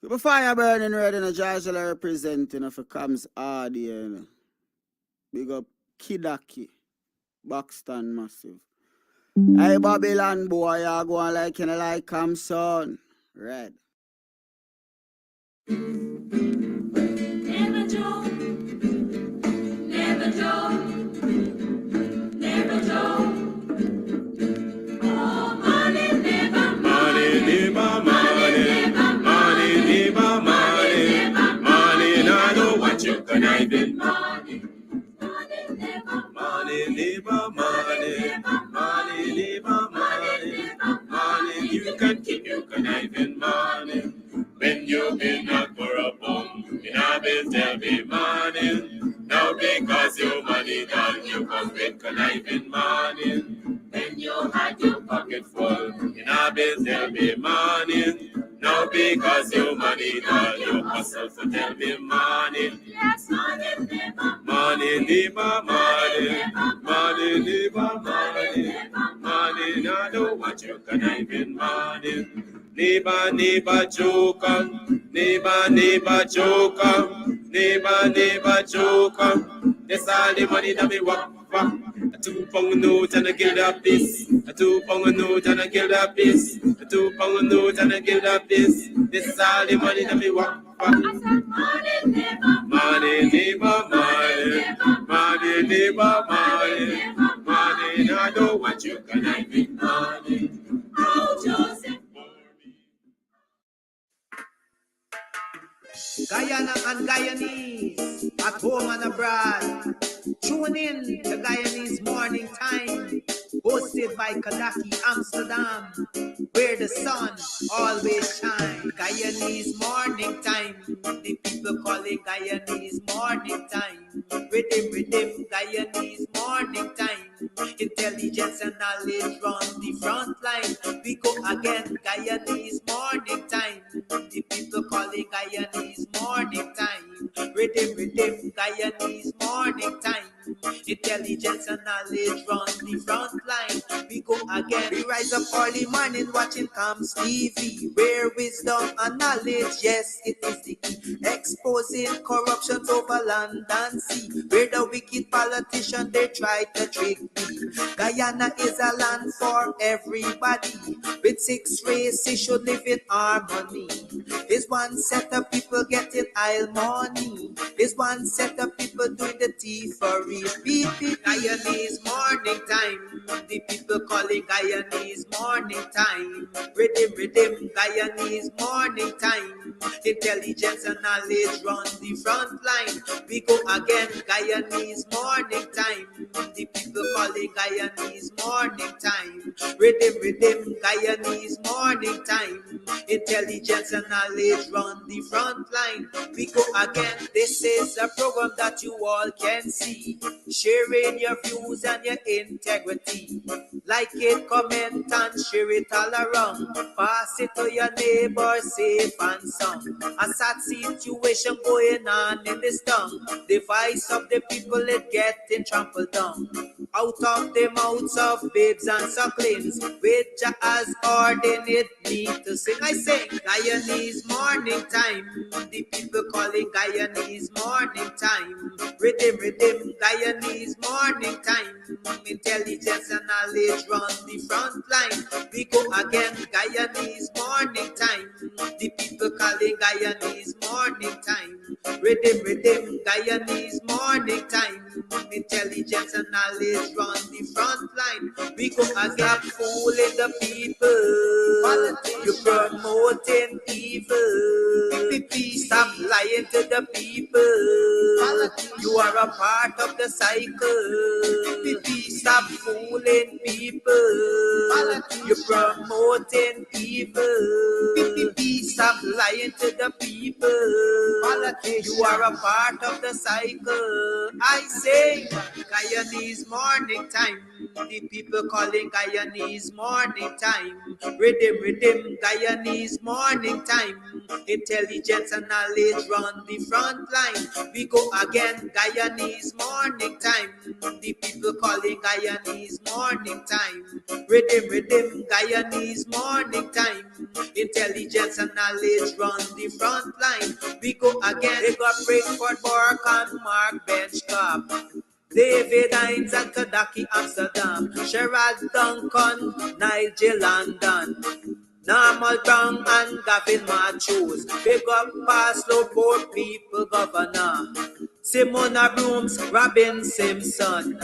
The fire burning red in a Georgia representing of a comes hard here. You know. Big up Kidaki, Buxton massive. Hey Babylon boy, you go on like you know, like come son. Red. Never Joe, never Joe, never Joe. Oh, money, never, money, never, money, never, money, and I know what you can I do. Money, never, money, never, money, money, you can keep your conniving money. When you've been out for a bum, in a bit there'll be money. Now because your money done, you come with conniving money. When you had your pocket full, in a bit there'll be money. Now because your money done, you hustle to tell me money. Yes, money, never, money, never, money, money, never, money, money, now know what you conniving money. Neighbor, joker, neighbor, joker, neighbor, joker. That's all the money that me walk for. A 2 pound note and a guilda piece. A 2 pound note and a guilda piece. A 2 pound note and a guilda piece. This is all the money that me walk for. I said money, neighbor, money, neighbor, money, money, neighbor, money, money. Now I know what you can I be money. Oh, Joseph. Guyana and Guyanese, at home and abroad. Tune in to Guyanese Morning Time, hosted by Kadaki Amsterdam, where the sun always shines. Guyanese Morning Time, the people call it Guyanese Morning Time. Rhythm, Guyanese Morning Time. Intelligence and knowledge run the front line. We go again, Guyanese Morning Time. The people call it Guyanese Morning Time. Rhythm, Guyanese Morning Time. Intelligence and knowledge run the front line. We go again. We rise up early morning watching Comes TV, where wisdom and knowledge, yes, it is the key. Exposing corruption over land and sea, where the wicked politician they try to trick me. Guyana is a land for everybody. With 6 races should live in harmony. There's one set of people getting oil money. There's one set of people doing the thievery. Guyanese Morning Time. The people calling Guyanese Morning Time. Rhythm, Guyanese Morning Time. Intelligence and knowledge run the front line. We go again, Guyanese Morning Time. The people calling Guyanese Morning Time. Rhythm, Guyanese Morning Time. Intelligence and knowledge run the front line. We go again. This is a program that you all can see, sharing your views and your integrity. Like it, comment and share it all around. Pass it to your neighbor, safe and sound. A sad situation going on in this town. The voice of the people is getting trampled down. Out of the mouths of babes and sucklings, which has ordained me to sing. I sing Guyanese Morning Time. The people calling Guyanese Morning Time. Rhythm, Guyanese Morning Time. Intelligence and knowledge run the front line. We go again, Guyanese Morning Time. The people calling Guyanese Morning Time. Rhythm, Guyanese Morning Time. Intelligence and knowledge run the front line. We go again, fooling the people. You're promoting evil. Stop lying to the people. You are a part of the cycle. Stop fooling people. You're promoting evil. Stop lying to the people. You are a part of the cycle. I say Guyanese Morning Time. The people calling Guyanese Morning Time. Rhythm, Guyanese Morning Time. Intelligence and knowledge run the front line. We go again, Guyanese morning time. The people calling Guyanese morning time. Rhythm, Guyanese morning time. Intelligence and knowledge run the front line. We go again, they got Breakford, Bork and Mark Benchcop. David Hines and Kadaki Amsterdam. Sherrod Duncan, Nigel London. Normal Brown and Gavin Matthews. Big up Paslow, Poor People Governor. Simona Brooms, Robin Simpson.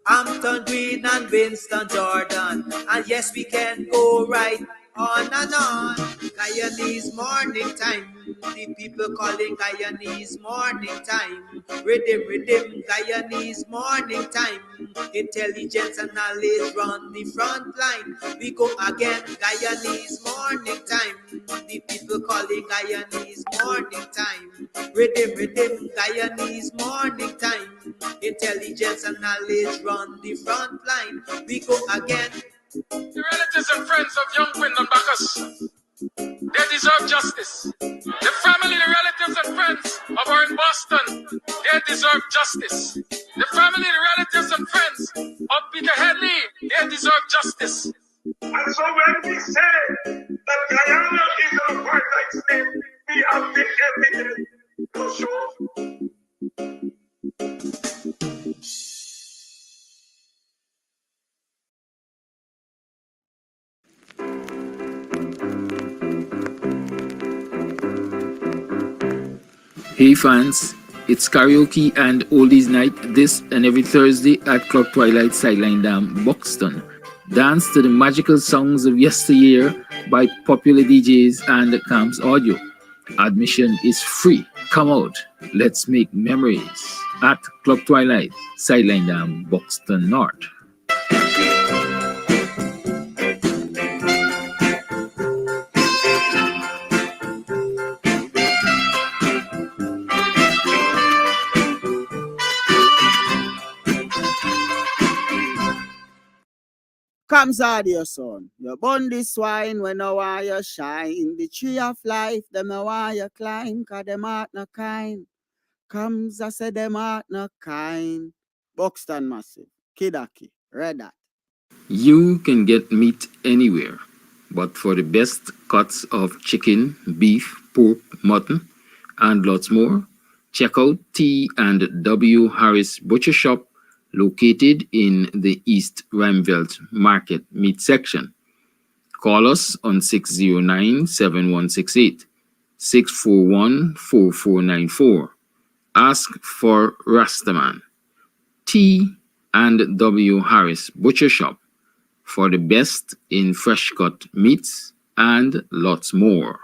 Hampton Green and Winston Jordan. And yes, we can go right on and on. Guyanese morning time. The people calling Guyanese morning time. Rhythm, Guyanese morning time. Intelligence and knowledge run the front line. We go again, Guyanese morning time. The people calling Guyanese morning time. Rhythm, Guyanese morning time. Intelligence and knowledge run the front line. We go again. The relatives and friends of young Quindon Bacchus, they deserve justice. The family, the relatives and friends of our in Boston, they deserve justice. The family, the relatives and friends of Peter Headley, they deserve justice. And so when we say that Guyana is an apartheid state, we have the evidence to show. Hey fans, it's karaoke and oldies night this and every Thursday at Club Twilight Sideline Dam, Buxton. Dance to the magical songs of yesteryear by popular DJs and Camps Audio. Admission is free. Come out, let's make memories at Club Twilight Sideline Dam, Buxton North. Comes out your son. You burn the swine when I want you shine. The tree of life, them I want you climb, cause them art no kind. Comes, I say them art no kind. Buxton Massive, Kidaki, Red Hat. You can get meat anywhere, but for the best cuts of chicken, beef, pork, mutton, and lots more, check out T and W Harris Butcher Shop, located in the East Ramveld Market Meat Section. Call us on 609-7168, 641-4494. Ask for Rastaman. T and W Harris Butcher Shop for the best in fresh cut meats and lots more.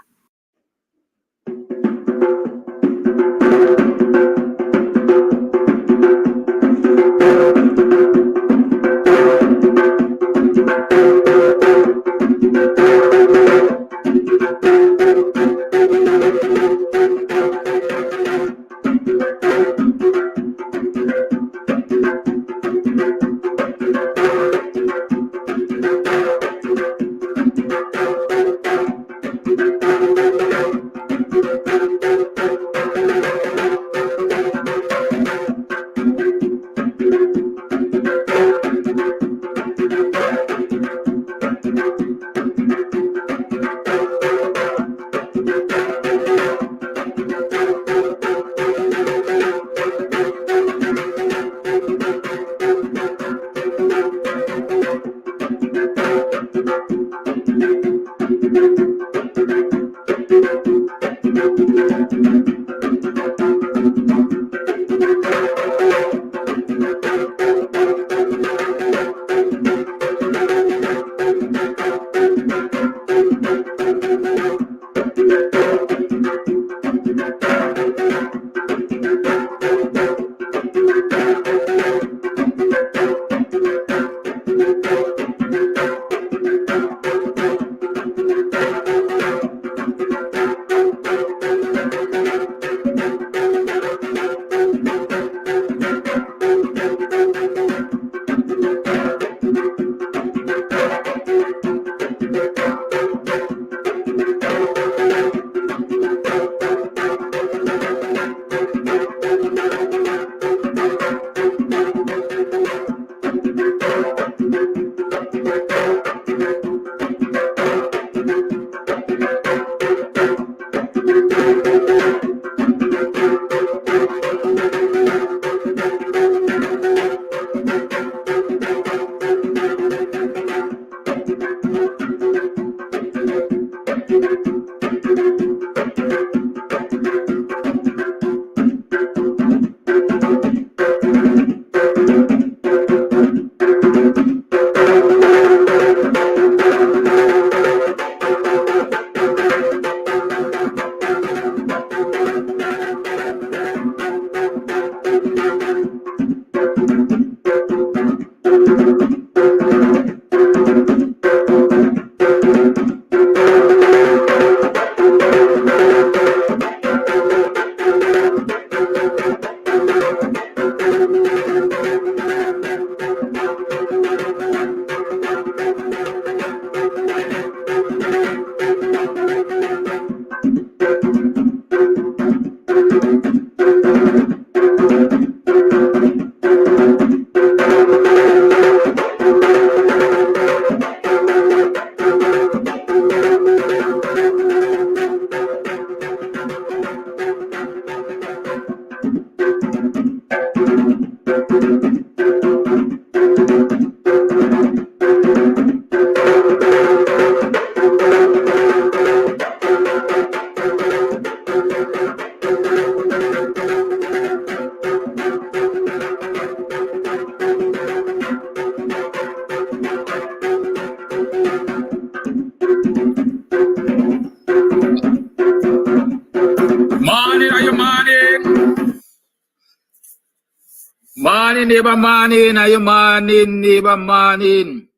Morning, neighbor, morning. Are you morning, neighbor, morning?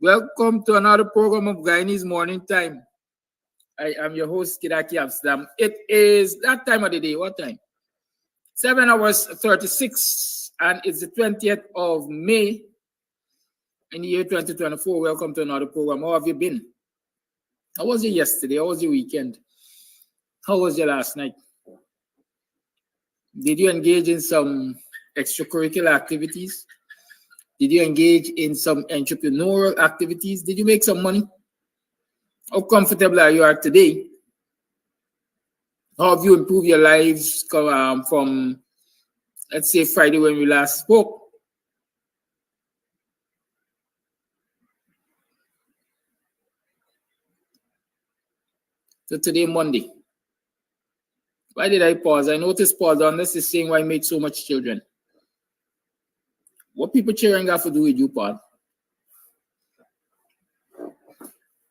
Welcome to another program of Guyanese Morning Time. I am your host, Kidaki Amsterdam. It is that time of the day. What time? 7 hours 36, and it's the 20th of May in the year 2024. Welcome to another program. How have you been? How was it yesterday? How was your weekend? How was your last night? Did you engage in some extracurricular activities? Did you engage in some entrepreneurial activities? Did you make some money? How comfortable are you today? How have you improved your lives from, let's say, Friday when we last spoke? So today, Monday. Why did I pause? I noticed pause on this is saying why I made so much children. What people cheering got to do with you, Paul?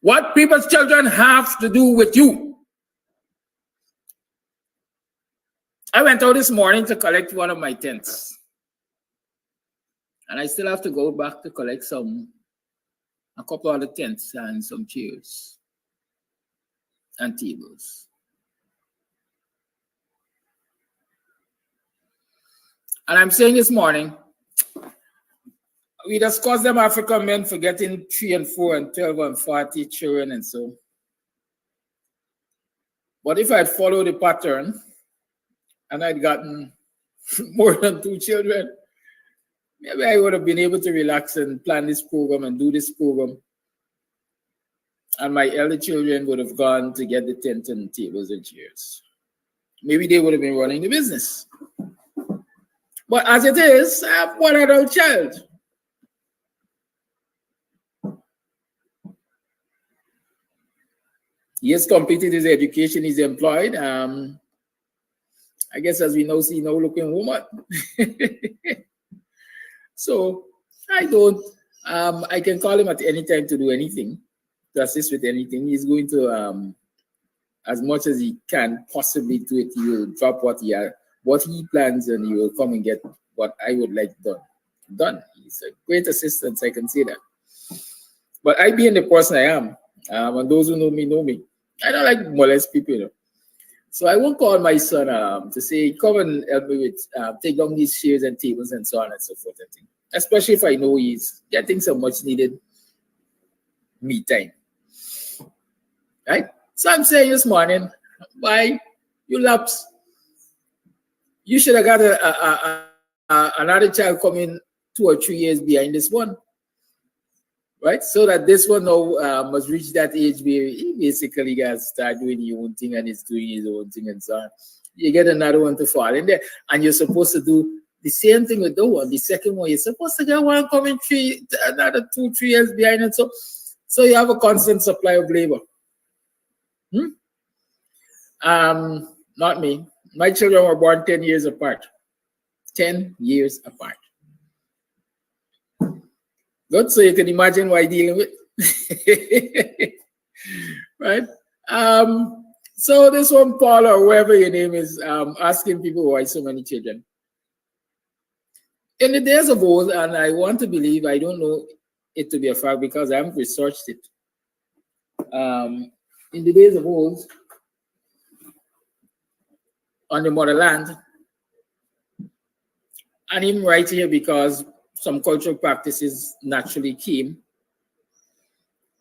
What people's children have to do with you? I went out this morning to collect one of my tents. And I still have to go back to collect a couple of the tents and some chairs and tables. And I'm saying this morning, we discussed them African men for getting 3 and 4 and 12 and 40 children and so. But if I'd followed the pattern and I'd gotten more than 2 children, maybe I would have been able to relax and plan this program and do this program. And my elder children would have gone to get the tent and tables and chairs. Maybe they would have been running the business. But as it is, I have one adult child. He has completed his education, he's employed. I guess as we know, see no looking woman. So I don't, I can call him at any time to do anything, to assist with anything. He's going to, as much as he can possibly do it, he will drop what he plans and he will come and get what I would like done. He's a great assistant, I can say that. But I being the person I am, and those who know me, I don't like molest people, you know. So I won't call my son to say, come and help me with, take down these chairs and tables and so on and so forth. I think. Especially if I know he's getting some much needed me time. Right? So I'm saying this morning, why you laps? You should have got another child coming 2 or 3 years behind this one. Right? So that this one now must reach that age where he basically has to start doing his own thing and he's doing his own thing and so on. You get another one to fall in there. And you're supposed to do the same thing with the one. The second one, you're supposed to get one coming another 2, 3 years behind it. So you have a constant supply of labor. Not me. My children were born 10 years apart. 10 years apart. Good, so you can imagine what I'm dealing with. Right? So this one, Paul, or whoever your name is, asking people why so many children. In the days of old, and I want to believe, I don't know it to be a fact because I haven't researched it. In the days of old, on the motherland, and even right here because some cultural practices naturally came,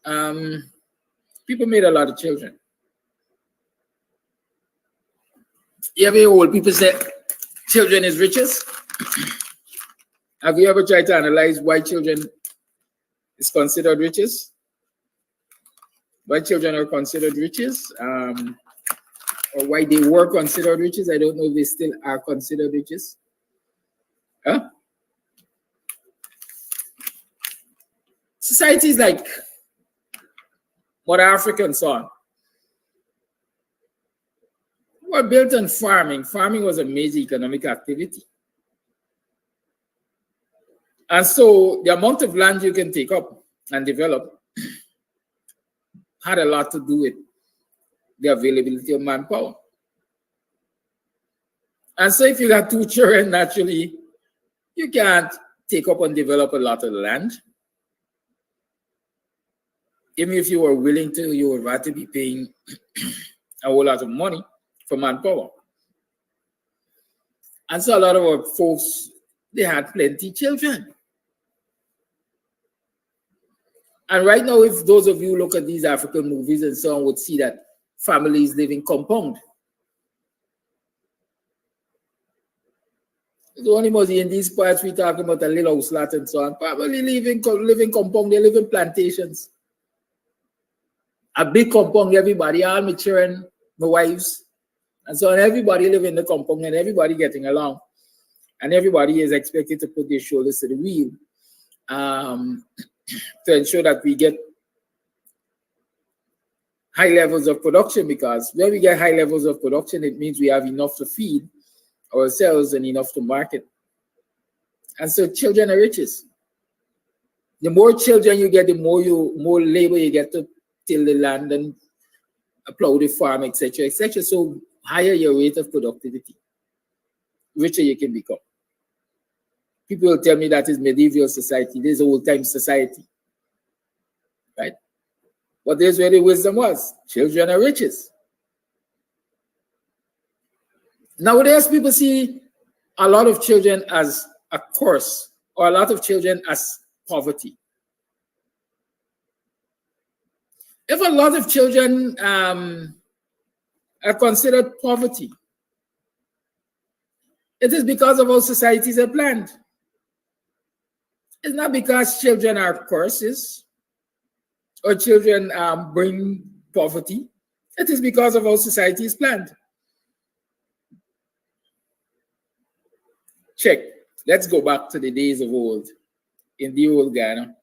people made a lot of children. You ever hear old people say, children is riches? Have you ever tried to analyze why children is considered riches? Why children are considered riches? Or why they were considered riches? I don't know if they still are considered riches. Huh? Societies like Mother Africa and so on were built on farming. Farming was a major economic activity. And so the amount of land you can take up and develop had a lot to do with the availability of manpower. And so if you got 2 children, naturally, you can't take up and develop a lot of land. Even if you were willing to, you would have to be paying a whole lot of money for manpower. And so a lot of our folks, they had plenty of children. And right now, if those of you look at these African movies and so on, would see that families live in compound. It's only mostly in these parts we talk about a little house lot and so on. Probably live in compound, they live in plantations. A big compound, everybody, all my children, my wives, and so on, everybody live in the compound and everybody getting along. And everybody is expected to put their shoulders to the wheel to ensure that we get high levels of production, because when we get high levels of production, it means we have enough to feed ourselves and enough to market. And so children are riches. The more children you get, the more labor you get to till the land and plow the farm, etc., etc. So higher your rate of productivity, richer you can become. People will tell me that is medieval society, this is old-time society, right? But this is where the wisdom was. Children are riches. Nowadays, people see a lot of children as a curse, or a lot of children as poverty. If a lot of children are considered poverty, it is because of how societies are planned. It's not because children are curses or children bring poverty. It is because of how society is planned. Check. Let's go back to the days of old. In the old Guyana,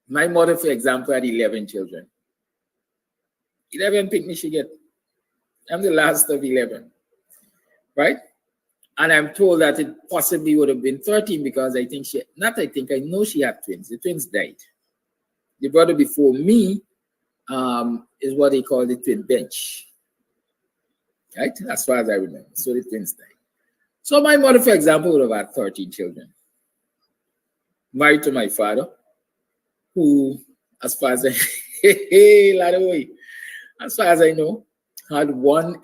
my mother, for example, had 11 children. 11 picnics she get. I'm the last of 11, right? And I'm told that it possibly would have been 13 because I know she had twins. The twins died. The brother before me is what they call the twin bench, right? As far as I remember. So the twins died. So my mother, for example, would have had 13 children. Married to my father, who, as far as I know, had one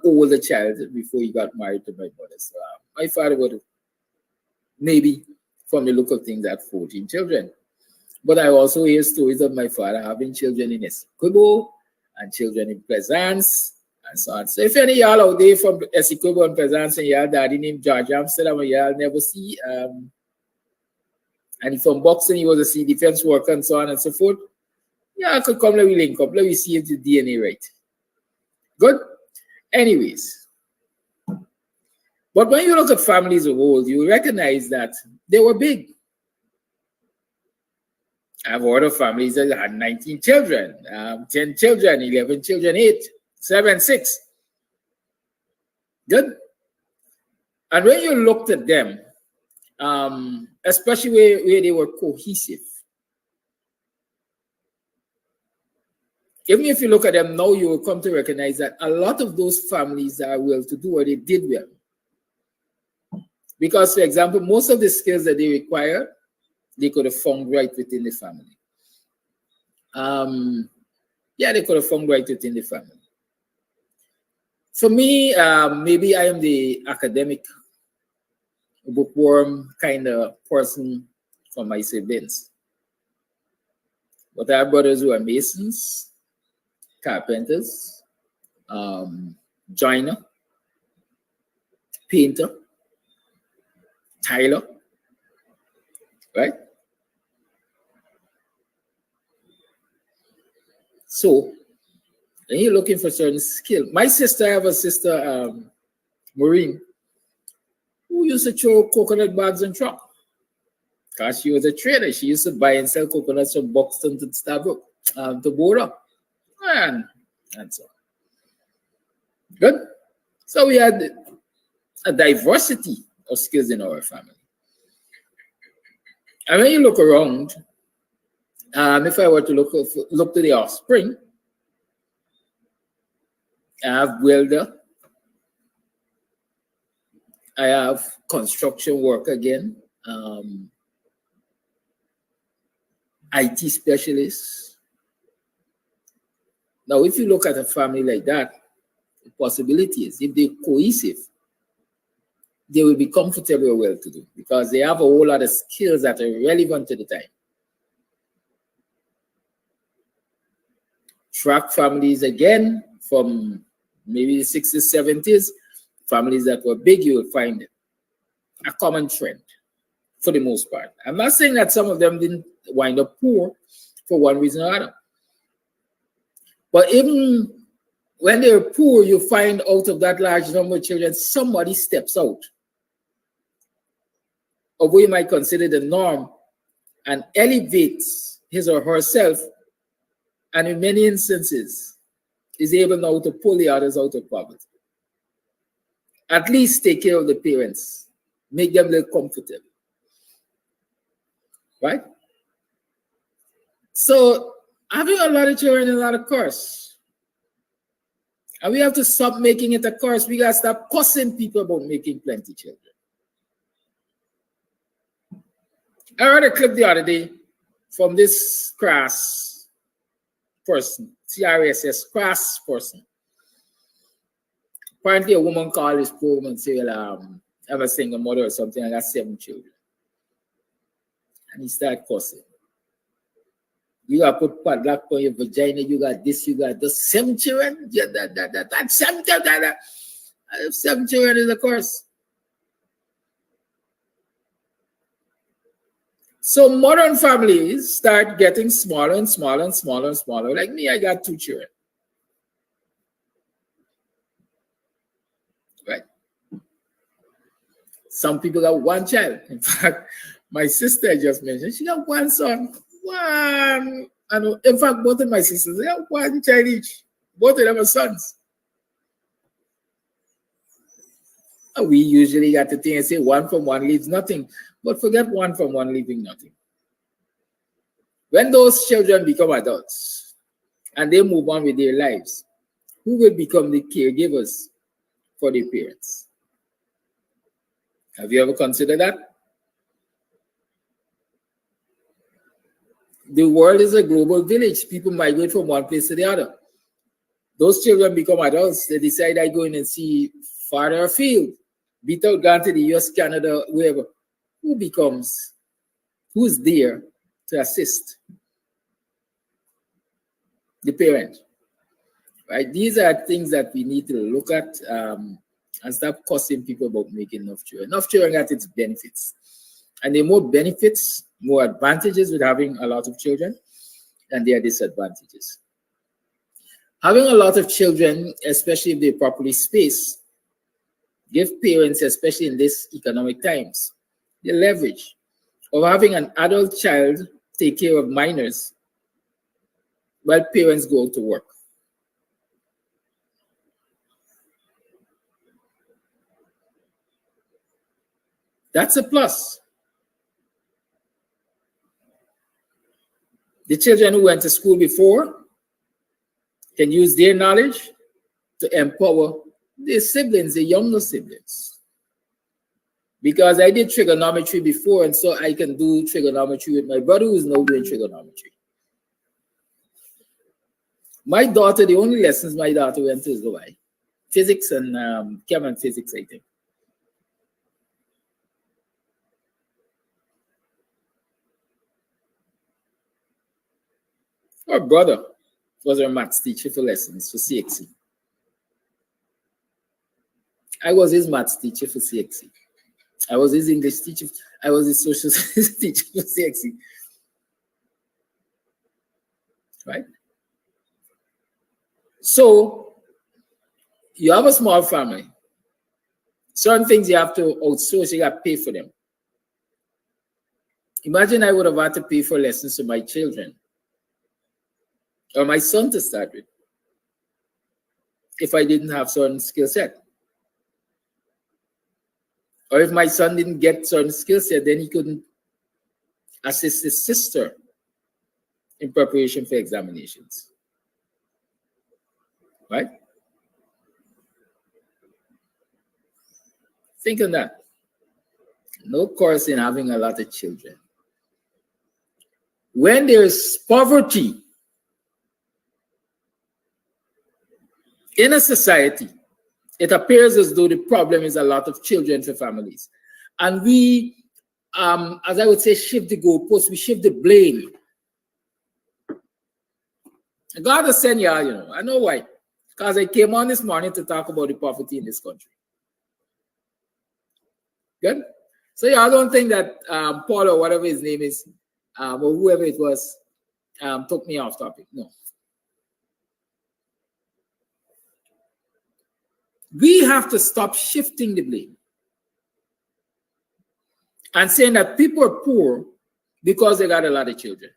older child before he got married to my mother. So my father would have, maybe from the look of things, had 14 children. But I also hear stories of my father having children in Essequibo and children in Plaisance and so on. So if any of y'all out there from Essequibo and Plaisance and y'all daddy named George Amsterdam and y'all never see, and from boxing he was a sea defense worker and so on and so forth, yeah, I could come, let me link up, let me see if the DNA right. Good? Anyways, but when you look at families of old, you recognize that they were big. I've heard of families that had 19 children, 10 children, 11 children, 8, 7, 6. Good? And when you looked at them, especially where they were cohesive, even if you look at them now, you will come to recognize that a lot of those families are well-to-do, or they did well. Because, for example, most of the skills that they require, they could have found right within the family. They could have found right within the family. For me, maybe I am the academic, bookworm kind of person for my siblings. But I have brothers who are masons, carpenters, joiner, painter, tiler, right? So, when you're looking for certain skill, my sister, I have a sister, Maureen, who used to throw coconut bags and truck. Because she was a trader. She used to buy and sell coconuts from Buxton to Stabrook, to Bora, and so on. Good? So we had a diversity of skills in our family. And when you look around, if I were to look to the offspring, I have welder, I have construction work again, IT specialists. Now, if you look at a family like that, the possibility is if they're cohesive, they will be comfortable or well-to-do because they have a whole lot of skills that are relevant to the time. Track families again from maybe the 60s, 70s, families that were big, you will find a common trend for the most part. I'm not saying that some of them didn't wind up poor for one reason or another. But even when they're poor, you find out of that large number of children, somebody steps out of what you might consider the norm and elevates his or herself, and in many instances is able now to pull the others out of poverty. At least take care of the parents, make them live comfortable, right? So having a lot of children is not a curse. And we have to stop making it a curse. We gotta stop cussing people about making plenty children. I heard a clip the other day from this crass person, CRSS, crass person. Apparently a woman called this poor woman and said, I'm a single mother or something, I got 7 children. And he started cussing. You got to put padlock on your vagina, you got this, you got those 7 children, yeah, that's 7 children. 7 children is a curse. So modern families start getting smaller and smaller and smaller and smaller. Like me, I got 2 children. Right? Some people got 1 child. In fact, my sister just mentioned she got 1 son. 1. And in fact, both of my sisters, they have 1 child each. Both of them are sons. And we usually got the thing and say 1 from 1 leaves nothing. But forget 1 from 1 leaving nothing. When those children become adults and they move on with their lives, who will become the caregivers for their parents? Have you ever considered that? The world is a global village. People migrate from one place to the other. Those children become adults. They decide I go in and see farther afield. Beat out, gone to the US, Canada, wherever. Who's there to assist? The parent. Right? These are things that we need to look at and stop cussing people about making enough children. Enough children got its benefits. And there are more benefits, more advantages with having a lot of children than there are disadvantages. Having a lot of children, especially if they're properly spaced, give parents, especially in these economic times, the leverage of having an adult child take care of minors while parents go to work. That's a plus. The children who went to school before can use their knowledge to empower their siblings, the younger siblings. Because I did trigonometry before, and so I can do trigonometry with my brother who's now doing trigonometry. My daughter, the only lessons my daughter went to is Hawaii. Physics and chem and physics, I think. Her brother was her maths teacher for lessons for CXC. I was his maths teacher for CXC. I was his English teacher. I was his social science teacher for CXC. Right? So, you have a small family. Certain things you have to outsource, you got to pay for them. Imagine I would have had to pay for lessons to my children, or my son to start with, if I didn't have certain skill set. Or if my son didn't get certain skill set, then he couldn't assist his sister in preparation for examinations. Right? Think on that. No course in having a lot of children. When there's poverty in a society, it appears as though the problem is a lot of children for families. And we, as I would say, shift the goalposts, we shift the blame. God has sent y'all, you know. I know why. Because I came on this morning to talk about the poverty in this country. Good? So y'all don't think that Paul or whatever his name is, or whoever it was, took me off topic. No. We have to stop shifting the blame and saying that people are poor because they got a lot of children.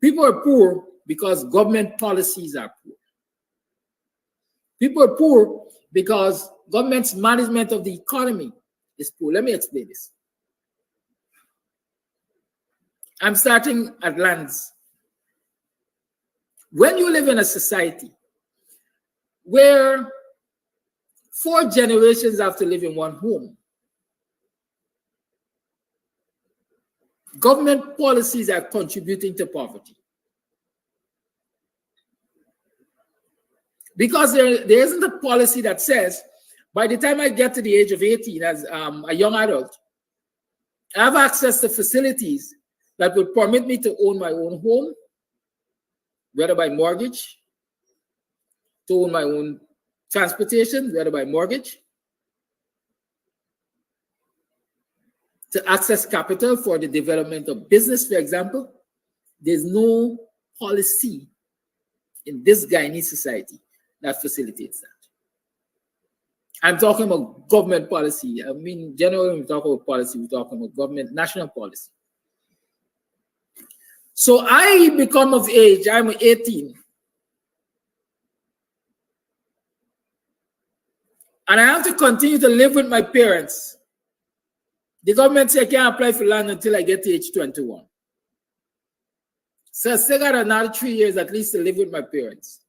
People are poor because government policies are poor. People are poor because government's management of the economy is poor. Let me explain this. I'm starting at lands. When you live in a society where 4 generations have to live in one home, government policies are contributing to poverty. Because there isn't a policy that says, by the time I get to the age of 18 as a young adult, I have access to facilities that would permit me to own my own home, whether by mortgage, to own my own transportation, whether by mortgage, to access capital for the development of business, for example. There's no policy in this Guyanese society that facilitates that. I'm talking about government policy. I mean, generally, when we talk about policy, we're talking about government, national policy. So I become of age, I'm 18. And I have to continue to live with my parents. The government says I can't apply for land until I get to age 21. So I still got another 3 years at least to live with my parents.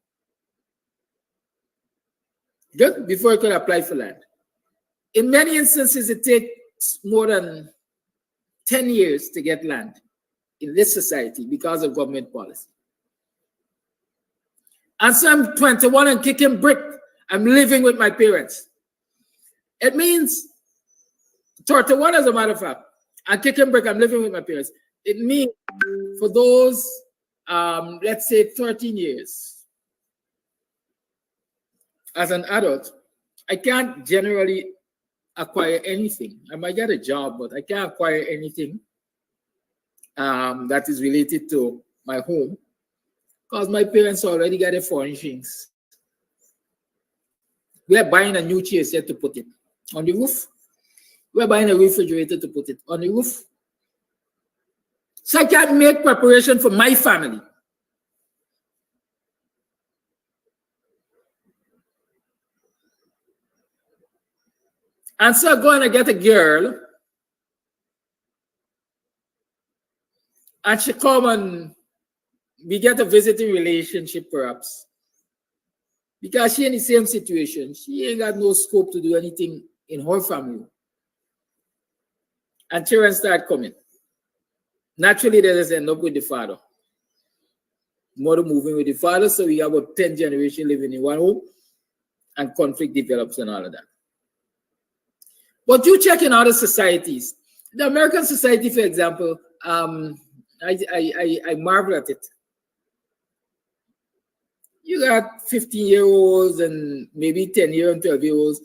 Good, before I could apply for land. In many instances, it takes more than 10 years to get land in this society because of government policy. And so I'm 21 and kicking brick. I'm living with my parents. It means 31, as a matter of fact. I'm kicking brick. I'm living with my parents. It means for those, let's say 13 years, as an adult, I can't generally acquire anything. I might get a job, but I can't acquire anything that is related to my home because my parents already got their furnishings. We are buying a new chair set to put it on the roof. We are buying a refrigerator to put it on the roof. So I can't make preparation for my family. And so I'm going to get a girl, and she come and we get a visiting relationship perhaps. Because she in the same situation. She ain't got no scope to do anything in her family. And children start coming. Naturally, they just end up with the father. Mother moving with the father, so we have about 10 generations living in one home, and conflict develops and all of that. But you check in other societies. The American society, for example, I marvel at it. You got 15-year-olds and maybe 10-year and 12-year-olds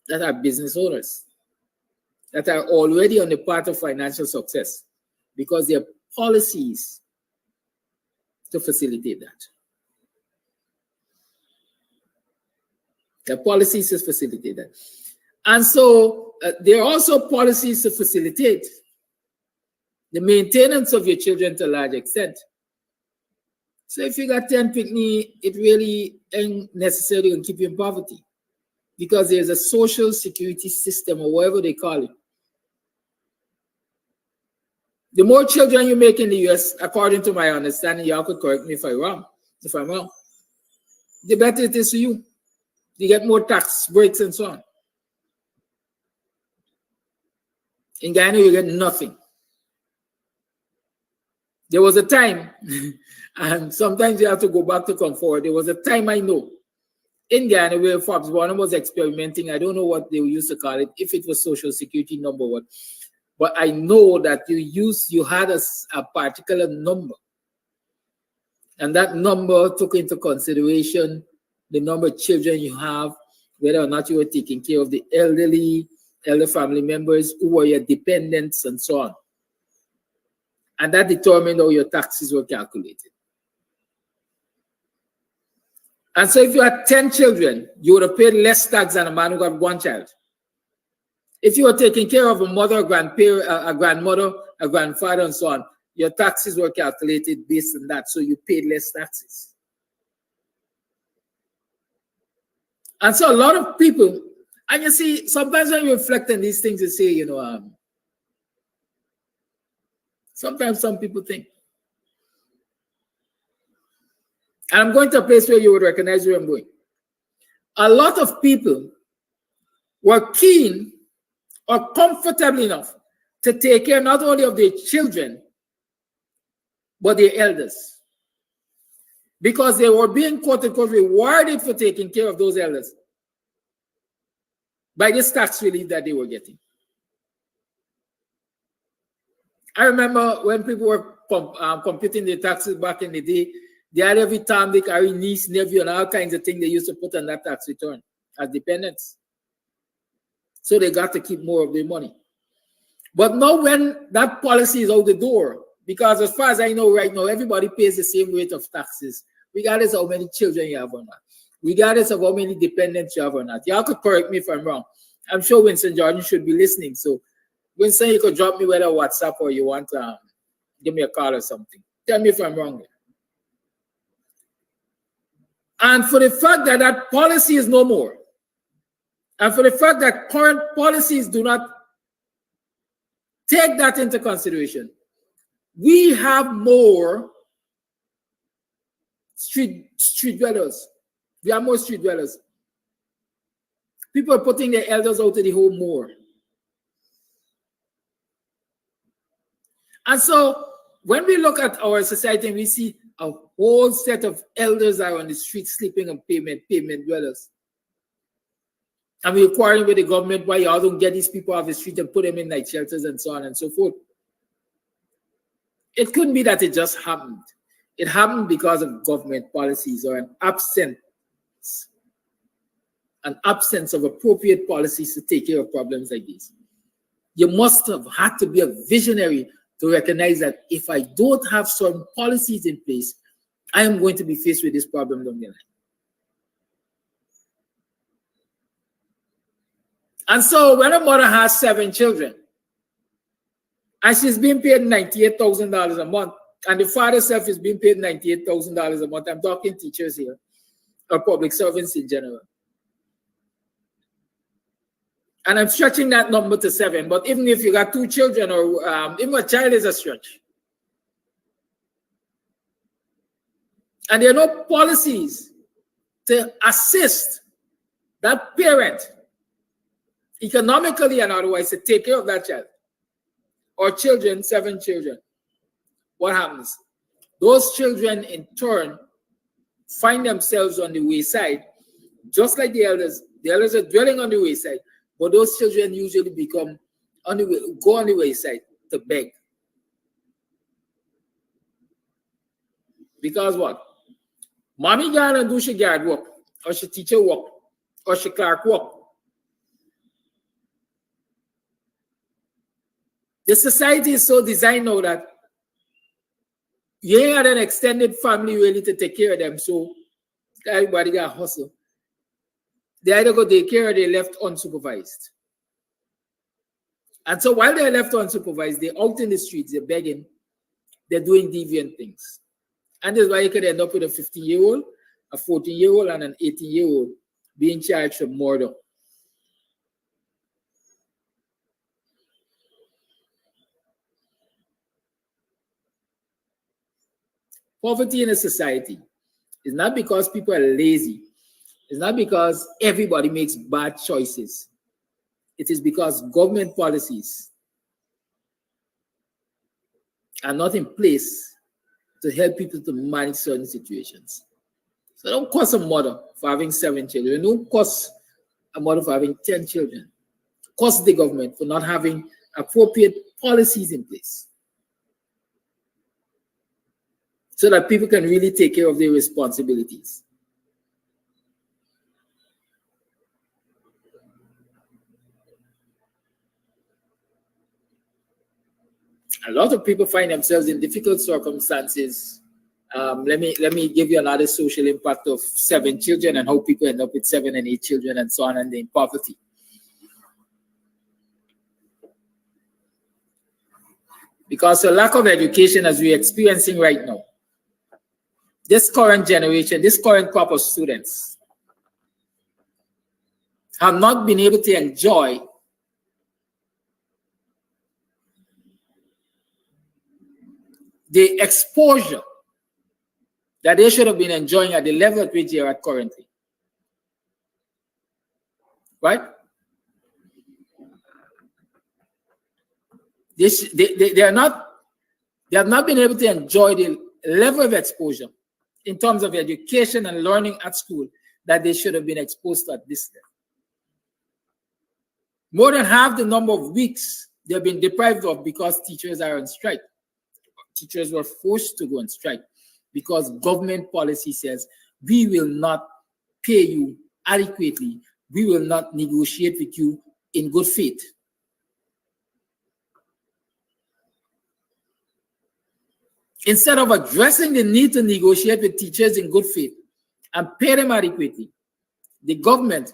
that are business owners, that are already on the path of financial success because there are policies to facilitate that. There are policies to facilitate that. And so there are also policies to facilitate the maintenance of your children to a large extent. So if you got 10 picnic, it really ain't necessarily going to keep you in poverty because there's a social security system or whatever they call it. The more children you make in the US, according to my understanding, y'all could correct me if I'm wrong, the better it is for you. You get more tax breaks and so on. In Guyana, you get nothing. There was a time, and sometimes you have to go back to come forward. There was a time I know in Guyana where Forbes Warner was experimenting. I don't know what they used to call it, if it was social security number one. But I know that you had a particular number. And that number took into consideration the number of children you have, whether or not you were taking care of the elder family members, who were your dependents, and so on. And that determined how your taxes were calculated. And so if you had 10 children, you would have paid less tax than a man who got one child. If you were taking care of a mother, a grandmother, a grandfather, and so on, your taxes were calculated based on that, so you paid less taxes. And so a lot of people, and you see, sometimes when you reflect on these things, you say, sometimes some people think. And I'm going to a place where you would recognize where I'm going. A lot of people were keen or comfortable enough to take care not only of their children, but their elders. Because they were being quote-unquote rewarded for taking care of those elders by this tax relief that they were getting. I remember when people were computing their taxes back in the day, they had every time they carry niece, nephew, and all kinds of things they used to put on that tax return as dependents. So they got to keep more of their money. But now when that policy is out the door, because as far as I know right now, everybody pays the same rate of taxes, regardless of how many children you have or not, regardless of how many dependents you have or not. Y'all could correct me if I'm wrong. I'm sure Winston Jordan should be listening. So Winston, you could drop me whether WhatsApp or you want to give me a call or something. Tell me if I'm wrong. And for the fact that that policy is no more, and for the fact that current policies do not take that into consideration, we have more street dwellers. We have more street dwellers. People are putting their elders out of the home more. And so when we look at our society, we see a whole set of elders are on the street sleeping on pavement dwellers. And we're inquiring with the government why y'all don't get these people off the street and put them in night shelters and so on and so forth. It couldn't be that it just happened. It happened because of government policies or an absence of appropriate policies to take care of problems like these. You must have had to be a visionary to recognize that if I don't have certain policies in place, I am going to be faced with this problem down the line. And so when a mother has 7 children, and she's being paid $98,000 a month, and the father self is being paid $98,000 a month, I'm talking teachers here, or public servants in general. And I'm stretching that number to 7, but even if you got 2 children, or even a child is a stretch. And there are no policies to assist that parent economically and otherwise to take care of that child or children, 7 children. What happens? Those children in turn find themselves on the wayside, just like the elders. The elders are dwelling on the wayside, but those children usually go on the wayside to beg. Because what? Mommy Gyan do she guard work, or she teacher work, or she clerk work. The society is so designed now that you ain't got an extended family really to take care of them, so everybody got to hustle. They either go take care or they left unsupervised. And so while they're left unsupervised, they're out in the streets, they're begging, they're doing deviant things. And that's why you could end up with a 15-year-old, a 14-year-old, and an 18-year-old being charged for murder. Poverty in a society is not because people are lazy. It's not because everybody makes bad choices. It is because government policies are not in place to help people to manage certain situations. So don't cost a mother for having 7 children. Don't cost a mother for having 10 children. Cost the government for not having appropriate policies in place so that people can really take care of their responsibilities. A lot of people find themselves in difficult circumstances. Let me give you another social impact of 7 children and how people end up with 7 and 8 children and so on, and they're in poverty. Because of lack of education, as we're experiencing right now, this current generation, this current crop of students have not been able to enjoy the exposure that they should have been enjoying at the level at which they are at currently. Right? They have not been able to enjoy the level of exposure in terms of education and learning at school that they should have been exposed to at this level. More than half the number of weeks they've been deprived of because teachers are on strike. Teachers were forced to go on strike because government policy says we will not pay you adequately. We will not negotiate with you in good faith. Instead of addressing the need to negotiate with teachers in good faith and pay them adequately, the government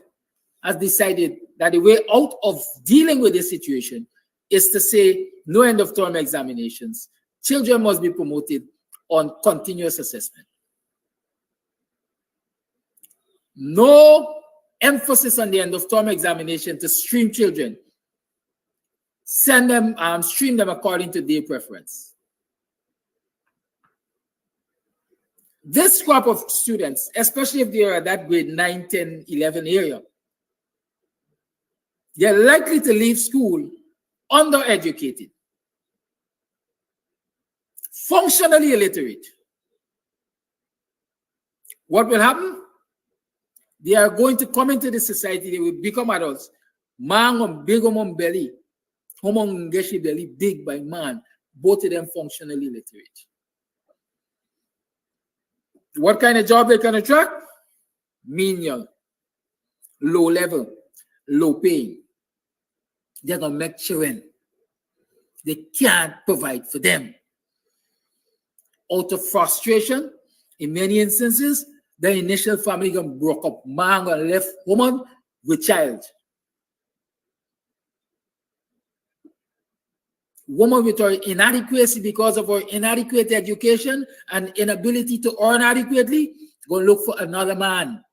has decided that the way out of dealing with this situation is to say no end of term examinations. Children must be promoted on continuous assessment. No emphasis on the end of term examination to stream children. Send them, stream them according to their preference. This crop of students, especially if they are at that grade 9, 10, 11 area, they're likely to leave school undereducated, functionally illiterate. What will happen? They are going to come into the society, they will become adults. Man on big on belly, homon geshi belly, big by man, both of them functionally illiterate. What kind of job they can attract? Menial, low level, low paying. They're gonna make children. They can't provide for them. Out of frustration, in many instances, the initial family gonna broke up. Man gonna left woman with child. Woman with her inadequacy because of her inadequate education and inability to earn adequately, gonna look for another man.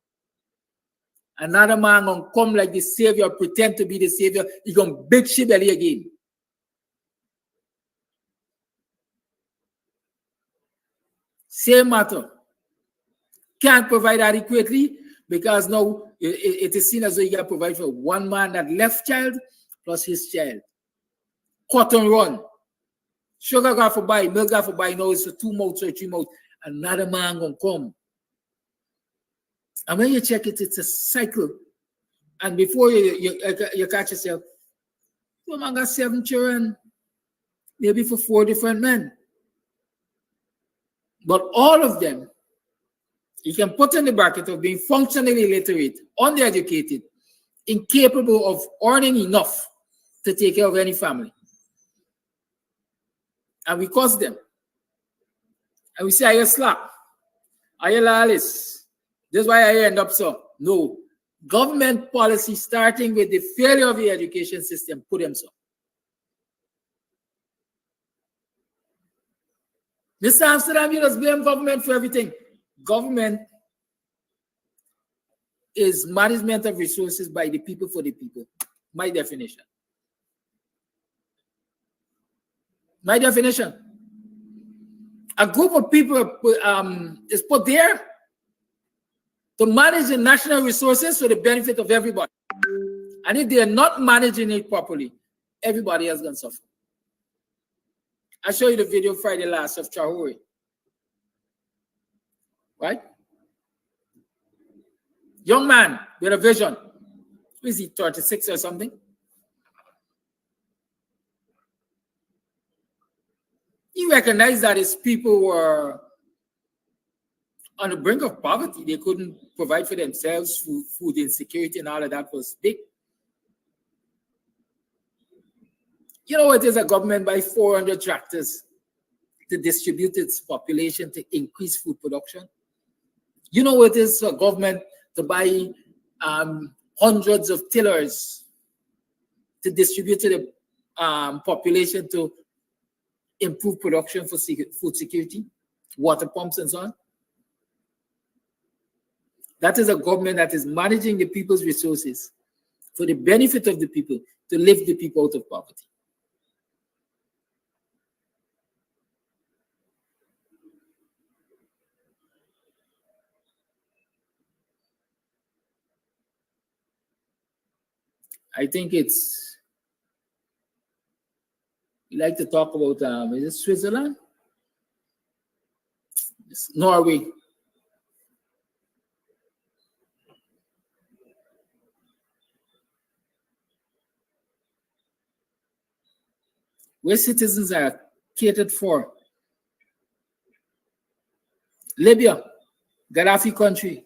Another man gonna come like the savior, pretend to be the savior. He gonna big she belly again. Same matter. Can't provide adequately because now it is seen as though you can provide for one man that left child plus his child. Cotton run. Sugar got for buy, milk got for buy. Now it's for 2 months or 3 months. Another man gonna come. And when you check it, it's a cycle. And before you catch yourself, well, man got 7 children, maybe for 4 different men. But all of them, you can put in the bracket of being functionally illiterate, undereducated, incapable of earning enough to take care of any family. And we cost them. And we say, are you slack? Are you lawless? This is why I end up so. No. Government policy starting with the failure of the education system put them so. Mr. Amsterdam, you just blame government for everything. Government is management of resources by the people for the people. My definition. My definition. A group of people is put there to manage the national resources for the benefit of everybody. And if they are not managing it properly, everybody else is going to suffer. I showed you the video Friday last of Traore, right? Young man with a vision. Is he 36 or something? He recognized that his people were on the brink of poverty. They couldn't provide for themselves. Food insecurity and all of that was big. You know, it is a government by 400 tractors to distribute its population to increase food production. You know, it is a government to buy hundreds of tillers to distribute to the population to improve production for food security, water pumps and so on. That is a government that is managing the people's resources for the benefit of the people, to lift the people out of poverty. I think it's, you like to talk about, is it Switzerland? It's Norway. Where citizens are catered for. Libya, Gaddafi country,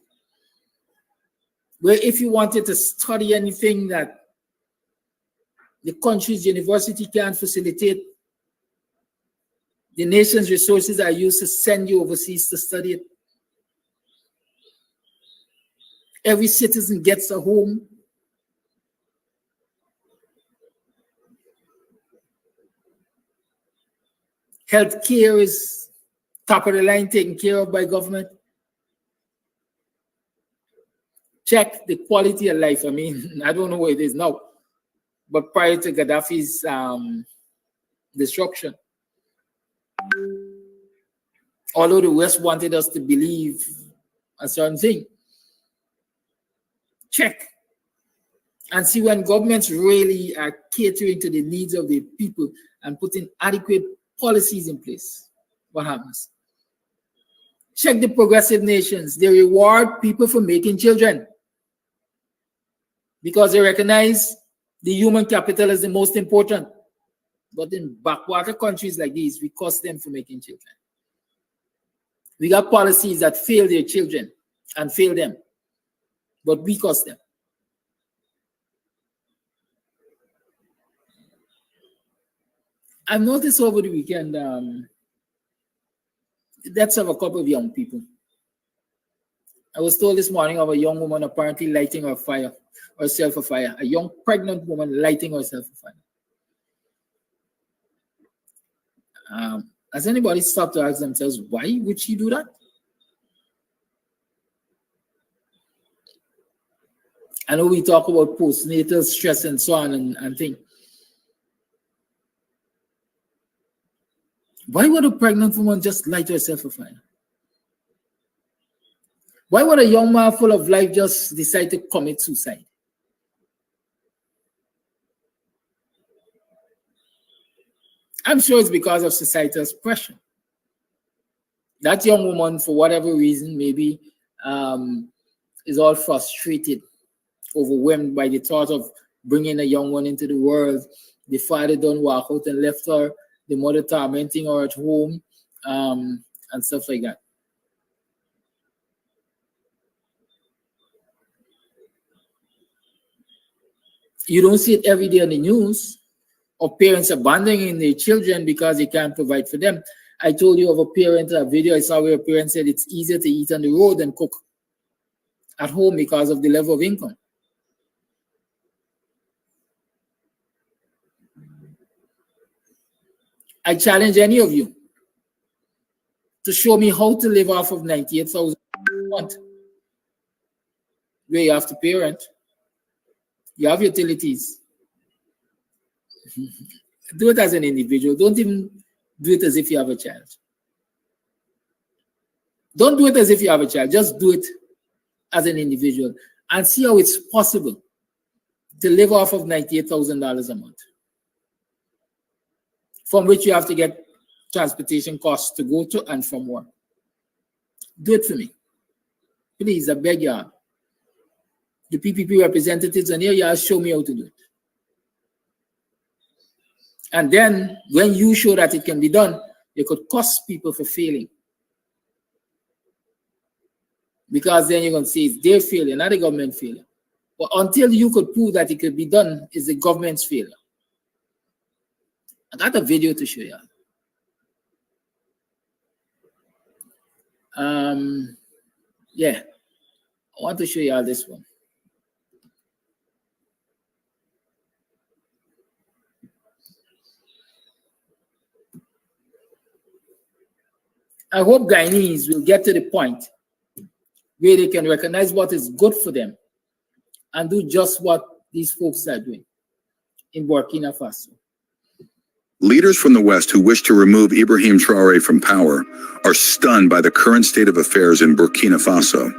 where if you wanted to study anything that the country's university can't facilitate, the nation's resources are used to send you overseas to study it. Every citizen gets a home. Health care is top of the line, taken care of by government. Check the quality of life. I mean, I don't know what it is now, but prior to Gaddafi's destruction, although the West wanted us to believe a certain thing, check and see when governments really are catering to the needs of the people and putting adequate policies in place, what happens? Check the progressive nations. They reward people for making children because they recognize the human capital is the most important. But in backwater countries like these, we cost them for making children. We got policies that fail their children and fail them, but we cost them. I've noticed over the weekend the deaths of a couple of young people. I was told this morning of a young woman apparently lighting herself a fire. A young pregnant woman lighting herself a fire. Has anybody stopped to ask themselves, why would she do that? I know we talk about postnatal stress and so on and things. Why would a pregnant woman just light herself a fire? Why would a young man full of life just decide to commit suicide? I'm sure it's because of societal pressure. That young woman, for whatever reason, maybe is all frustrated, overwhelmed by the thought of bringing a young one into the world. The father don't walk out and left her. The mother tormenting her at home, and stuff like that. You don't see it every day on the news of parents abandoning their children because they can't provide for them. I told you of a video I saw where a parent said it's easier to eat on the road than cook at home because of the level of income. I challenge any of you to show me how to live off of 98,000 a month, where you have to parent, you have utilities. Do it as an individual. Don't even do it as if you have a child. Don't do it as if you have a child. Just do it as an individual and see how it's possible to live off of $98,000 a month, from which you have to get transportation costs to go to and from work. Do it for me. Please, I beg you. The PPP representatives and here, y'all show me how to do it. And then when you show that it can be done, you could cost people for failing. Because then you're going to say it's their failure, not the government failure. But until you could prove that it could be done, it's the government's failure. I got a video to show you. Yeah, I want to show you all this one. I hope Guyanese will get to the point where they can recognize what is good for them and do just what these folks are doing in Burkina Faso. Leaders from the West who wish to remove Ibrahim Traoré from power are stunned by the current state of affairs in Burkina Faso.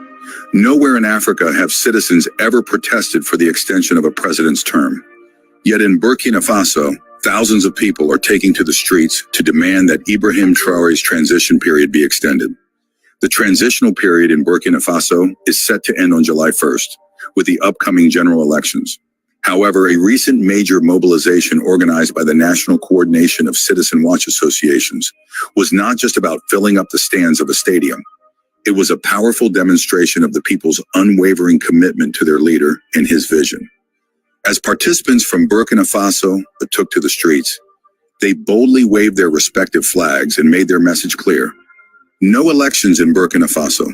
Nowhere in Africa have citizens ever protested for the extension of a president's term. Yet in Burkina Faso, thousands of people are taking to the streets to demand that Ibrahim Traoré's transition period be extended. The transitional period in Burkina Faso is set to end on July 1st, with the upcoming general elections. However, a recent major mobilization organized by the National Coordination of Citizen Watch Associations was not just about filling up the stands of a stadium. It was a powerful demonstration of the people's unwavering commitment to their leader and his vision. As participants from Burkina Faso took to the streets, they boldly waved their respective flags and made their message clear. No elections in Burkina Faso.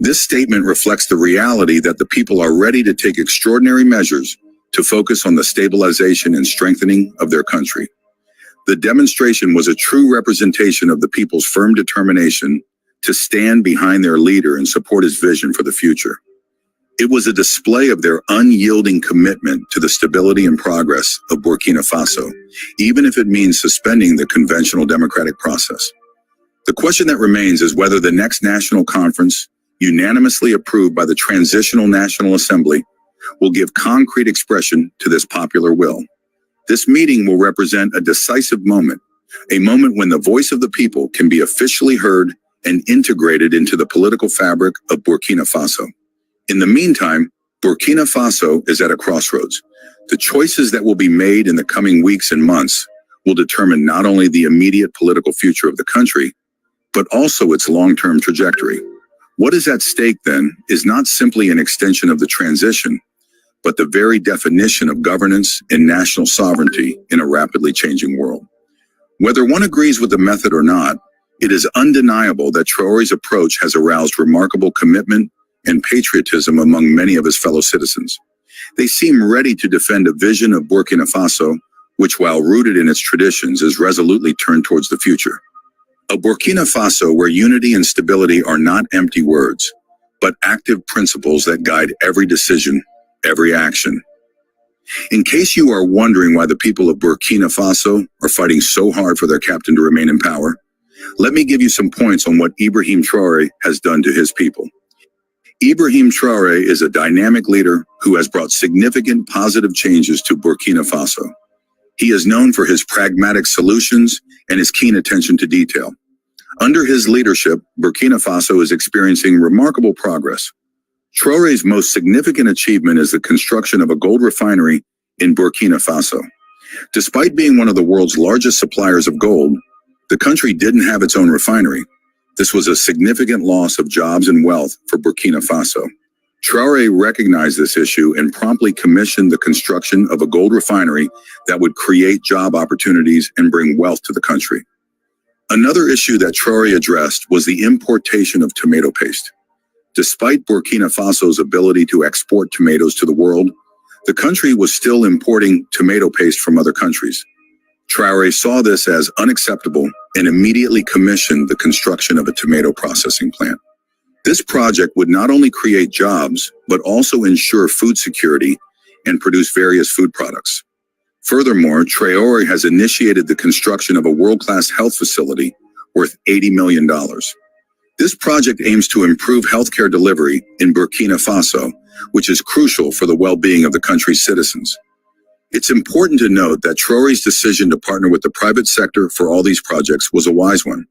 This statement reflects the reality that the people are ready to take extraordinary measures to focus on the stabilization and strengthening of their country. The demonstration was a true representation of the people's firm determination to stand behind their leader and support his vision for the future. It was a display of their unyielding commitment to the stability and progress of Burkina Faso, even if it means suspending the conventional democratic process. The question that remains is whether the next national conference, unanimously approved by the Transitional National Assembly, will give concrete expression to this popular will. This meeting will represent a decisive moment, a moment when the voice of the people can be officially heard and integrated into the political fabric of Burkina Faso. In the meantime, Burkina Faso is at a crossroads. The choices that will be made in the coming weeks and months will determine not only the immediate political future of the country, but also its long-term trajectory. What is at stake then is not simply an extension of the transition, but the very definition of governance and national sovereignty in a rapidly changing world. Whether one agrees with the method or not, it is undeniable that Traoré's approach has aroused remarkable commitment and patriotism among many of his fellow citizens. They seem ready to defend a vision of Burkina Faso, which, while rooted in its traditions, is resolutely turned towards the future. A Burkina Faso where unity and stability are not empty words, but active principles that guide every decision, every action. In case you are wondering why the people of Burkina Faso are fighting so hard for their captain to remain in power, let me give you some points on what Ibrahim Traoré has done to his people. Ibrahim Traoré is a dynamic leader who has brought significant positive changes to Burkina Faso. He is known for his pragmatic solutions and his keen attention to detail. Under his leadership, Burkina Faso is experiencing remarkable progress. Traoré's most significant achievement is the construction of a gold refinery in Burkina Faso. Despite being one of the world's largest suppliers of gold, the country didn't have its own refinery. This was a significant loss of jobs and wealth for Burkina Faso. Traoré recognized this issue and promptly commissioned the construction of a gold refinery that would create job opportunities and bring wealth to the country. Another issue that Traoré addressed was the importation of tomato paste. Despite Burkina Faso's ability to export tomatoes to the world, the country was still importing tomato paste from other countries. Traoré saw this as unacceptable and immediately commissioned the construction of a tomato processing plant. This project would not only create jobs, but also ensure food security and produce various food products. Furthermore, Traoré has initiated the construction of a world-class health facility worth $80 million. This project aims to improve healthcare delivery in Burkina Faso, which is crucial for the well-being of the country's citizens. It's important to note that Traore's decision to partner with the private sector for all these projects was a wise one.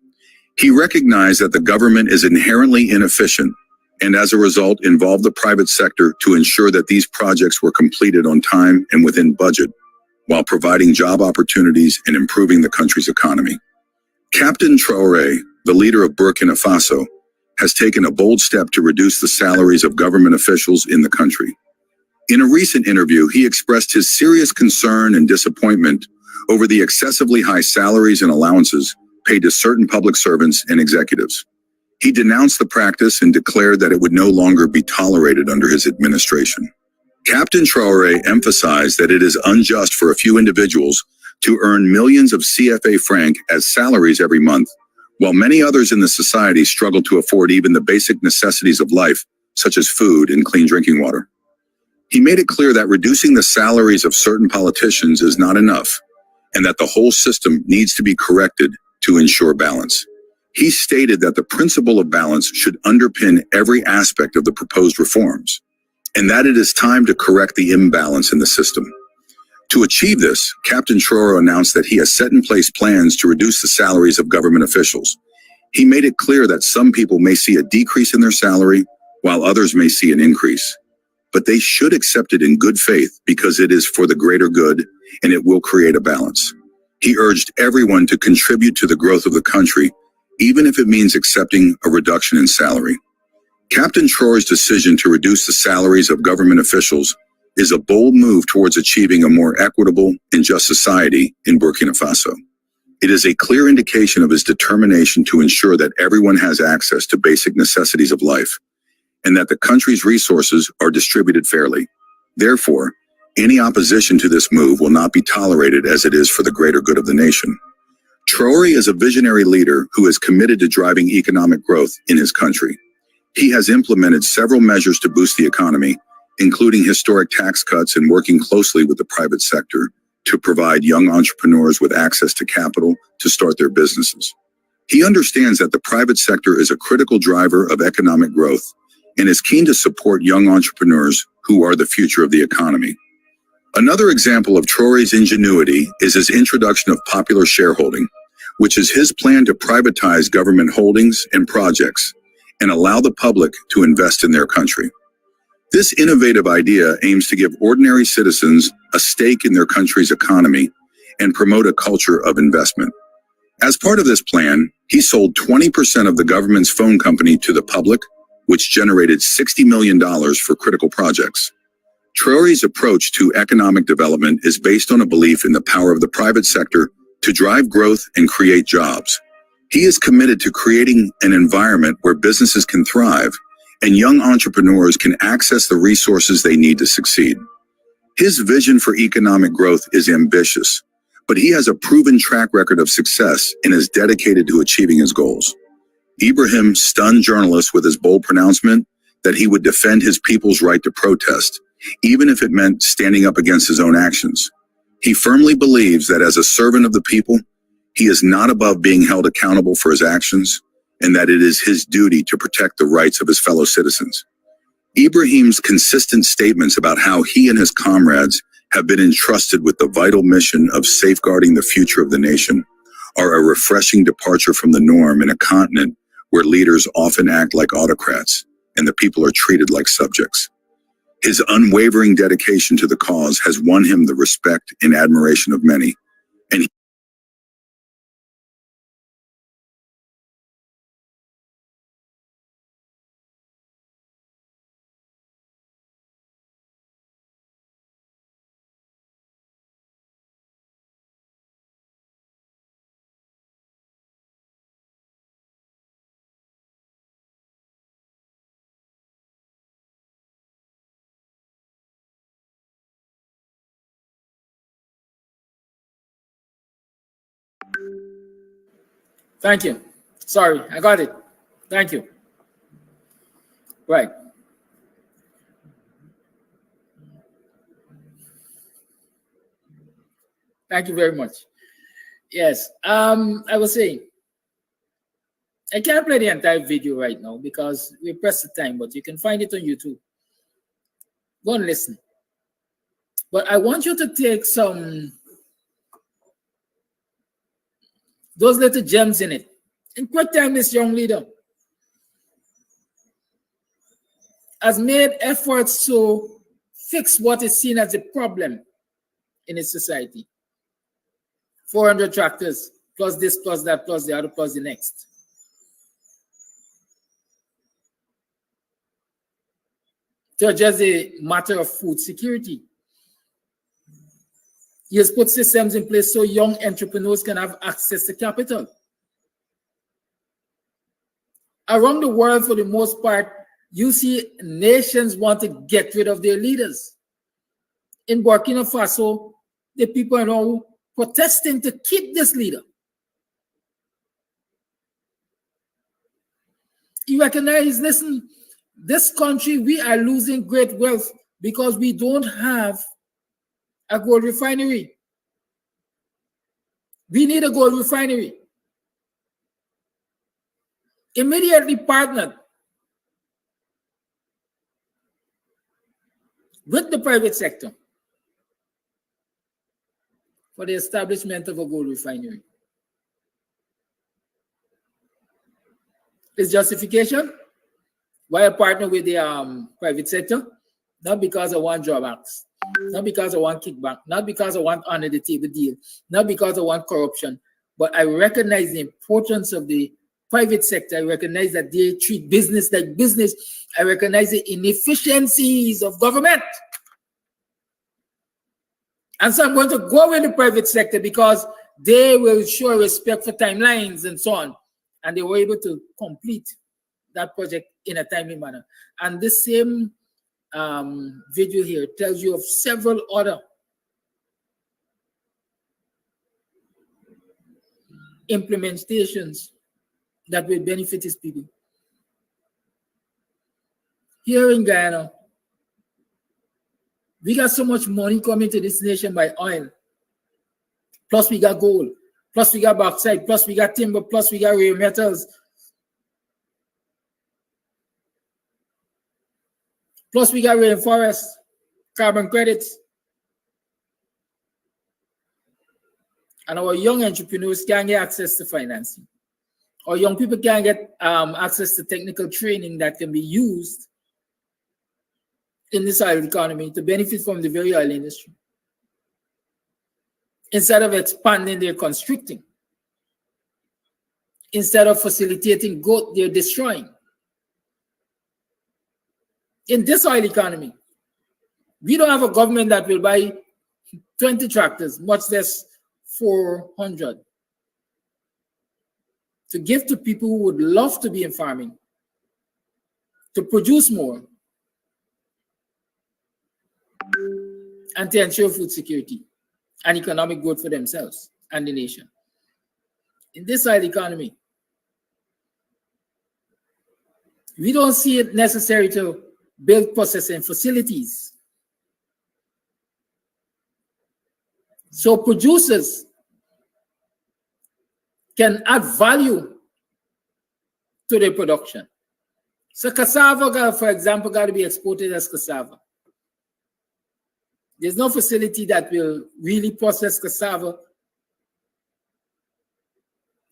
He recognized that the government is inherently inefficient and as a result involved the private sector to ensure that these projects were completed on time and within budget, while providing job opportunities and improving the country's economy. Captain Traore, the leader of Burkina Faso, has taken a bold step to reduce the salaries of government officials in the country. In a recent interview, he expressed his serious concern and disappointment over the excessively high salaries and allowances paid to certain public servants and executives. He denounced the practice and declared that it would no longer be tolerated under his administration. Captain Traore emphasized that it is unjust for a few individuals to earn millions of CFA franc as salaries every month, while many others in the society struggle to afford even the basic necessities of life, such as food and clean drinking water. He made it clear that reducing the salaries of certain politicians is not enough, and that the whole system needs to be corrected to ensure balance. He stated that the principle of balance should underpin every aspect of the proposed reforms, and that it is time to correct the imbalance in the system. To achieve this, Captain Traore announced that he has set in place plans to reduce the salaries of government officials. He made it clear that some people may see a decrease in their salary, while others may see an increase. But they should accept it in good faith because it is for the greater good and it will create a balance. He urged everyone to contribute to the growth of the country, even if it means accepting a reduction in salary. Captain Traore's decision to reduce the salaries of government officials is a bold move towards achieving a more equitable and just society in Burkina Faso. It is a clear indication of his determination to ensure that everyone has access to basic necessities of life, and that the country's resources are distributed fairly. Therefore, any opposition to this move will not be tolerated as it is for the greater good of the nation. Traore is a visionary leader who is committed to driving economic growth in his country. He has implemented several measures to boost the economy, including historic tax cuts and working closely with the private sector to provide young entrepreneurs with access to capital to start their businesses. He understands that the private sector is a critical driver of economic growth and is keen to support young entrepreneurs who are the future of the economy. Another example of Traore's ingenuity is his introduction of popular shareholding, which is his plan to privatize government holdings and projects and allow the public to invest in their country. This innovative idea aims to give ordinary citizens a stake in their country's economy and promote a culture of investment. As part of this plan, he sold 20% of the government's phone company to the public, which generated $60 million for critical projects. Traore's approach to economic development is based on a belief in the power of the private sector to drive growth and create jobs. He is committed to creating an environment where businesses can thrive and young entrepreneurs can access the resources they need to succeed. His vision for economic growth is ambitious, but he has a proven track record of success and is dedicated to achieving his goals. Ibrahim stunned journalists with his bold pronouncement that he would defend his people's right to protest, even if it meant standing up against his own actions. He firmly believes that as a servant of the people, he is not above being held accountable for his actions, and that it is his duty to protect the rights of his fellow citizens. Ibrahim's consistent statements about how he and his comrades have been entrusted with the vital mission of safeguarding the future of the nation are a refreshing departure from the norm in a continent where leaders often act like autocrats and the people are treated like subjects. His unwavering dedication to the cause has won him the respect and admiration of many, and Thank you. Sorry, I got it. Thank you. Right. Thank you very much. Yes, I was saying, I can't play the entire video right now because we pressed the time, but you can find it on YouTube. Go and listen. But I want you to take those little gems in it. In quick time, this young leader has made efforts to fix what is seen as a problem in its society. 400 tractors, plus this, plus that, plus the other, plus the next. To address the matter of food security. He has put systems in place so young entrepreneurs can have access to capital. Around the world, for the most part, you see nations want to get rid of their leaders. In Burkina Faso, the people are now protesting to keep this leader. You recognize, listen, this country, we are losing great wealth because we don't have a gold refinery. We need a gold refinery. Immediately partnered with the private sector for the establishment of a gold refinery. Its justification? Why I partner with the private sector? Not because I want drawbacks, not because I want kickback, not because I want under the table deal, not because I want corruption, but I recognize the importance of the private sector. I recognize that they treat business like business. I recognize the inefficiencies of government. And so I'm going to go in the private sector because they will show respect for timelines and so on. And they were able to complete that project in a timely manner. And this same video here tells you of several other implementations that will benefit his people. Here in Guyana, we got so much money coming to this nation by oil. Plus we got gold. Plus we got bauxite. Plus we got timber. Plus we got rare metals. Plus we got rainforest, carbon credits. And our young entrepreneurs can get access to financing. Our young people can get access to technical training that can be used in this oil economy to benefit from the very oil industry. Instead of expanding, they're constricting. Instead of facilitating growth, they're destroying. In this oil economy, we don't have a government that will buy 20 tractors, much less 400, to give to people who would love to be in farming, to produce more, and to ensure food security and economic growth for themselves and the nation. In this oil economy, we don't see it necessary to build processing facilities. So producers can add value to their production. So cassava, for example, got to be exported as cassava. There's no facility that will really process cassava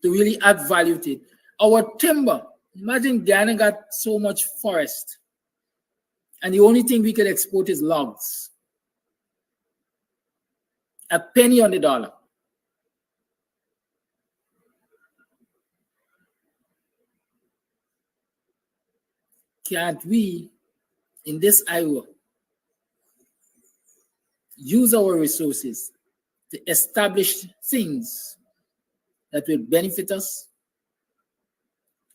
to really add value to it. Our timber, imagine Guyana got so much forest, and the only thing we can export is logs. A penny on the dollar. Can't we, in this Iowa, use our resources to establish things that will benefit us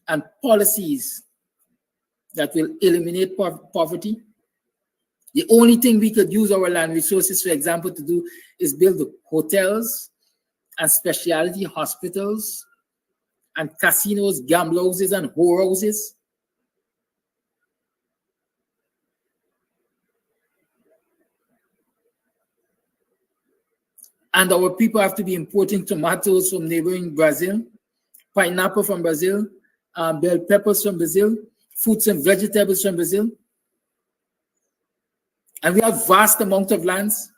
and policies that will eliminate poverty? The only thing we could use our land resources, for example, to do is build hotels and specialty hospitals and casinos, gamble houses, and whore houses. And our people have to be importing tomatoes from neighboring Brazil, pineapple from Brazil, bell peppers from Brazil, fruits and vegetables from Brazil. And we have vast amount of lands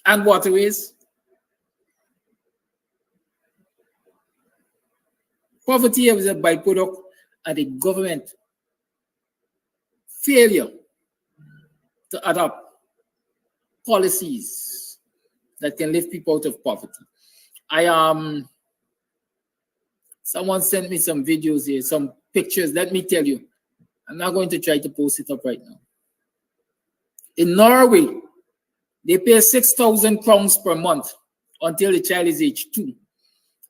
and waterways. Poverty is a byproduct of the government failure to adopt policies that can lift people out of poverty. Someone sent me some videos here, some pictures. Let me tell you, I'm not going to try to post it up right now. In Norway, they pay 6,000 crowns per month until the child is age 2,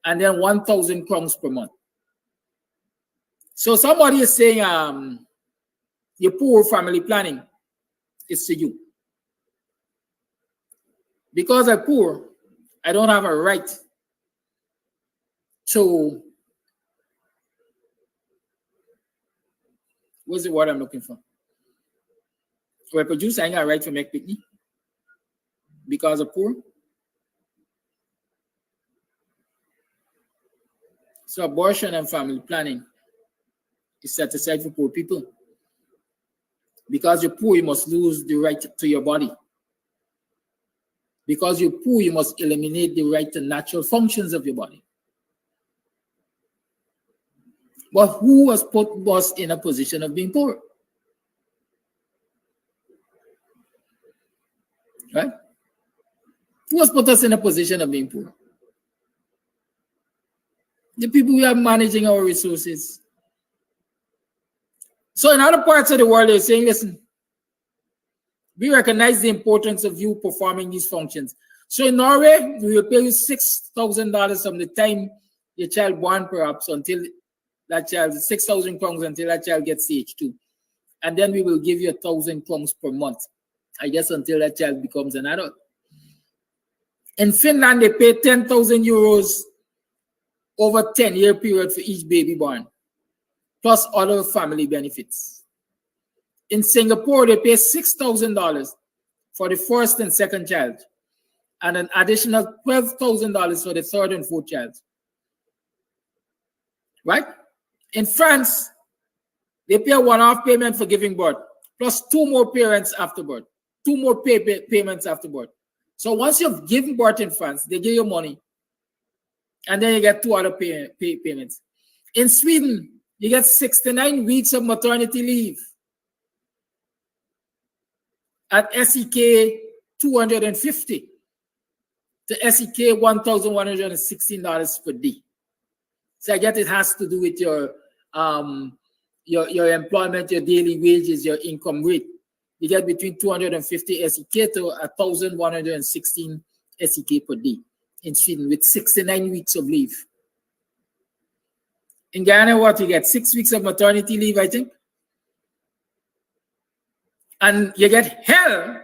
and then 1,000 crowns per month. So somebody is saying, your poor family planning is to you. Because I'm poor, I don't have a right to, what's the word I'm looking for? Reproduce, I ain't got a right to make picnic because I'm poor. So abortion and family planning is set aside for poor people. Because you're poor, you must lose the right to your body. Because you're poor, you must eliminate the right to natural functions of your body. But who was put us in a position of being poor? Right? Who has put us in a position of being poor? The people who are managing our resources. So in other parts of the world, they're saying, listen, we recognize the importance of you performing these functions. So in Norway, we will pay you $6,000 from the time your child born, perhaps, until that child, 6,000 crowns until that child gets age 2. And then we will give you 1,000 crowns per month, I guess, until that child becomes an adult. In Finland, they pay 10,000 euros over a 10-year period for each baby born, plus other family benefits. In Singapore, they pay $6,000 for the first and second child, and an additional $12,000 for the third and fourth child. Right? In France, they pay a one-off payment for giving birth, plus 2 more parents after birth, 2 more payments after birth. So once you've given birth in France, they give you money, and then you get 2 other payments. In Sweden, you get 69 weeks of maternity leave at SEK 250 to SEK $1,116 per day. So I guess it has to do with your employment, your daily wages, your income rate. You get between 250 SEK to 1,116 SEK per day in Sweden with 69 weeks of leave. In Guyana, what you get? 6 weeks of maternity leave, I think. And you get hell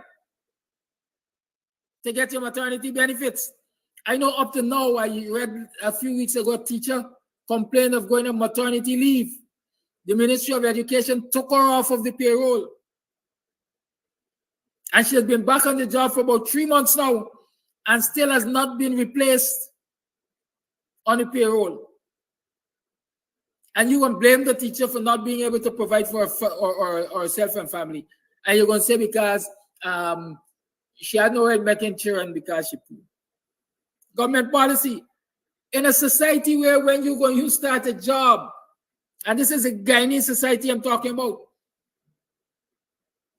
to get your maternity benefits. I know up to now, I read a few weeks ago, a teacher complained of going on maternity leave. The Ministry of Education took her off of the payroll. And she has been back on the job for about 3 months now and still has not been replaced on the payroll. And you can blame the teacher for not being able to provide for herself and family. And you're going to say because she had no right making children because she poor. Government policy. In a society where when you start a job, and this is a Guyanese society I'm talking about,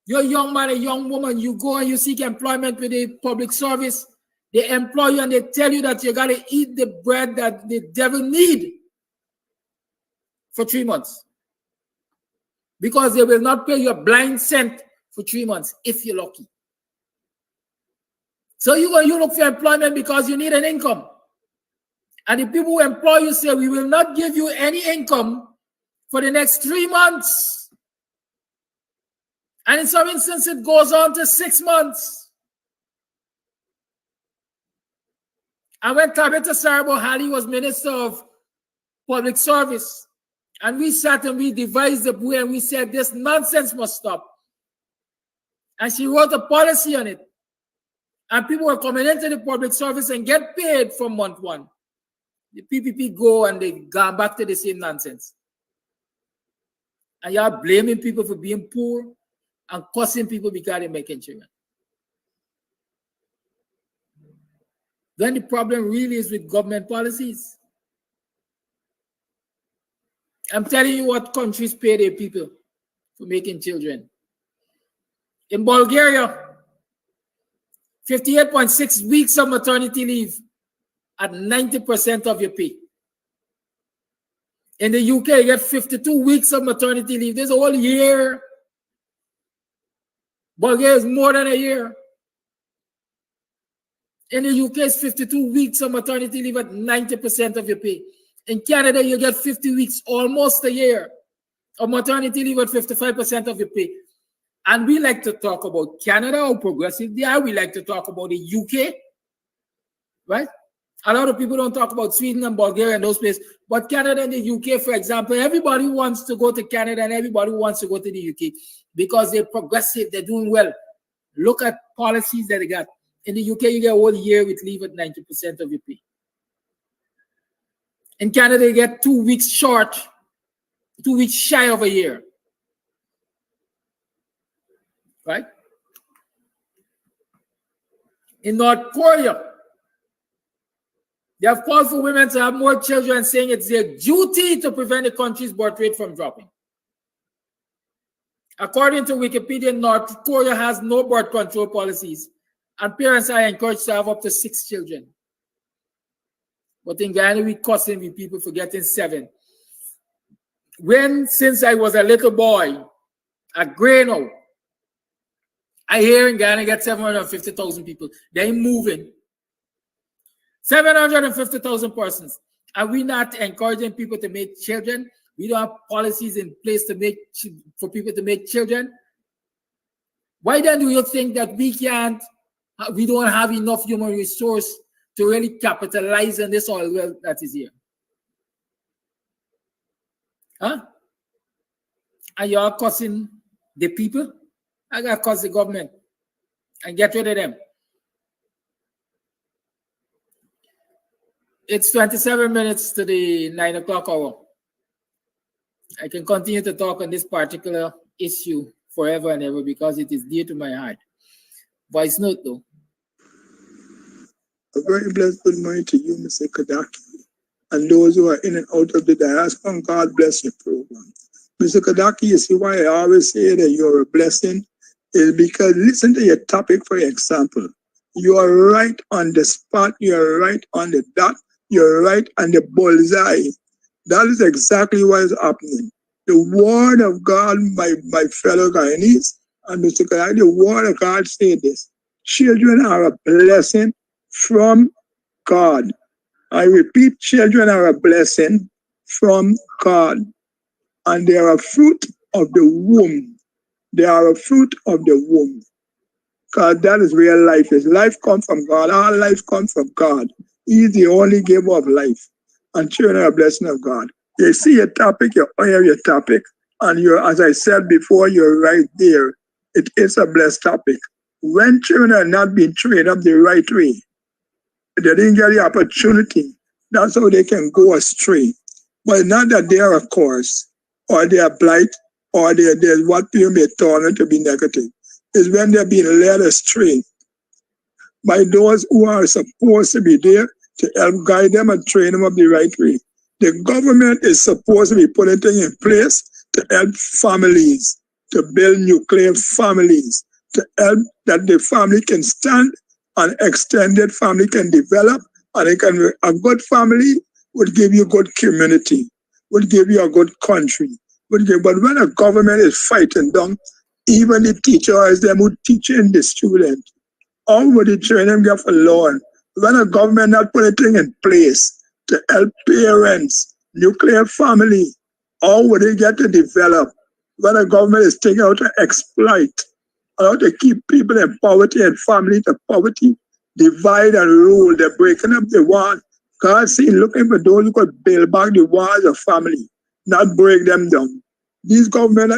you're a young man, a young woman, you go and you seek employment with a public service, they employ you and they tell you that you got to eat the bread that the devil need for 3 months. Because they will not pay you a blind cent for 3 months if you're lucky. So you look for employment because you need an income. And the people who employ you say, we will not give you any income for the next 3 months. And in some instances, it goes on to 6 months. And when Tabitha Sarabo-Hali was Minister of Public Service, and we sat and we devised the way and we said, this nonsense must stop. And she wrote a policy on it. And people were coming into the public service and get paid from month 1. The PPP go and they go back to the same nonsense. And you're blaming people for being poor and cussing people because they're making children. then the problem really is with government policies. I'm telling you what countries pay their people for making children. In Bulgaria, 58.6 weeks of maternity leave at 90% of your pay. In the UK, you get 52 weeks of maternity leave. There's a whole year. Bulgaria is more than a year. In the UK, it's 52 weeks of maternity leave at 90% of your pay. In Canada, you get 50 weeks, almost a year, of maternity leave at 55% of your pay. And we like to talk about Canada, how progressive they are. We like to talk about the UK, right? A lot of people don't talk about Sweden and Bulgaria and those places. But Canada and the UK, for example, everybody wants to go to Canada and everybody wants to go to the UK because they're progressive, they're doing well. Look at policies that they got. In the UK, you get a whole year with leave at 90% of your pay. In Canada, you get 2 weeks short, 2 weeks shy of a year. Right? In North Korea, they have called for women to have more children, saying it's their duty to prevent the country's birth rate from dropping. According to Wikipedia, North Korea has no birth control policies, and parents are encouraged to have up to 6 children. But in Guyana, we cussing with people for getting 7. Since I was a little boy, a grano, I hear in Guyana get 750,000 people. They're moving. 750,000 persons. Are we not encouraging people to make children? We don't have policies in place for people to make children. Why then do you think that we don't have enough human resource to really capitalize on this oil well that is here? Huh? And you're cussing the people? I gotta cuss the government and get rid of them. It's 27 minutes to the 9 o'clock hour. I can continue to talk on this particular issue forever and ever because it is dear to my heart. Voice note though. A very blessed good morning to you, Mr. Kadaki, and those who are in and out of the diaspora. God bless your program. Mr. Kadaki, you see why I always say that you're a blessing is because listen to your topic, for example. You are right on the spot. You're right on the dot. You're right on the bullseye. That is exactly what is happening. The word of God, my fellow Guyanese, and Mr. Kadaki, the word of God said this. Children are a blessing from God. I repeat, children are a blessing from God. And they are a fruit of the womb. They are a fruit of the womb. Because that is where life is. Life comes from God. All life comes from God. He is the only giver of life. And children are a blessing of God. You see your topic, you hear your topic, and you're, as I said before, you're right there. It is a blessed topic. When children are not being trained up the right way, they didn't get the opportunity, that's how they can go astray. But not that they are a curse, or they are blight, or they're what people may turn to be negative. It's when they're being led astray by those who are supposed to be there to help guide them and train them up the right way. The government is supposed to be putting things in place to help families, to build nuclear families, to help that the family can stand, an extended family can develop, and a good family would give you a good community, would give you a good country. But when a government is fighting down, even the teacher is them who teaching the student, how would the training get for learn? When a government not put a thing in place to help parents, nuclear family, how would they get to develop? When a government is taking out to exploit, how to keep people in poverty and family to poverty, divide and rule, they're breaking up the wall. God's seen looking for those who could build back the walls of family, not break them down. This government,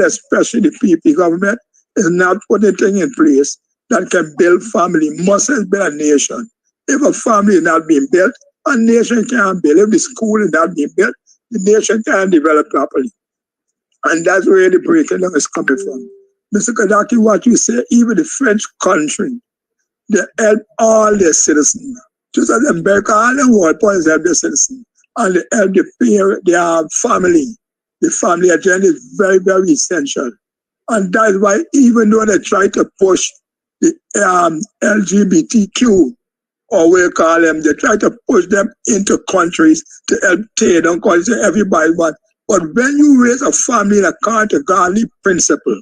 especially the PP government, is not putting things in place that can build family. Must build a nation. If a family is not being built, a nation can't build. If the school is not being built, the nation can't develop properly. And that's where the breaking down is coming from. Mr. Kadaki, what you say, even the French country, They help all their citizens. Just as America, all the world points help their citizens. And they help the parent, their family. The family agenda is very, very essential. And that's why even though they try to push the LGBTQ, or we call them, they try to push them into countries to help tear down countries, everybody want. But when you raise a family according to godly principle,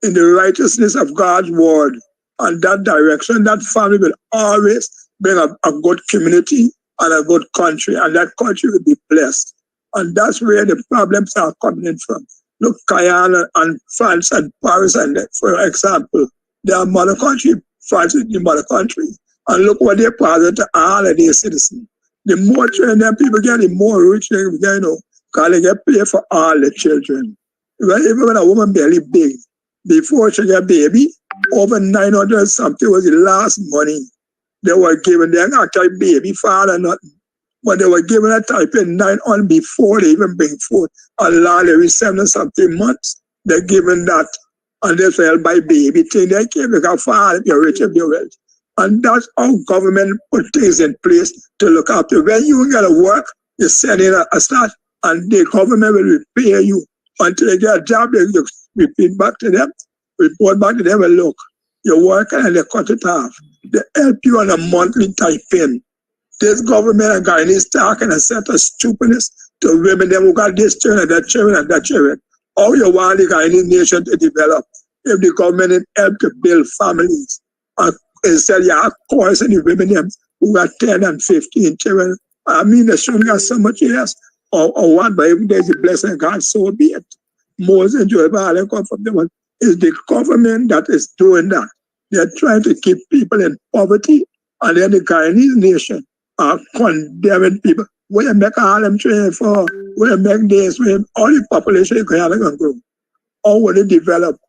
in the righteousness of God's word, and that direction, that family will always bring a good community and a good country, and that country will be blessed. And that's where the problems are coming in from. Look, Guyana and France and Paris, and for example, they are mother country. France is the mother country. And look what they present to all of their citizens. The more children people get, the more rich they get, you know, because they get paid for all the children. Even when a woman barely big, before she get baby, over 900 something was the last money they were given. They not type baby father nothing, but they were given a type in 900 before they even bring forth. A lot every 7 something months they're given that, and they sell by baby thing. They can't make a father if you're rich, if you're rich. And that's how government put things in place to look after. When you get to work, you send in a start, and the government will repay you until you get a job. They repeat back to them, report back to them, and look, you're working and they cut it off. They help you on a monthly type in. This government and Guyanese talking a set of stupidness to women them who got this children and that children and that children. How you want the Guyanese nation to develop if the government help to build families? And instead you have coercing the women them who got 10 and 15 children. I mean, they shouldn't got so much yes or what, but if there's a blessing of God, so be it. Most enjoyable all come from them. It's the government that is doing that. They're trying to keep people in poverty, and then the Guyanese nation are condemning people. Where you make all them training for, where you make this, where all the population in Guyana can grow. How will it develop?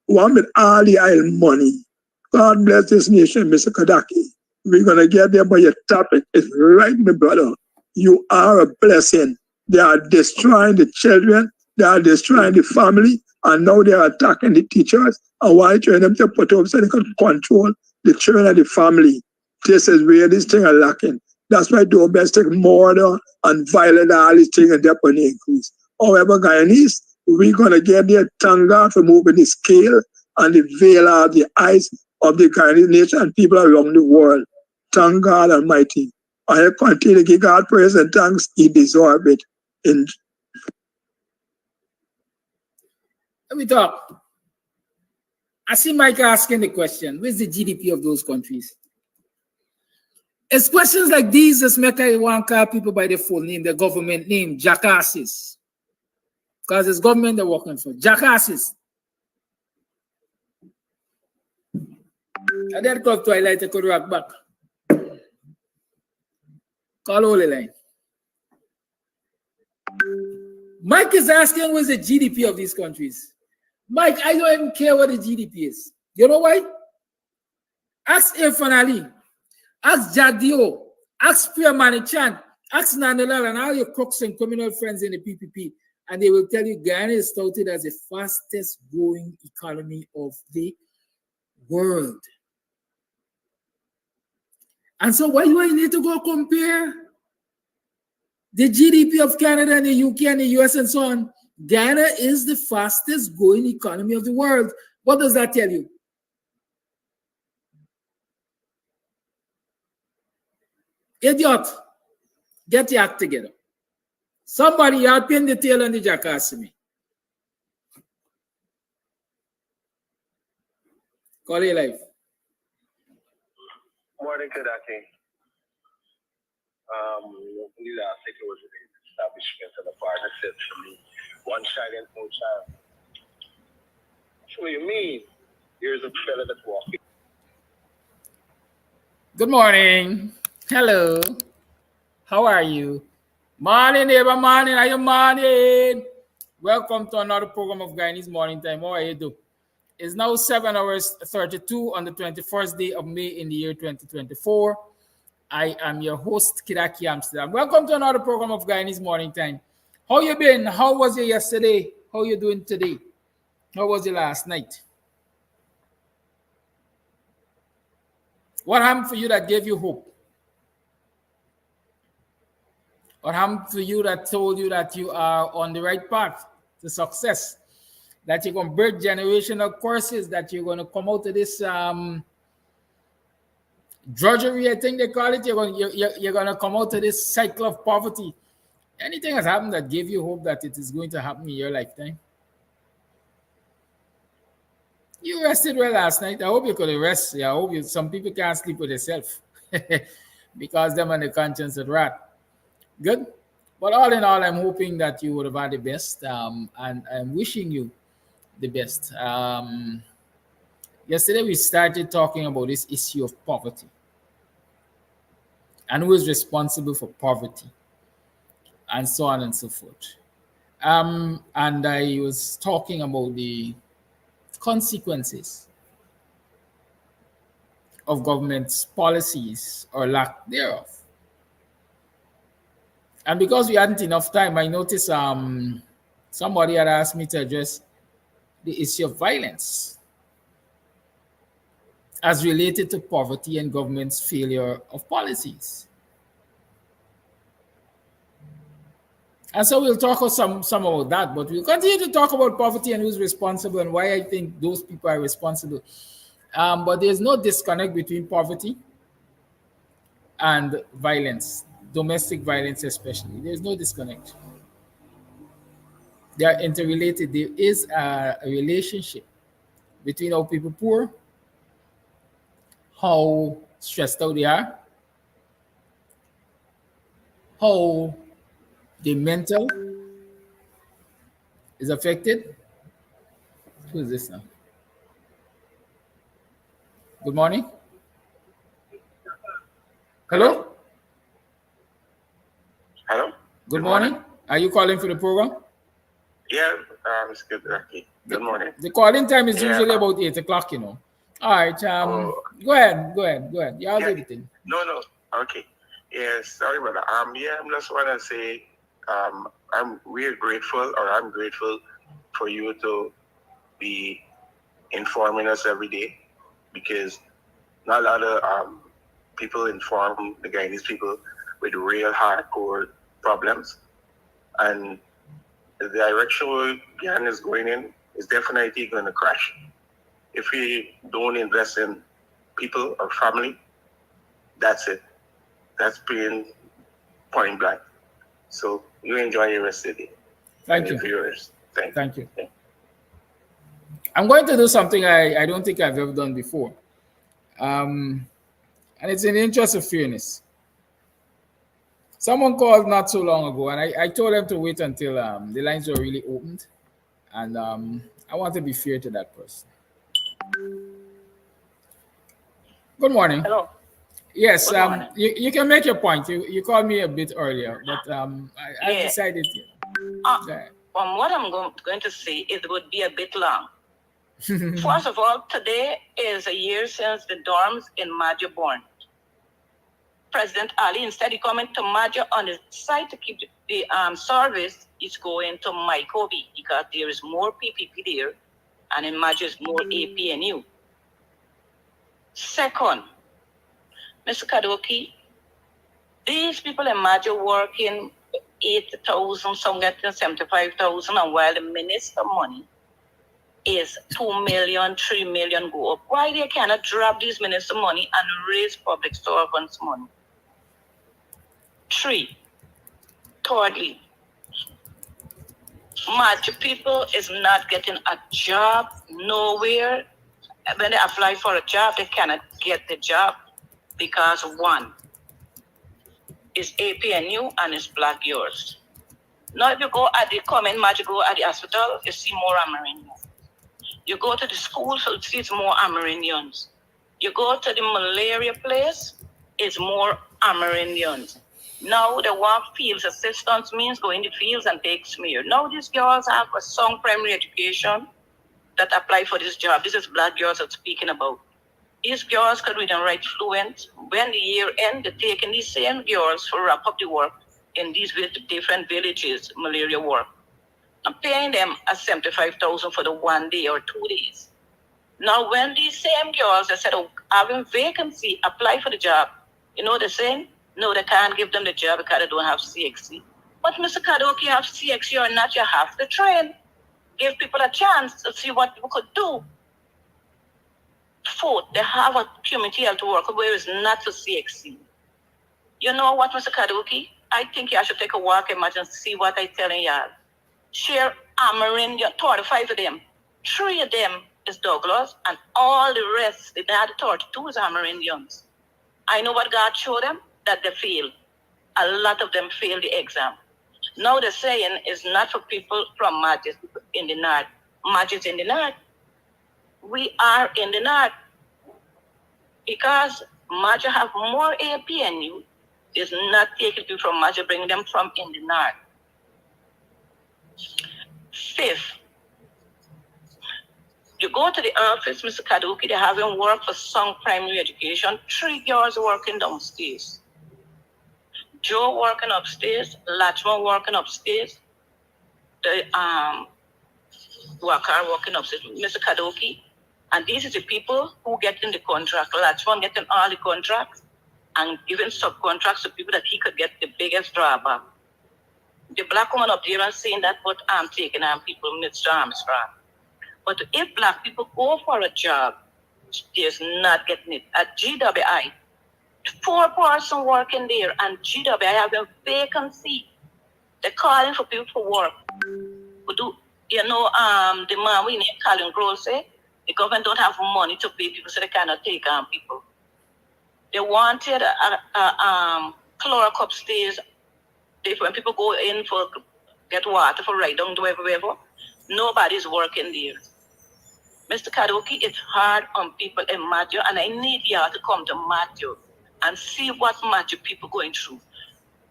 One with all the oil money. God bless this nation, Mr. Kadaki. We're going to get there, but your topic is right, my brother. You are a blessing. They are destroying the children. They are destroying the family, and now they are attacking the teachers. And why trying them to put up so they can control the children and the family? This is where these things are lacking. That's why domestic murder and violence, all these things, and they're going to increase. However, Guyanese, we're going to get there. Thank God for moving the scale and the veil of the eyes of the Guyanese nation and people around the world. Thank God Almighty. I continue to give God praise and thanks. He deserves it. Let me talk. I see Mike asking the question, where's the GDP of those countries? It's questions like these that make I want to call people by their full name, their government name, jackasses. Because it's government they're working for. Jackasses. And then come twilight, I could rock back. Call all the line. Mike is asking what's the GDP of these countries. Mike, I don't even care what the GDP is. You know why? Ask Irfan Ali, ask Jadio, ask Pierre Manichan, ask Nandalal and all your crooks and criminal friends in the PPP, and they will tell you Guyana is touted as the fastest growing economy of the world. And so why do I need to go compare the GDP of Canada and the UK and the US and so on? Guyana is the fastest growing economy of the world. What does that tell you? Idiot, get your act together. Somebody, y'all pin the tail on the jackass to me. Call it live. Morning, Kadaki. The last thing was the establishment of the partnerships for me. One child and no child. So what do you mean? Here's a fella that's walking. Good morning. Hello. How are you? Morning, neighbor. Morning. Are you morning? Welcome to another program of Guyanese Morning Time. How are you doing? It's now 7 hours 32 on the 21st day of May in the year 2024. I am your host, Kiraki Amsterdam. Welcome to another program of Guyanese Morning Time. How you been? How was you yesterday? How you doing today? How was you last night? What happened for you that gave you hope? What happened for you that told you that you are on the right path to success? That you're going to break generational curses, that you're going to come out of this drudgery, I think they call it. You're going to come out of this cycle of poverty. Anything has happened that gave you hope that it is going to happen in your lifetime? You rested well last night. I hope you could rest. I hope some people can't sleep with themselves because them on the conscience of rat. Good. But all in all, I'm hoping that you would have had the best, and I'm wishing you the best. Yesterday, we started talking about this issue of poverty and who is responsible for poverty and so on and so forth. And I was talking about the consequences of government's policies or lack thereof. And because we hadn't enough time, I noticed somebody had asked me to address the issue of violence as related to poverty and government's failure of policies. And so we'll talk some about that, but we'll continue to talk about poverty and who's responsible and why I think those people are responsible. But there's no disconnect between poverty and violence, domestic violence especially. There's no disconnect. They are interrelated. There is a relationship between how people poor, how stressed out they are, how the mental is affected. Who is this now? Good morning. Hello? Hello? Good morning. Are you calling for the program? Yeah, it's good. Okay. Good morning. The calling time is usually about 8 o'clock, you know. All right. Go ahead. You have everything. No. Okay. Yeah, sorry about that. Yeah, I just want to say I'm grateful for you to be informing us every day, because not a lot of people inform the Guyanese people with real hardcore problems. And the direction Gyan is going in is definitely going to crash. If we don't invest in people or family, that's it. That's being point blank. So you enjoy your rest of the day. Thank you. Viewers. Thank you. I'm going to do something I don't think I've ever done before. And it's in the interest of fairness. Someone called not so long ago, and I told them to wait until the lines were really opened. And I want to be fair to that person. Good morning. Hello. Yes, Good morning. you can make your point. You called me a bit earlier, but I decided to. From what I'm going to say, it would be a bit long. First of all, today is a year since the dorms in Maja born. President Ali, instead of coming to Maja on the site to keep the service, is going to Mykobi because there is more PPP there, and in Maja is more APNU. Second, Mr. Kadoki, these people in Maja working 80,000, some getting 75,000, and while the minister money is 2 million, 3 million go up. Why they cannot drop this minister money and raise public servants money? Thirdly, Maja people is not getting a job nowhere. When they apply for a job, they cannot get the job because one is APNU and is black yours. Now, if you go at the comment match, you go at the hospital, you see more Amerindians. You go to the school, so you see more Amerindians. You go to the malaria place, it's more Amerindians. Now, the work fields assistance means go in the fields and take smear. Now, these girls have a strong primary education that apply for this job. This is black girls I'm speaking about. These girls could read and write fluent. When the year ends, they're taking these same girls to wrap up the work in these different villages, malaria work. I'm paying them at 75,000 for the 1 day or 2 days. Now, when these same girls, they said, oh, having vacancy, apply for the job. You know what they're saying? No, they can't give them the job because they don't have CXC. But Mr. Kadoki, you have CXC or not, you have to train. Give people a chance to see what people could do. Fourth, they have a community health worker where it's not for CXC. You know what, Mr. Kadoki? I think you should take a walk and imagine see what I'm telling y'all. Share Amarin, 35 of them. 3 of them is Douglas, and all the rest, the other 32 is Amerindians. I know what God showed them, that they failed. A lot of them failed the exam. Now they're saying it's not for people from Magis in the north. Magis in the north. We are in the north. Because Magis have more APNU, is not taking people from Magis, bringing them from in the north. Fifth, you go to the office, Mr. Kaduki, they haven't worked for some primary education. 3 girls working downstairs. Joe working upstairs, Lachman working upstairs, the worker working upstairs, Mr. Kaduki. And these are the people who get in the contract. Lachman getting all the contracts and giving subcontracts to people that he could get the biggest drawback. The black woman up there and saying that what I'm taking on people, Mr. Armstrong. But if black people go for a job, they're not getting it. At GWI, 4 person working there, and GWI have a vacancy. They're calling for people for work. But do you know the man we named Colin Grohl say the government don't have money to pay people, so they cannot take on people. They wanted a clerk upstairs. When people go in for get water for right down to wherever, nobody's working there. Mr. Kadoki, it's hard on people in Matthew, and I need y'all to come to Matthew and see what Matthew people going through.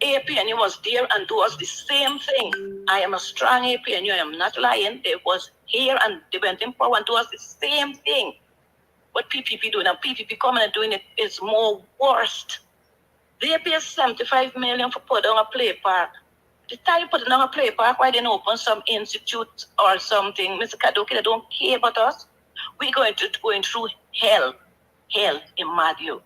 APNU was there and do us the same thing. I am a strong APNU, I am not lying. They was here and they went in power and do us the same thing. What PPP doing, and PPP coming and doing it is more worst. They pay 75 million for put on a play park. The time you put it on a play park, why didn't open some institute or something? Mr. Kadoki, they don't care about us. We're going through hell in Matthew.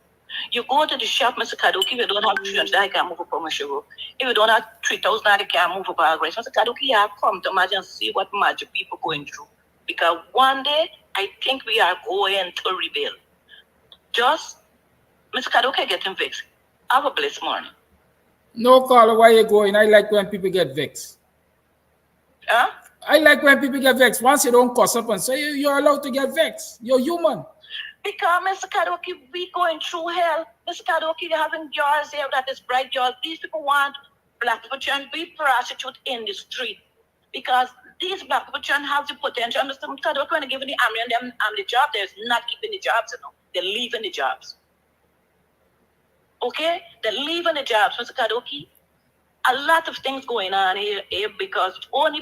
You go to the shop, Mr. Kadoki, if you don't have 300, I can't move up on my show. If you don't have 3,000, I can't move up our grace. Mr. Kadoki, you have come to imagine and see what Matthew people going through. Because one day, I think we are going to rebuild. Just, Mr. Kadoki getting vexed. Have a blessed morning. No, Carla, why you going? I like when people get vexed. Huh? I like when people get vexed. Once you don't cuss up and say you're allowed to get vexed. You're human. Because, Mr. Kadoki, we going through hell. Mr. Kadoki, they're having girls here that is bright girls. These people want black people to be prostitute in the street. Because these black people trying to have the potential. Mr. Kadoki, when they give the army and them the job, they're not keeping the jobs, you know. They're leaving the jobs. Okay? They're leaving the jobs, Mr. Kadoki. A lot of things going on here because but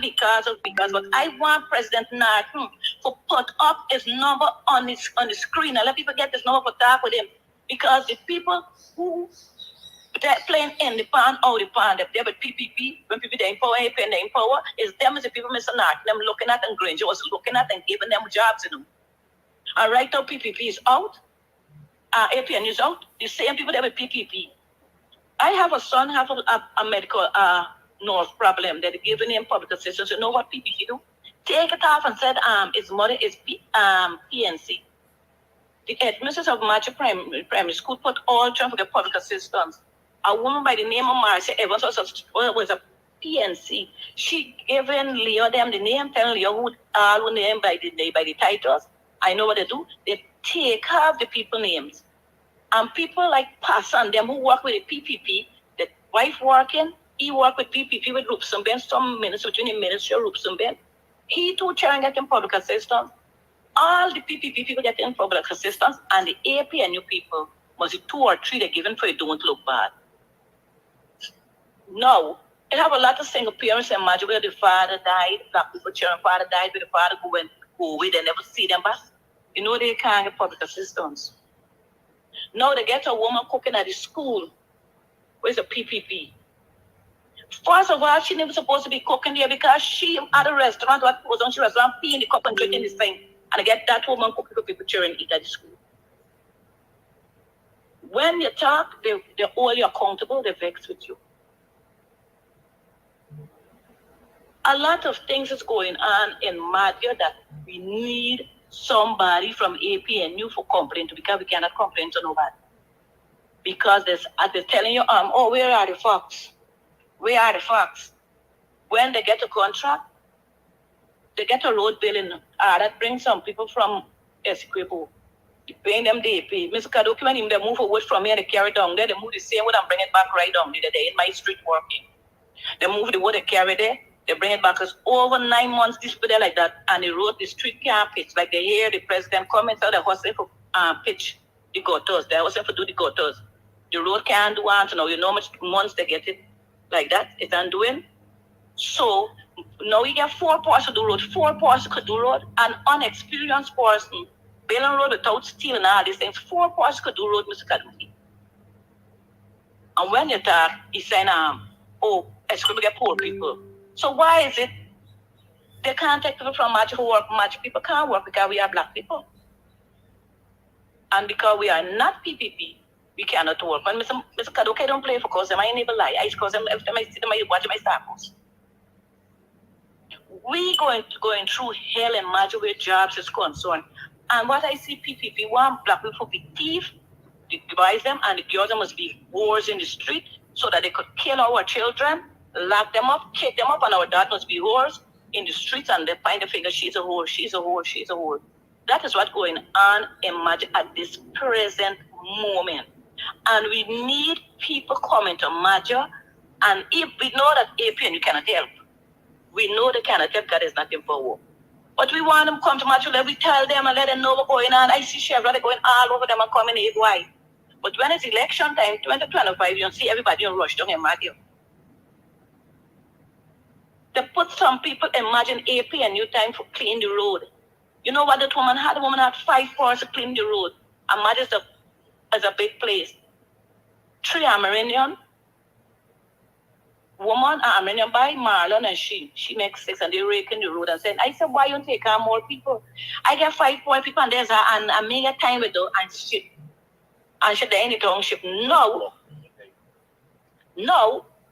I want President Narton to put up his number on the screen and let people get this number for talk with him. Because the people who they're playing in the pan, out the pan, they're with PPP, when people they in power, APN they in power, is them as the people Mr. Narton, them looking at and Granger was looking at and giving them jobs to them. And right now PPP is out, APN is out, the same people that with PPP. I have a son have a medical nose problem. They're giving him public assistance. You know what PPP do? Take it off and said his mother is PNC. The headmistress of Matthew Primary School put all trying for the public assistance. A woman by the name of Marcia Evans was a PNC. She given Leo them the name, telling Leo who all name by the titles. I know what they do. They take off the people names. And people like Passan, them who work with the PPP, the wife working, he work with PPP with Rupsumben, some minister between the ministry of Rupsumben. He too trying to get in public assistance. All the PPP people get in public assistance, and the APNU people must be 2 or 3 they're given for it don't look bad. Now, it have a lot of single parents in Magic where the father died, black people children, father died, where the father go away, they never see them back. You know they can't get public assistance. Now they get a woman cooking at the school with a PPP. First of all, she never supposed to be cooking there because she at a restaurant, what was on she restaurant, peeing the cup and drinking this thing. And I get that woman cooking for people children eat at the school. When you talk, they hold you accountable, they vex with you. A lot of things is going on in Madhya that we need somebody from APNU for complaint, because we cannot complain to nobody. Because they're telling you, oh, where are the facts? Where are the facts? When they get a contract, they get a road bill in. That brings some people from Esquibo. Paying them the AP. Mr. Kadoki, when they move forward from here, they carry down there, they move the same wood and bring it back right down there. They're in my street working. They move the wood, they carry there, they bring it back. It's over 9 months, this there like that. And the road, the street can't pitch. Like they hear the president comment out, the hustle for pitch the gutters. They hustle for do the gutters. The road can't do it. Now you know how much months they get it like that. It's undoing. So now we get 4 parts to do road, 4 parts could do road, an unexperienced person building road without stealing all these things. 4 parts could do road, Mr. Kaduki. And when you talk, he's saying, oh, it's going to get poor people. So why is it they can't take people from Match who work? Match people can't work because we are black people. And because we are not PPP, we cannot work. When Mr. Kaduki don't play for cause them, I never lie. I cause them every time I see them, I watch my samples. We going through hell in Match where jobs is concerned. And what I see, PPP want black people to be thief, devise them, and the girls must be whores in the street so that they could kill our children, lock them up, kick them up, and our dad must be whores in the streets, and they find the figure, she's a whore, she's a whore, she's a whore. That is what's going on in Madhya at this present moment. And we need people coming to Madhya, and if we know that APN you cannot help. We know they cannot help because there's nothing for work. But we want them to come to Madhya, we tell them and let them know what's going on. I see Chevron, they're going all over them and coming in why. But when it's election time, 2025, you see everybody in rush down in Madhya. They put some people, imagine AP and new time for clean the road. You know what that woman had? The woman had 5 hours to clean the road. And Madhya is a big place. 3 Amerindian woman, Amerindian by Marlon, and she makes 6, and they rake in the road and said, I said, why you take on more people? I get 5 more people, and there's a mega time with them, and she there in the township. No,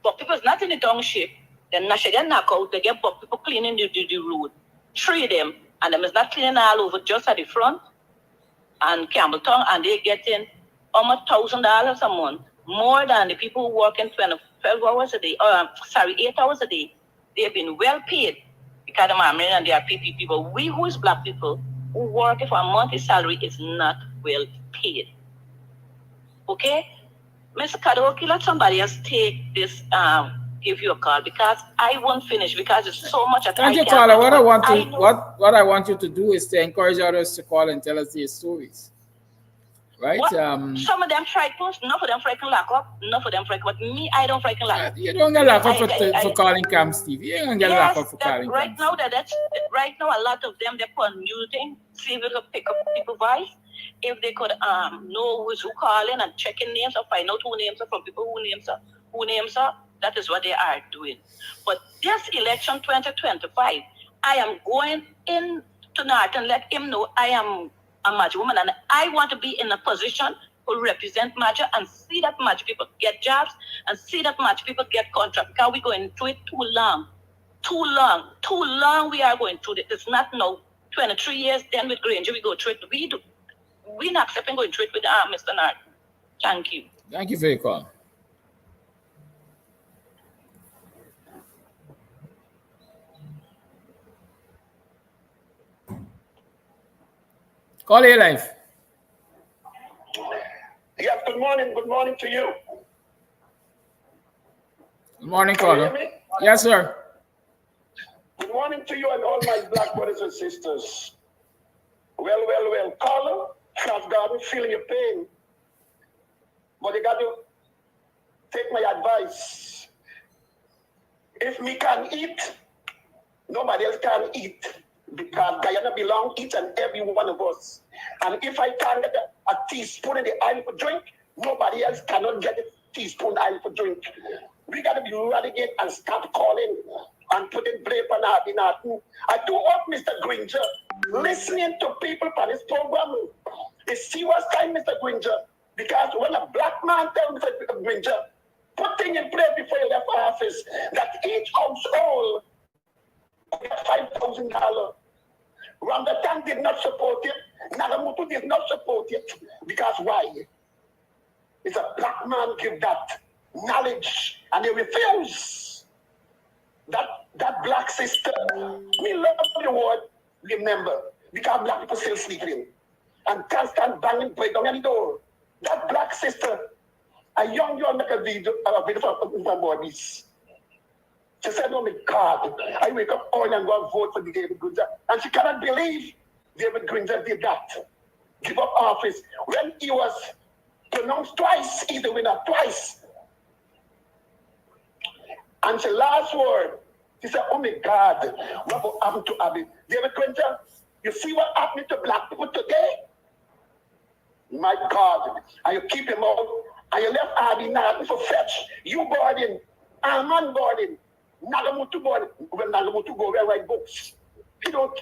but people's not in the township. Then she get knocked out, they get people cleaning the road. 3 of them, and them is not cleaning all over, just at the front and Campbelltown, and they getting almost $1,000 a month, more than the people who work in 12 hours a day, 8 hours a day. They've been well paid because they're married and they are PPP. But we who is black people who work for a monthly salary is not well paid. Okay? Mr. Kadoki, let somebody else take this, give you a call, because I won't finish because it's so much. Thank you, caller. What I want you to do is to encourage others to call and tell us their stories. Right? Some of them frightened, enough of them frightened lock up, enough of them frightened, but me, I don't frighten lock up. You don't get lock up for calling Cam Steve. You don't get lock up for calling right Cam. Right now, a lot of them, they're using, see if they could pick up people's voice, if they could know who's who calling and checking names or find out who names are from people who names are, that is what they are doing. But this election 2025, I am going in to North and let him know I am a Madhya woman, and I want to be in a position to represent Madhya and see that Madhya people get jobs and see that Madhya people get contracts. Because we're going through it too long we are going through it. It's not now 23 years, then with Granger we go through it. We're not accepting going through it with Mr. Nard. Thank you. Thank you for your call. Call your life. Yes, good morning to you. Good morning, caller. Yes, sir. Good morning to you and all my black brothers and sisters. Well. Caller, God's garden, feel your pain. But you got to take my advice. If me can eat, nobody else can eat. Because Guyana belongs each and every one of us. And if I can't get a teaspoon in the oil for drink, nobody else cannot get a teaspoon oil for drink. We got to be radicate and stop calling and putting blame on our. I do hope Mr. Granger listening to people on this program. It's serious time, Mr. Granger, because when a black man tells Mr. Granger, put things in place before you left office, that each household get $5,000. Rambatan did not support it. Nagamutu did not support it. Because why? It's a black man give that knowledge and they refuse. That black sister, me love the word, remember, because black people still sleeping and constant banging, break down any door. That black sister, a young girl make a video for bodies. She said, oh my God, I wake up early and go and vote for David Granger. And she cannot believe David Granger did that. Give up office. When he was pronounced twice, he's the winner twice. And the last word, she said, oh my God, what will happen to Abby? David Granger, you see what happened to black people today? My God, and you keep him out, and you left Abby now for fetch. You boarding, Alman boarding, Nagamutu boarding. When Nagamutu go, we write books. They don't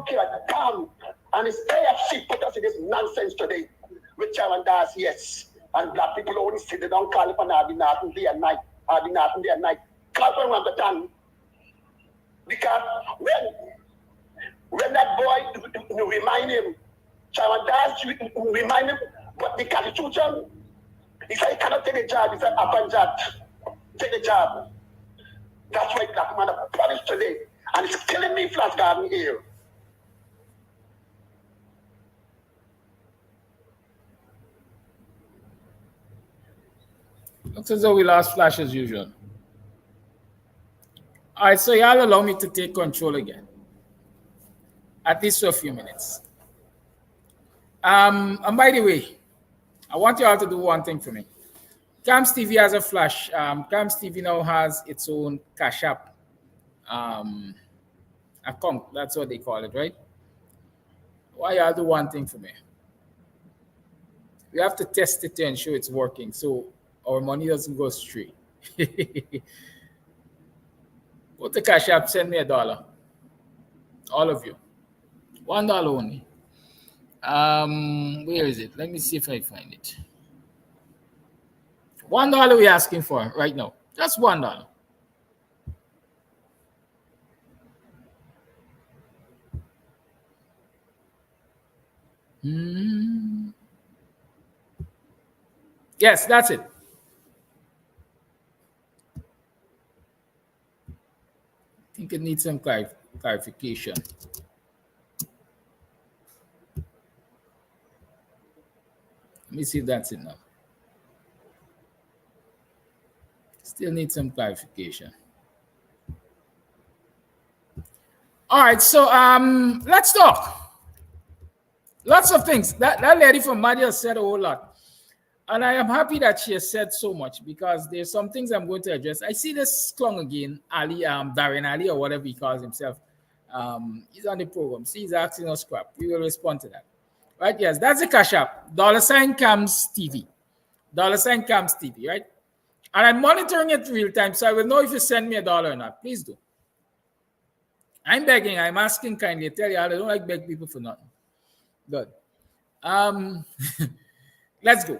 care. Come. And it's AFC put us in this nonsense today. With Charandas, yes. And black people only sit down, call it for Abby Nathan day and night. Abby Nathan day and night. Call for him the time. Because when that boy, you remind him, Charandas, remind him, but the Constitution, he said he cannot take the job. He said, Abanjat, take the job. That's why black man are punished today. And it's killing me, Flash Garden here. Looks as though we lost Flash as usual. All right, so y'all allow me to take control again. At least for a few minutes. And by the way, I want you all to do one thing for me. Camps TV has a flash. Camps TV now has its own Cash App account. That's what they call it, right? Why y'all do one thing for me? We have to test it to ensure it's working so our money doesn't go astray. Go to Cash App, send me $1. All of you. $1 only. Where is it? Let me see if I find it. $1 we're asking for right now. Just $1. Yes, that's it. I think it needs some clarification. Let me see if that's it now. Still need some clarification. All right, so let's talk. Lots of things. That lady from Madia said a whole lot. And I am happy that she has said so much because there's some things I'm going to address. I see this clown again, Ali, Darren Ali, or whatever he calls himself. He's on the program. See, he's asking us crap. We will respond to that. Right? Yes, that's the Cash App. $Cams TV. $Cams TV, right? And I'm monitoring it real time, so I will know if you send me $1 or not. Please do. I'm begging. I'm asking kindly. I tell you, I don't like beg people for nothing. Good. Let's go.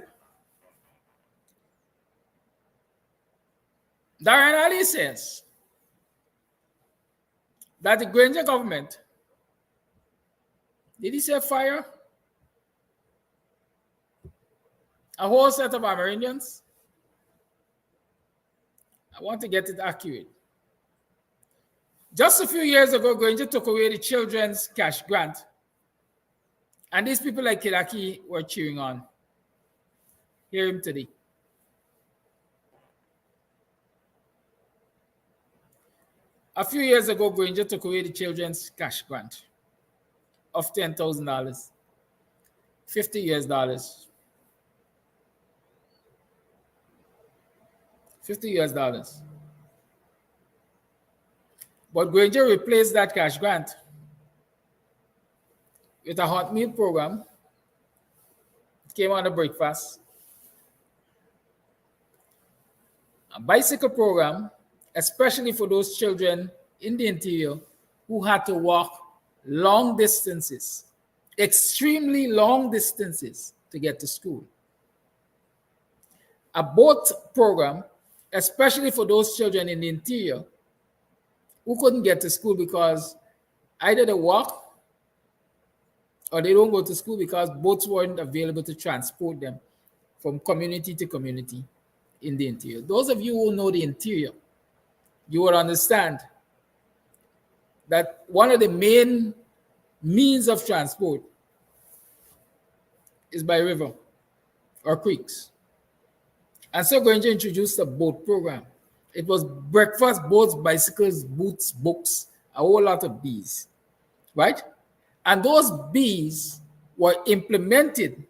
Darren Ali says that the Granger government, did he say fire a whole set of Amerindians? I want to get it accurate. Just a few years ago, Granger took away the children's cash grant. And these people like Kidaki were cheering on. Hear him today. A few years ago, Granger took away the children's cash grant of $10,000, $50 US. $50 US. But Granger replaced that cash grant with a hot meal program. It came on a breakfast. A bicycle program, especially for those children in the interior who had to walk long distances, extremely long distances to get to school. A boat program, especially for those children in the interior who couldn't get to school because either they walk or they don't go to school because boats weren't available to transport them from community to community in the interior. Those of you who know the interior, you will understand that one of the main means of transport is by river or creeks. And so Granger introduced a boat program. It was breakfast, boats, bicycles, boots, books, a whole lot of bees, right? And those bees were implemented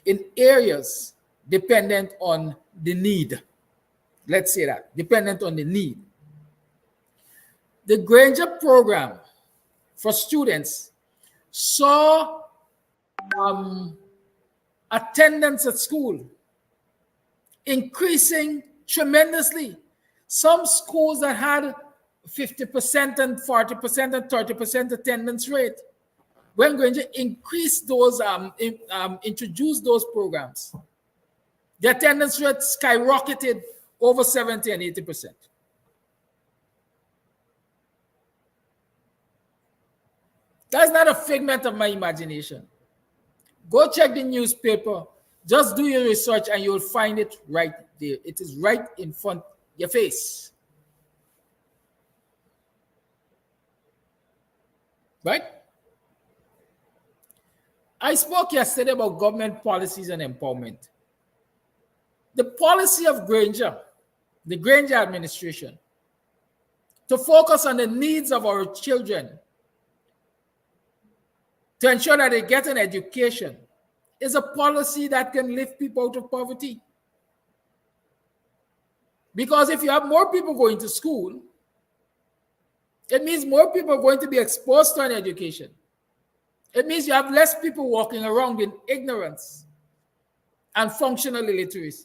in areas dependent on the need. Let's say that, dependent on the need. The Granger program for students saw attendance at school increasing tremendously. Some schools that had 50% and 40% and 30% attendance rate, when Granger increased those, introduced those programs, the attendance rate skyrocketed over 70 and 80%. That's not a figment of my imagination. Go check the newspaper. Just do your research and you'll find it right there. It is right in front of your face. Right? I spoke yesterday about government policies and empowerment. The policy of Granger, the Granger administration, to focus on the needs of our children, to ensure that they get an education, is a policy that can lift people out of poverty. Because if you have more people going to school, it means more people are going to be exposed to an education. It means you have less people walking around in ignorance and functional illiteracy.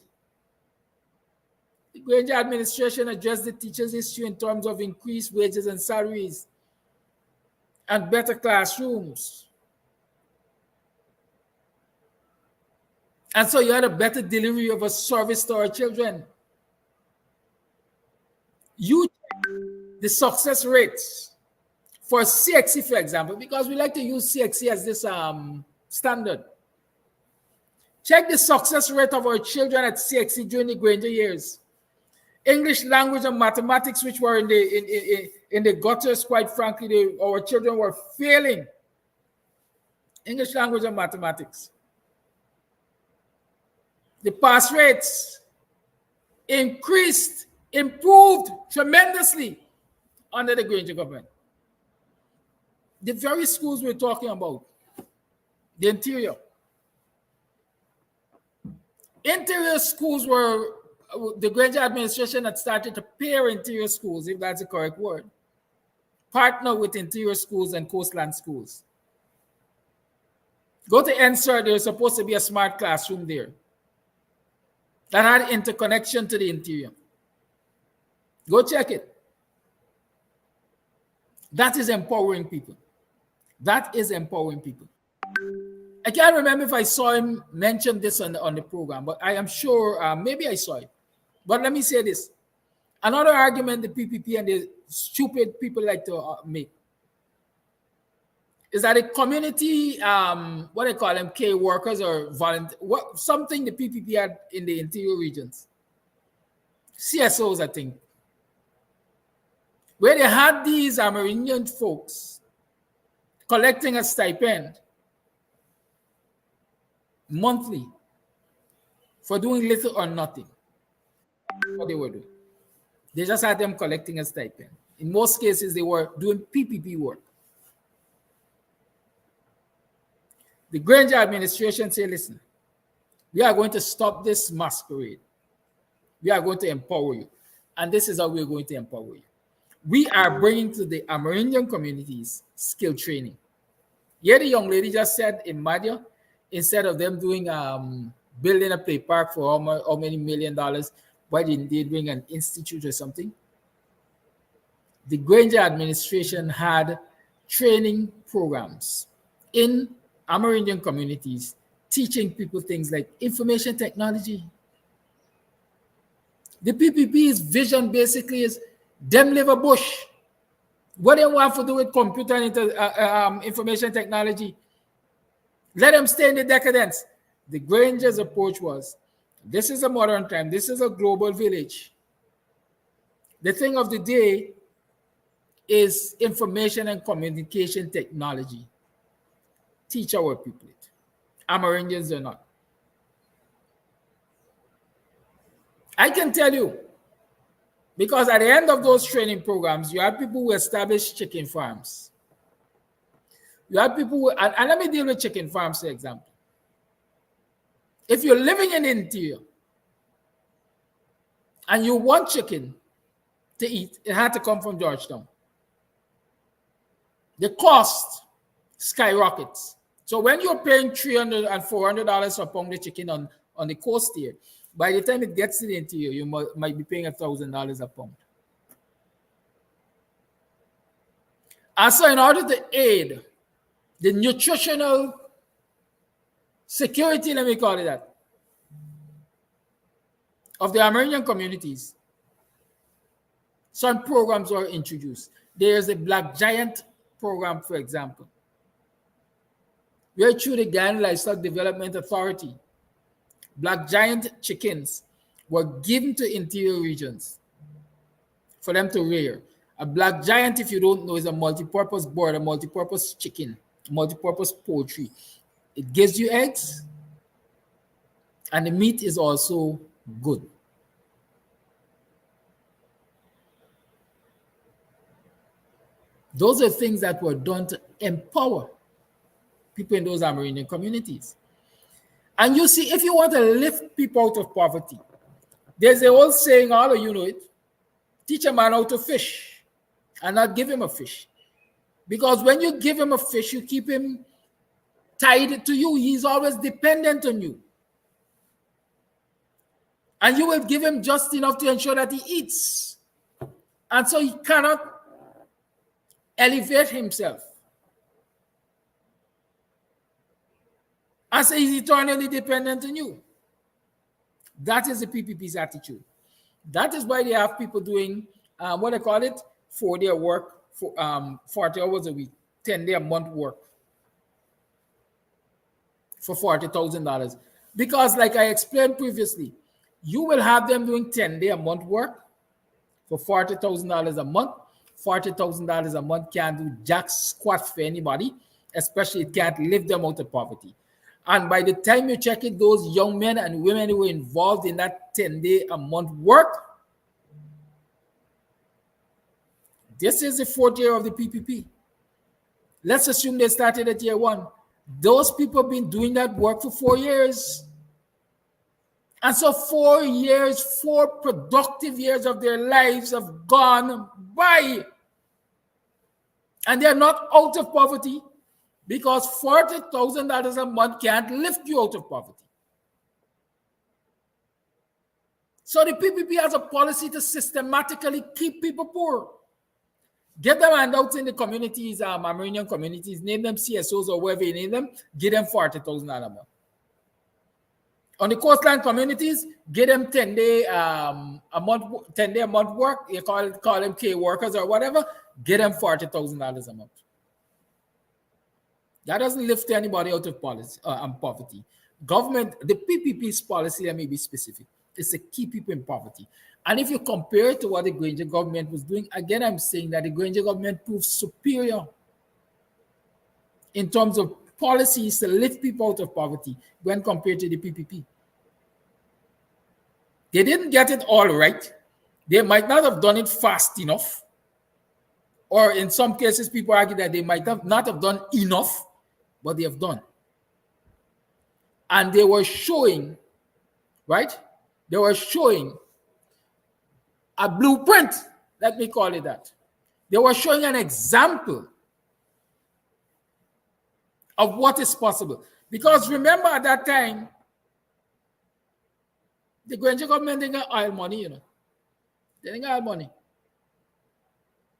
The Granger administration addressed the teachers' issue in terms of increased wages and salaries and better classrooms. And so you had a better delivery of a service to our children. You check the success rates for CXC, for example, because we like to use CXC as this standard. Check the success rate of our children at CXC during the Granger years. English language and mathematics, which were in the gutters, quite frankly, our children were failing. English language and mathematics. The pass rates increased, improved tremendously under the Granger government. The very schools we're talking about, the interior. Interior schools were, the Granger administration had started to pair interior schools, if that's the correct word, partner with interior schools and coastland schools. Go to NSER, there's supposed to be a smart classroom there that had interconnection to the interior. Go check it. That is empowering people. That is empowering people. I can't remember if I saw him mention this on the program, but I am sure maybe I saw it. But let me say this. Another argument the PPP and the stupid people like to make is that the community, what they call them, K workers or volunteers, something the PPP had in the interior regions, CSOs, I think, where they had these Amerindian folks collecting a stipend monthly for doing little or nothing. What they were doing. They just had them collecting a stipend. In most cases, they were doing PPP work. The Granger administration said, listen, we are going to stop this masquerade. We are going to empower you. And this is how we're going to empower you. We are bringing to the Amerindian communities skill training. Yeah, the young lady just said in Madhya, instead of them doing building a play park for how many $1 million, why didn't they bring an institute or something? The Granger administration had training programs in Amerindian communities teaching people things like information technology. The PPP's vision basically is them live a bush. What they want to do with computer and information technology, let them stay in the decadence. The Granger's approach was, this is a modern time. This is a global village. The thing of the day is information and communication technology. Teach our people it. Amerindians are not. I can tell you, because at the end of those training programs, you have people who establish chicken farms. You have people who, and let me deal with chicken farms, for example. If you're living in the interior and you want chicken to eat, it had to come from Georgetown. The cost skyrockets. So when you're paying $300 and $400 a pound of chicken on the coast here, by the time it gets to the interior, you might be paying $1,000 a pound. And so in order to aid the nutritional security, let me call it that, of the Amerindian communities, some programs were introduced. There's a Black Giant program, for example, where through the Guyana Livestock Development Authority, Black Giant chickens were given to interior regions for them to rear. A Black Giant, if you don't know, is a multi-purpose bird, a multi-purpose chicken, multi-purpose poultry. It gives you eggs, and the meat is also good. Those are things that were done to empower people in those Amerindian communities. And you see, if you want to lift people out of poverty, there's an old saying, all of you know it, teach a man how to fish and not give him a fish. Because when you give him a fish, you keep him tied to you. He's always dependent on you. And you will give him just enough to ensure that he eats. And so he cannot elevate himself. And so he's eternally dependent on you. That is the PPP's attitude. That is why they have people doing, what they call it, 4-day work, for 40 hours a week, 10-day a month work for $40,000. Because like I explained previously, you will have them doing 10-day a month work for $40,000 a month. $40,000 a month can't do jack squat for anybody, especially it can't lift them out of poverty. And by the time you check it, those young men and women who were involved in that 10-day a month work, this is the 4th year of the PPP. Let's assume they started at year 1. Those people have been doing that work for 4 years. And so 4 years, 4 productive years of their lives have gone by. And they're not out of poverty because $40,000 a month can't lift you out of poverty. So the PPP has a policy to systematically keep people poor. Get them handouts in the communities, Amerindian communities, name them CSOs or whatever you name them, give them $40,000 a month. On the coastline communities, get them 10-day a month work. You call them K workers or whatever. Get them $40,000 a month. That doesn't lift anybody out of poverty. Government, the PPP's policy, let me be specific, is to keep people in poverty. And if you compare it to what the Granger government was doing, again, I'm saying that the Granger government proved superior in terms of policies to lift people out of poverty when compared to the PPP. They didn't get it all right. They might not have done it fast enough. Or in some cases, people argue that they might not have done enough, but they have done. And they were showing, right? They were showing a blueprint, let me call it that. They were showing an example of what is possible. Because remember at that time, the Granger government didn't got oil money, you know. They didn't got oil money.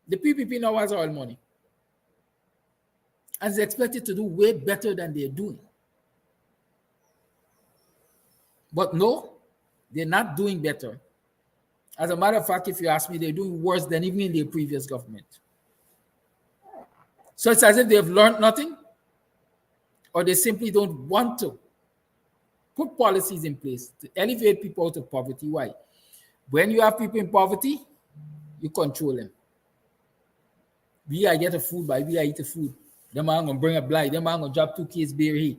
The PPP now has oil money. and is expected to do way better than they're doing. But no, they're not doing better. As a matter of fact, if you ask me, they're doing worse than even in the previous government. So it's as if they've learned nothing, or they simply don't want to put policies in place to elevate people out of poverty. Why? When you have people in poverty, you control them. We are get a food by we are eat the food. Them are gonna bring a blight, them are gonna drop 2 kids berry.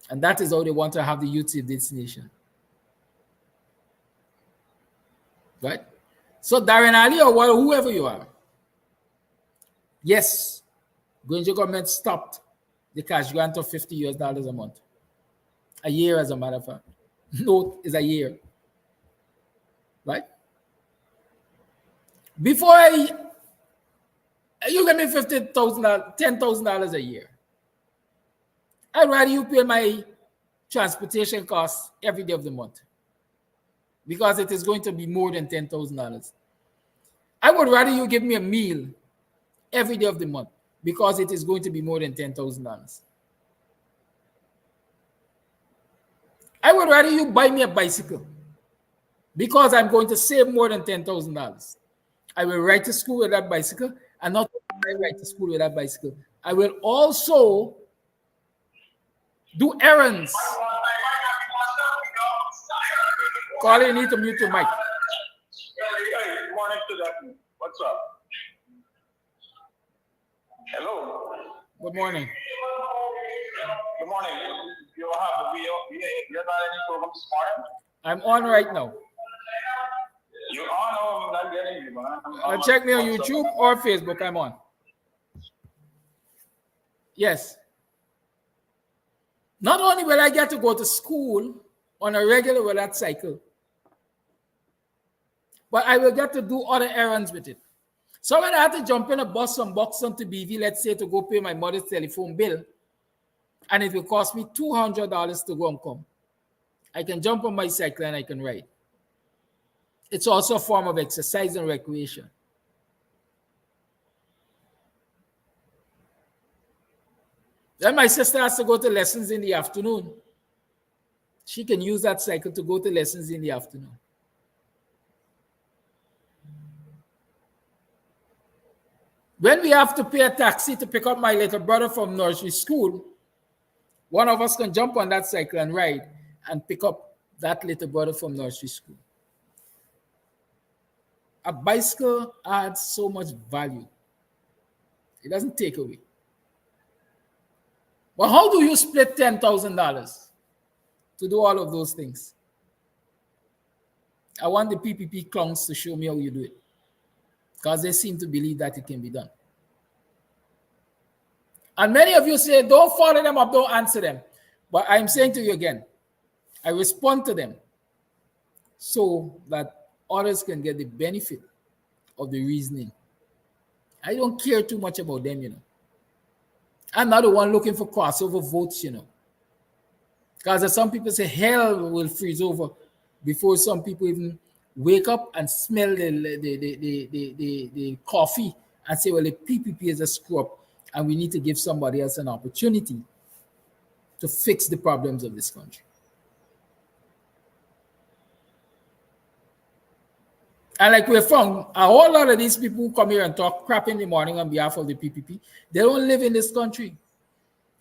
And that is how they want to have the youth of this nation. Right? So Darren Ali or whoever you are, yes, Guyanese government stopped the cash grant of $50 a month. A year, as a matter of fact. Note is a year. Right? Before you give me $50,000, $10,000 a year, I'd rather you pay my transportation costs every day of the month, because it is going to be more than $10,000. I would rather you give me a meal every day of the month, because it is going to be more than $10,000. I would rather you buy me a bicycle, because I'm going to save more than $10,000. I will ride to school with that bicycle, and not only ride to school with that bicycle, I will also do errands. Carly, you need to mute your mic. Hey, good morning to that. What's up? Hello. Good morning. Good morning. You have you're not any program this morning? I'm on right now. You on? No, I'm not getting you, man. Check me on YouTube or Facebook. I'm on. Yes. Not only will I get to go to school on a regular with that cycle, but I will get to do other errands with it. So when I have to jump in a bus from Buxton to BV, let's say, to go pay my mother's telephone bill, and it will cost me $200 to go and come, I can jump on my cycle and I can ride. It's also a form of exercise and recreation. Then my sister has to go to lessons in the afternoon. She can use that cycle to go to lessons in the afternoon. When we have to pay a taxi to pick up my little brother from nursery school, one of us can jump on that cycle and ride and pick up that little brother from nursery school. A bicycle adds so much value. It doesn't take away. But how do you split $10,000 to do all of those things? I want the PPP clowns to show me how you do it, because they seem to believe that it can be done. And many of you say, don't follow them up, don't answer them. But I'm saying to you again, I respond to them so that others can get the benefit of the reasoning. I don't care too much about them, you know. I'm not the one looking for crossover votes, you know. Because as some people say, hell will freeze over before some people even wake up and smell the coffee and say, well, the PPP is a screw up and we need to give somebody else an opportunity to fix the problems of this country. And like we found, a whole lot of these people who come here and talk crap in the morning on behalf of the PPP, they don't live in this country.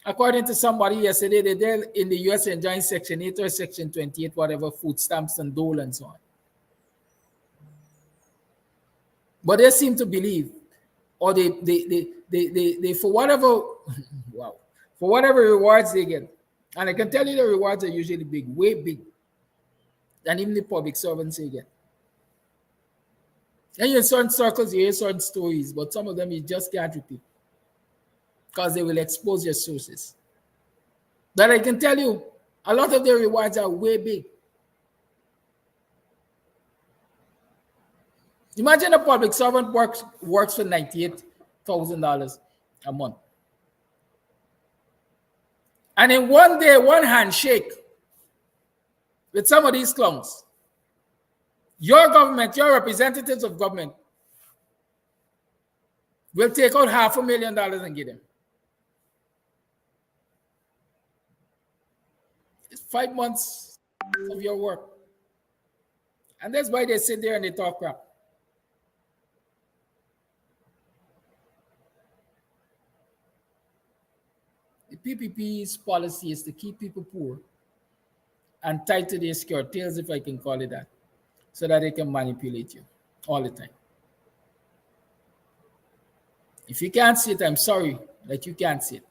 According to somebody yesterday, they're in the US enjoying Section 8 or Section 28, whatever, food stamps and dole and so on. But they seem to believe, or they for whatever, wow, for whatever rewards they get. And I can tell you the rewards are usually big, way big, than even the public servants they get. And in certain circles, you hear certain stories, but some of them you just can't repeat because they will expose your sources. But I can tell you, a lot of their rewards are way big. Imagine a public servant works for $98,000 a month. And in one day, one handshake with some of these clowns, your government, your representatives of government, We'll take out $500,000 and give them. It's 5 months of your work. And that's why they sit there and they talk crap. The PPP's policy is to keep people poor and tied to their skirt tails, if I can call it that, so that they can manipulate you all the time. If you can't see it, I'm sorry that you can't see it.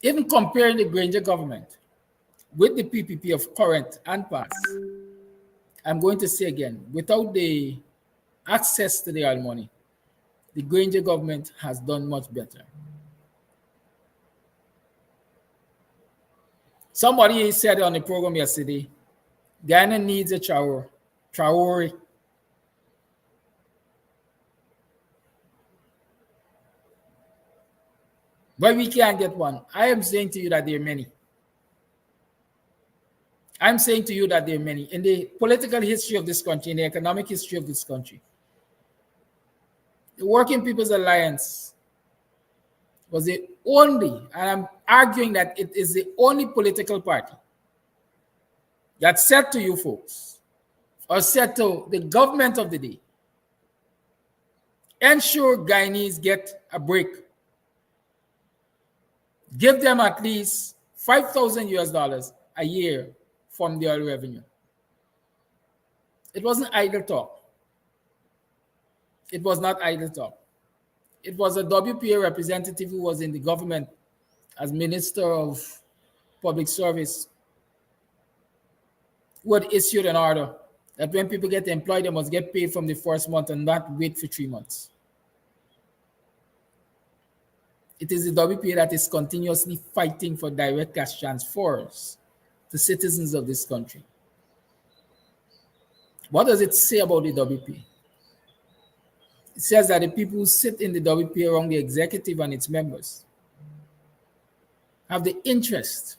Even comparing the Granger government with the PPP of current and past, I'm going to say again, without the access to the oil money, the Granger government has done much better. Somebody said on the program yesterday, Guyana needs a Traore. But we can't get one. I am saying to you that there are many. I'm saying to you that there are many. In the political history of this country, in the economic history of this country, the Working People's Alliance was the only, and I'm arguing that it is the only political party that said to you folks, or said to the government of the day, ensure Guyanese get a break. Give them at least $5,000 a year from the oil revenue. It wasn't idle talk. It was not idle talk. It was a WPA representative who was in the government as Minister of Public Service who had issued an order that when people get employed, they must get paid from the first month and not wait for 3 months. It is the WPA that is continuously fighting for direct cash transfers to citizens of this country. What does it say about the WPA? It says that the people who sit in the WPA around the executive and its members have the interest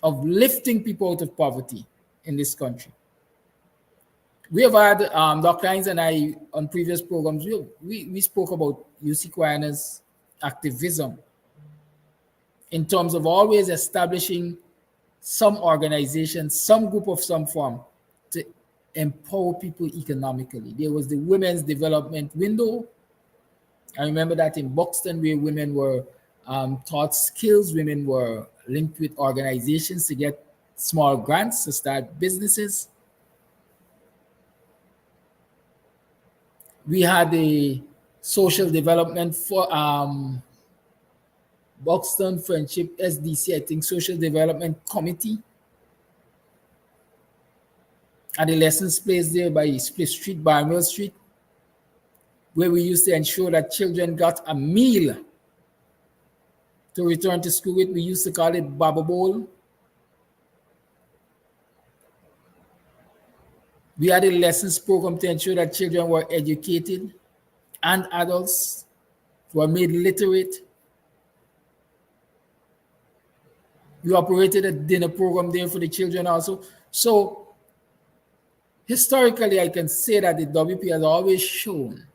of lifting people out of poverty in this country. We have had, Dr. Hines and I, on previous programs, we spoke about UC Guyana's activism in terms of always establishing some organization, some group of some form to empower people economically. There was the Women's Development Window. I remember that in Buxton, where women were taught skills, women were linked with organizations to get small grants to start businesses. We had the social development for Buxton Friendship SDC, I think, Social Development Committee. And the lessons placed there by Split Street, Barnwell Street, where we used to ensure that children got a meal to return to school with. We used to call it Baba Bowl. We had a lessons program to ensure that children were educated and adults were made literate. We operated a dinner program there for the children also. So historically, I can say that the WP has always shown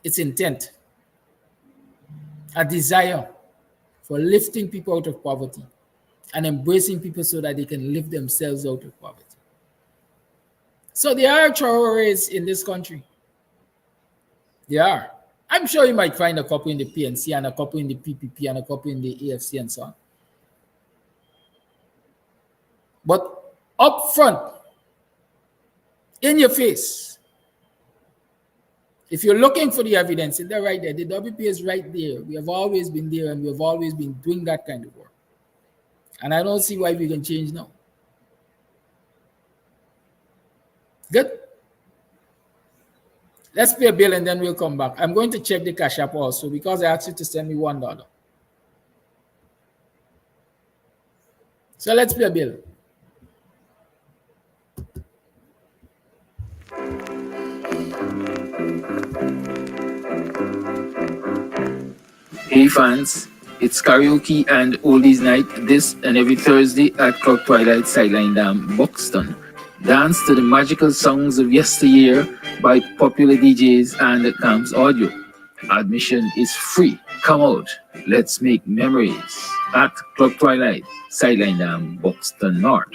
its intent, a desire for lifting people out of poverty and embracing people so that they can lift themselves out of poverty. So there are Traores in this country. There are. I'm sure you might find a couple in the PNC and a couple in the PPP and a couple in the AFC and so on. But up front, in your face, if you're looking for the evidence, they're right there. The WPA is right there. We have always been there and we have always been doing that kind of work. And I don't see why we can change now. Good. Let's pay a bill and then we'll come back. I'm going to check the Cash App also because I asked you to send me $1. So let's pay a bill. Hey fans, it's karaoke and oldies night this and every Thursday at Clock Twilight Sideline Dam, Buxton. Dance to the magical songs of yesteryear by popular DJs and Camps Audio. Admission is free. Come out. Let's make memories at Club Twilight, Sideline Dam, Buxton North.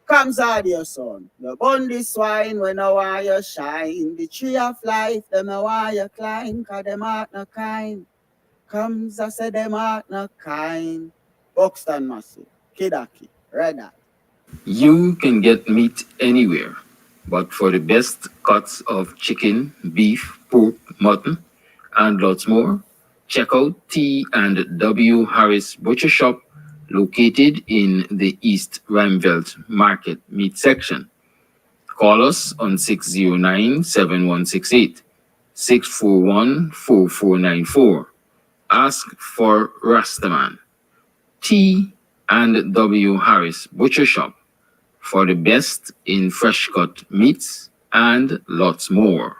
Comes audio son. The bundy swine when I want you shine. The tree of life, them I want you climb. Cause them art no kind. Comes I say them art no kind. Buxton Massive, Kidaki, Red Eye. You can get meat anywhere, but for the best cuts of chicken, beef, pork, mutton, and lots more, check out T&W Harris Butcher Shop, located in the East Rheinveld Market Meat Section. Call us on 609-7168, 641-4494. Ask for Rastaman. T&W Harris Butcher Shop for the best in fresh cut meats and lots more.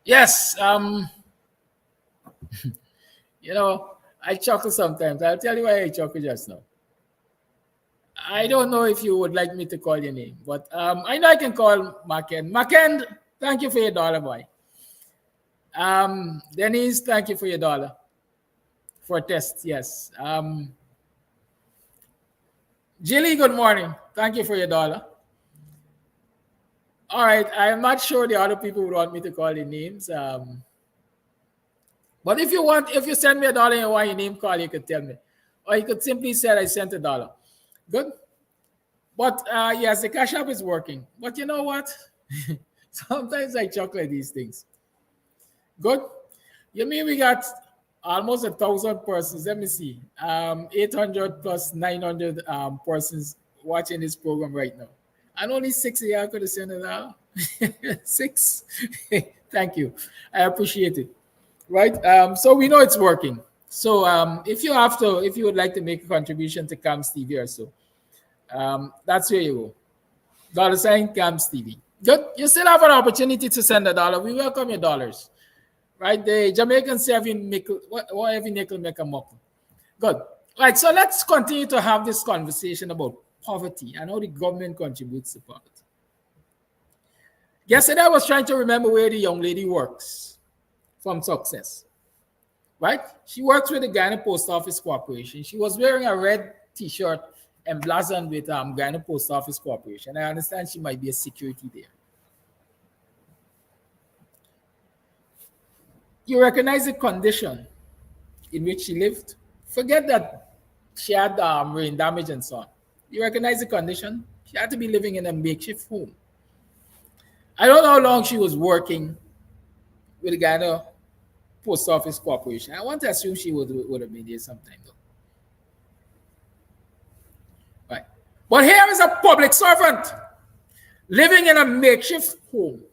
Yes, you know, I chuckle sometimes. I'll tell you why I chuckle just now. I don't know if you would like me to call your name, but I know I can call Maken. Maken, thank you for your dollar, boy. Denise, thank you for your dollar. For test, yes. Jilly, good morning. Thank you for your dollar. All right, I'm not sure the other people would want me to call their names. But if you send me $1 and you want your name called, you could tell me. Or you could simply say I sent $1. Good. But yes, the Cash App is working. But you know what? Sometimes I chuckle at these things. Good. You mean we got almost 1,000 persons? Let me see. 800 plus 900 persons watching this program right now. And only 6 of y'all could have sent $1. 6. Thank you. I appreciate it. Right. So we know it's working. So if you would like to make a contribution to CAMS TV or so, that's where you go. $ CAMS TV. Good. You still have an opportunity to send $1. We welcome your dollars. Right. The Jamaicans say every nickel make a muckle. Good. Right. So let's continue to have this conversation about poverty and how the government contributes to poverty. Yesterday I was trying to remember where the young lady works from Success. Right? She works with the Guyana Post Office Corporation. She was wearing a red t-shirt emblazoned with Guyana Post Office Corporation. I understand she might be a security there. You recognize the condition in which she lived? Forget that she had rain damage and so on. You recognize the condition? She had to be living in a makeshift home. I don't know how long she was working with the Guyana Post Office Corporation. I want to assume she would have been there sometime though. Right. But here is a public servant living in a makeshift home.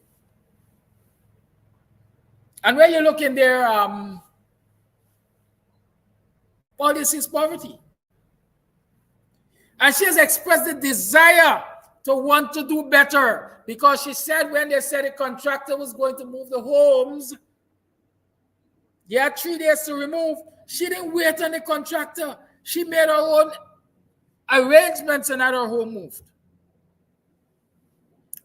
And when you look in there, policy is poverty. And she has expressed the desire to want to do better because she said when they said the contractor was going to move the homes, you had 3 days to remove. She didn't wait on the contractor. She made her own arrangements and had her home moved.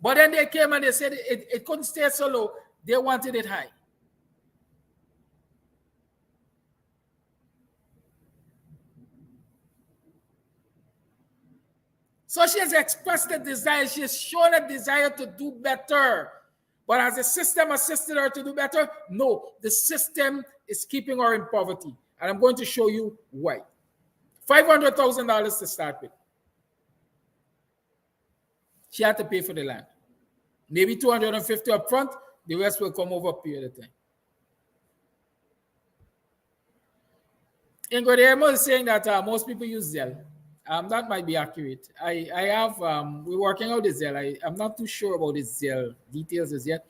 But then they came and they said it couldn't stay so low. They wanted it high. So she has expressed a desire. She has shown a desire to do better. But has the system assisted her to do better? No, the system is keeping her in poverty. And I'm going to show you why. $500,000 to start with. She had to pay for the land. Maybe 250 up front, the rest will come over a period of time. Ingo is saying that most people use Zelle. That might be accurate. We're working out the Zelle. I'm not too sure about the Zelle details as yet,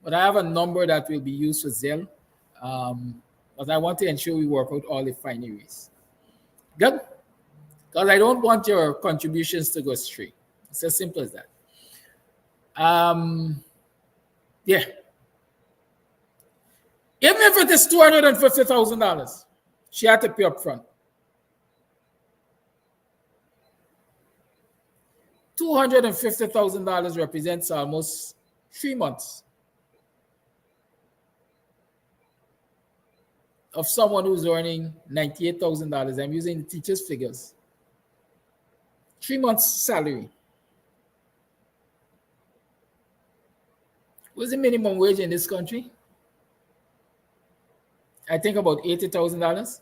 but I have a number that will be used for Zelle. But I want to ensure we work out all the fineries. Good? Because I don't want your contributions to go astray. It's as simple as that. Yeah. Even if it is $250,000, she had to pay up front. $250,000 represents almost 3 months of someone who's earning $98,000. I'm using the teacher's figures. 3 months salary. What's the minimum wage in this country? I think about $80,000.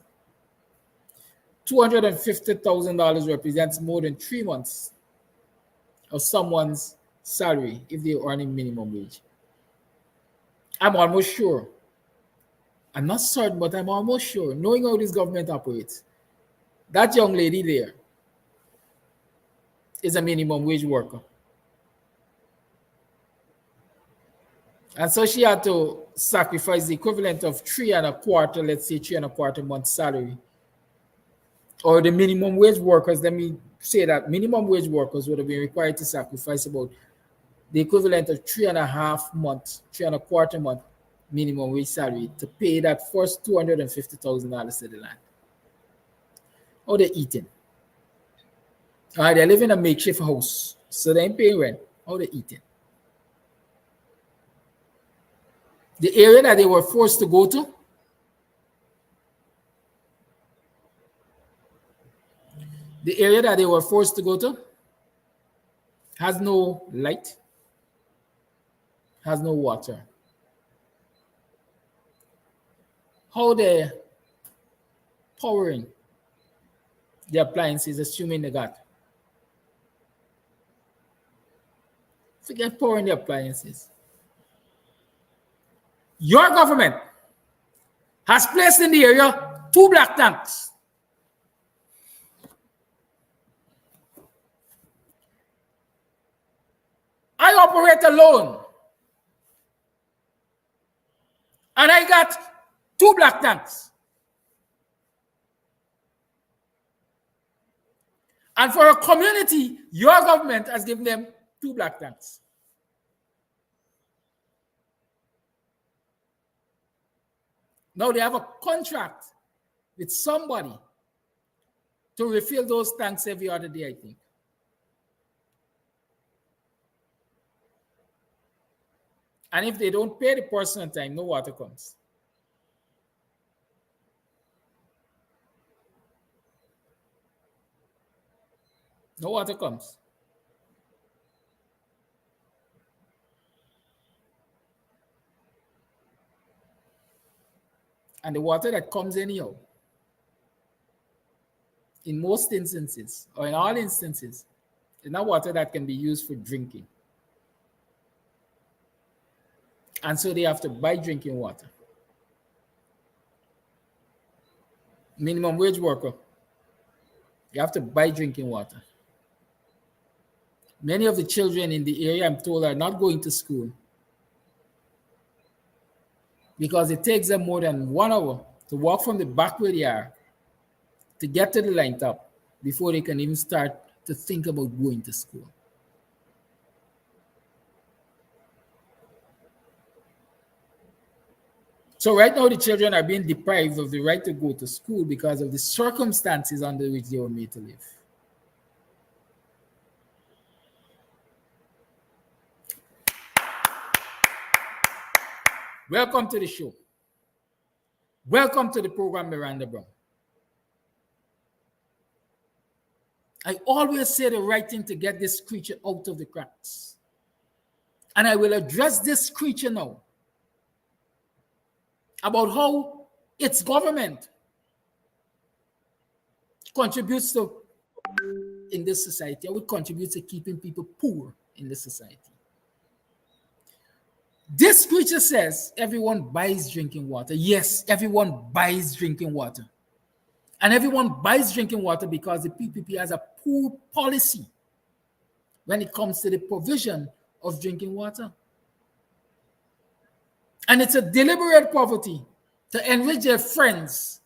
$250,000 represents more than 3 months of someone's salary if they're earning minimum wage. I'm almost sure. I'm not certain, but I'm almost sure, knowing how this government operates, that young lady there is a minimum wage worker. And so she had to sacrifice the equivalent of 3 1/4, let's say 3 1/4 months salary. Or the minimum wage workers, let me say that minimum wage workers would have been required to sacrifice about the equivalent of 3 1/2 months, 3 1/4 month minimum wage salary to pay that first $250,000 to the land. How they eating? They live in a makeshift house, so they ain't paying rent. How they eating? The area that they were forced to go to, has no light, has no water. How they powering the appliances, assuming they got? Forget powering the appliances. Your government has placed in the area 2 black tanks. I operate alone. And I got 2 black tanks. And for a community, your government has given them 2 black tanks. Now they have a contract with somebody to refill those tanks every other day, I think. And if they don't pay the person on time, no water comes. No water comes. And the water that comes anyhow, in most instances, or in all instances, is not water that can be used for drinking. And so they have to buy drinking water. Minimum wage worker, you have to buy drinking water. Many of the children in the area, I'm told, are not going to school because it takes them more than 1 hour to walk from the back where they are to get to the line top before they can even start to think about going to school. So right now, the children are being deprived of the right to go to school because of the circumstances under which they were made to live. Welcome to the show. Welcome to the program, Miranda Brown. I always say the right thing to get this creature out of the cracks. And I will address this creature now about how its government contributes to in this society, how it contributes to keeping people poor in this society. This creature says everyone buys drinking water. Yes, everyone buys drinking water. And everyone buys drinking water because the PPP has a poor policy when it comes to the provision of drinking water. And it's a deliberate poverty to enrich their friends.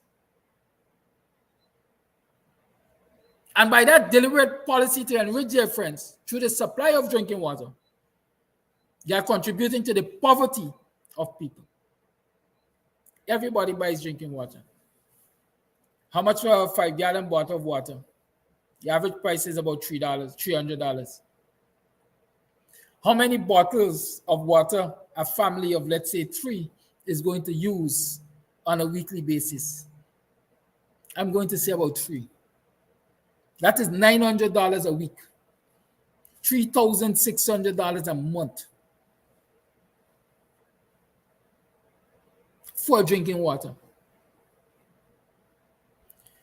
And by that deliberate policy to enrich their friends through the supply of drinking water, they are contributing to the poverty of people. Everybody buys drinking water. How much for a 5-gallon bottle of water? The average price is about $300. How many bottles of water a family of, let's say, 3 is going to use on a weekly basis? I'm going to say about 3. That is $900 a week, $3,600 a month for drinking water.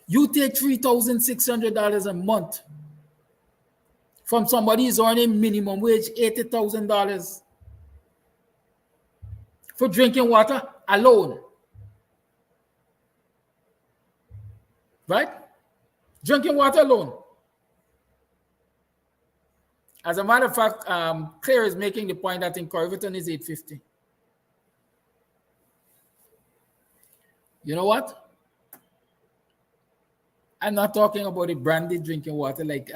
You take $3,600 a month from somebody who's earning minimum wage $80,000 for drinking water alone, right? Drinking water alone. As a matter of fact, Claire is making the point that in Corriverton is $850. You know what? I'm not talking about the branded drinking water like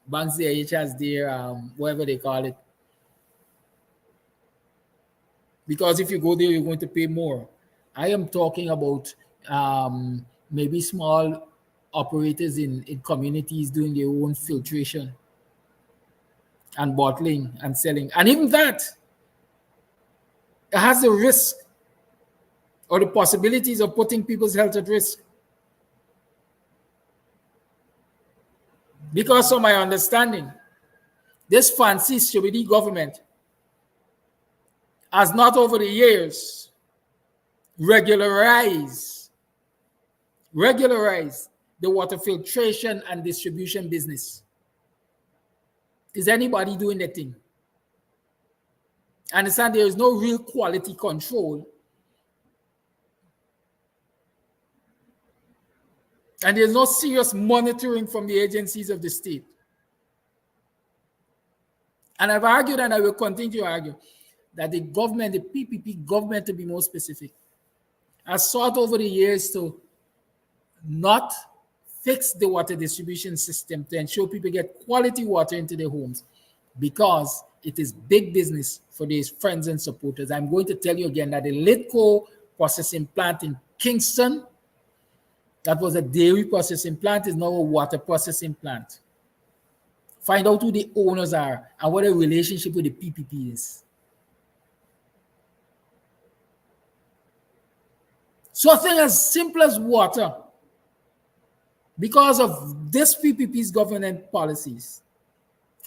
Banks DH has their, whatever they call it. Because if you go there, you're going to pay more. I am talking about maybe small operators in communities doing their own filtration and bottling and selling. And even that, it has the risk or the possibilities of putting people's health at risk. Because from my understanding, this fancy stupid government has not over the years regularized the water filtration and distribution business. Is anybody doing that thing? Understand there is no real quality control. And there's no serious monitoring from the agencies of the state. And I've argued, and I will continue to argue, that the government, the PPP government to be more specific, has sought over the years to not fix the water distribution system to ensure people get quality water into their homes, because it is big business for these friends and supporters. I'm going to tell you again that the Litco processing plant in Kingston, that was a dairy processing plant, is now a water processing plant. Find out who the owners are and what the relationship with the PPP is. So a thing as simple as water, because of this PPP's government policies,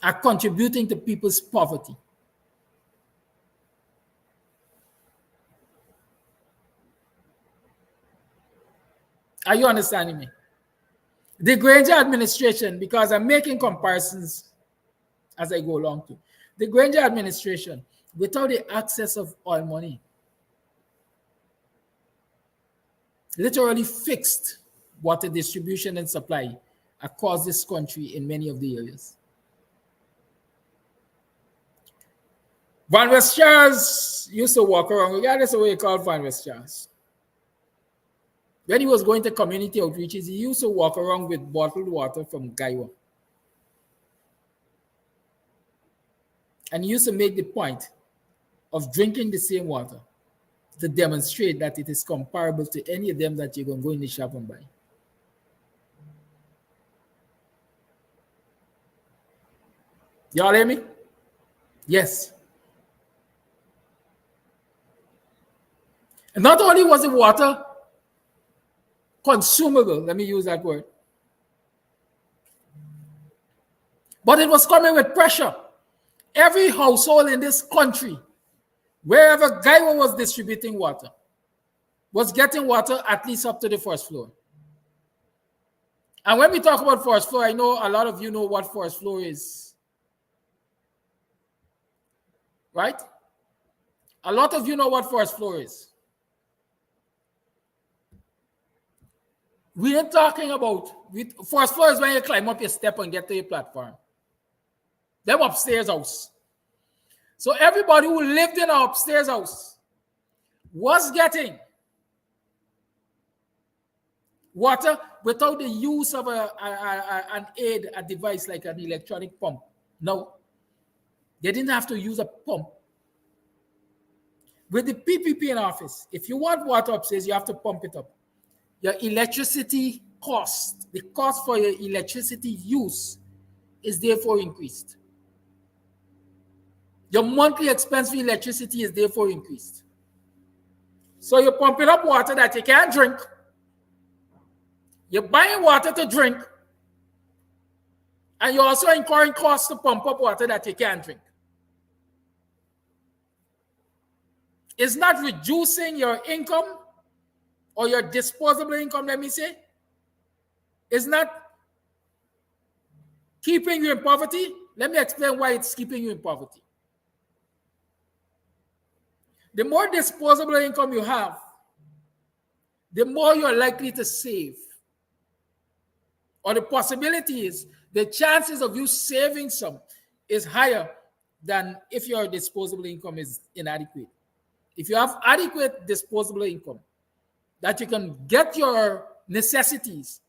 are contributing to people's poverty. Are you understanding me? The Granger administration, because I'm making comparisons as I go along too. The Granger administration, without the access of oil money, literally fixed water distribution and supply across this country in many of the areas. Van West Charles used to walk around, regardless of what you call Van West Charles. When he was going to community outreaches, he used to walk around with bottled water from Guyana. And he used to make the point of drinking the same water to demonstrate that it is comparable to any of them that you can go in the shop and buy. Y'all hear me? Yes. And not only was the water consumable, let me use that word, but it was coming with pressure. Every household in this country, wherever Guyana was distributing water, was getting water at least up to the first floor. And when we talk about first floor, I know a lot of you know what first floor is. Right? A lot of you know what first floor is. We ain't talking about, first floor is when you climb up your step and get to your platform. Them upstairs house. So everybody who lived in an upstairs house was getting water without the use of an aid, a device like an electronic pump. No, they didn't have to use a pump. With the PPP in office, if you want water upstairs, you have to pump it up. Your electricity cost, the cost for your electricity use is therefore increased. Your monthly expense for electricity is therefore increased. So you're pumping up water that you can't drink. You're buying water to drink. And you're also incurring costs to pump up water that you can't drink. It's not reducing your income or your disposable income, let me say. It's not keeping you in poverty. Let me explain why it's keeping you in poverty. The more disposable income you have, the more you're likely to save. Or the possibility is, the chances of you saving some is higher than if your disposable income is inadequate. If you have adequate disposable income, that you can get your necessities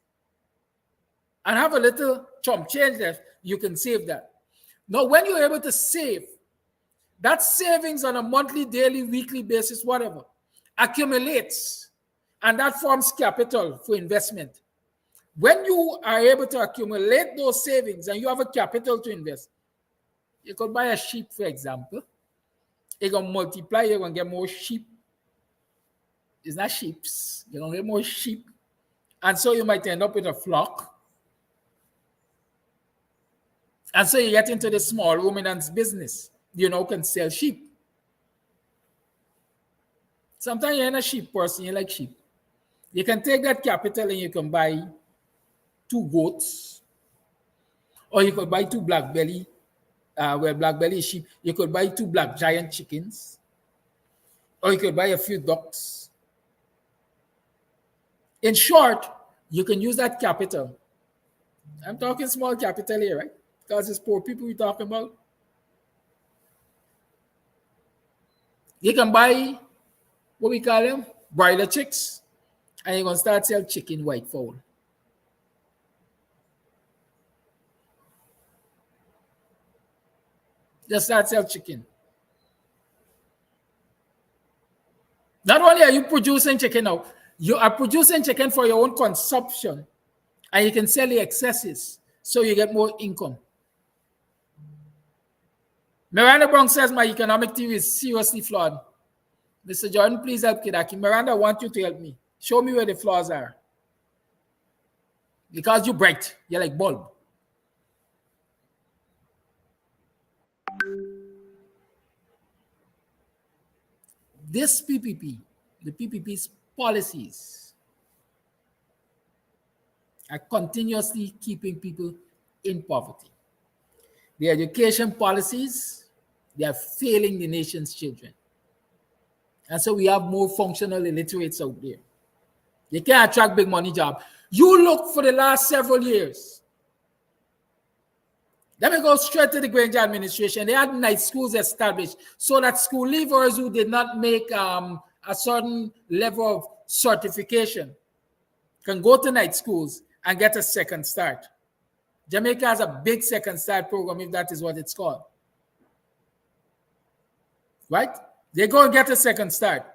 and have a little chump change left, you can save that. Now, when you're able to save, that savings on a monthly, daily, weekly basis, whatever, accumulates, and that forms capital for investment. When you are able to accumulate those savings and you have a capital to invest, you could buy a sheep, for example. You're going to multiply, you're going to get more sheep. It's not sheeps. You're going to get more sheep. And so you might end up with a flock. And so you get into the small ruminants business. You know, can sell sheep. Sometimes you're not a sheep person, you like sheep. You can take that capital and you can buy 2 goats. Or you could buy 2 black belly, where black belly is sheep. You could buy 2 black giant chickens. Or you could buy a few ducks. In short, you can use that capital. I'm talking small capital here, right? Because it's poor people we're talking about. You can buy, what we call them, broiler chicks, and you're going to start selling chicken white fowl. Just start selling chicken. Not only are you producing chicken now, you are producing chicken for your own consumption, and you can sell the excesses so you get more income. Miranda Brown says my economic theory is seriously flawed. Mr. Jordan, please help Kidaki. Miranda, I want you to help me. Show me where the flaws are. Because you're bright. You're like bulb. This PPP, the PPP's policies are continuously keeping people in poverty. The education policies, they are failing the nation's children. And so we have more functional illiterates out there. They can't attract big money jobs. You look for the last several years. Let me go straight to the Granger administration. They had night schools established so that school leavers who did not make a certain level of certification can go to night schools and get a second start. Jamaica has a big second start program, if that is what it's called. Right? They go and get a second start.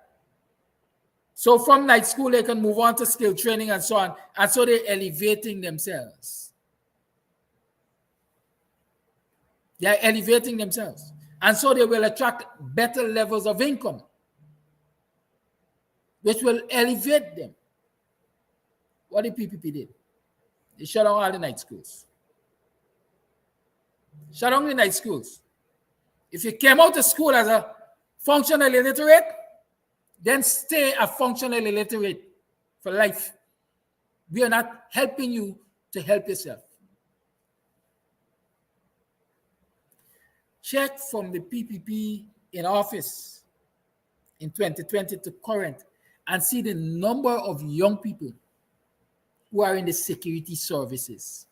So from night school, they can move on to skill training and so on. And so they're elevating themselves. They're elevating themselves. And so they will attract better levels of income, which will elevate them. What the PPP did? They shut down all the night schools. Shut down the night schools. If you came out of school as a functional illiterate, then stay a functional illiterate for life. We are not helping you to help yourself. Check from the PPP in office in 2020 to current and see the number of young people who are in the security services.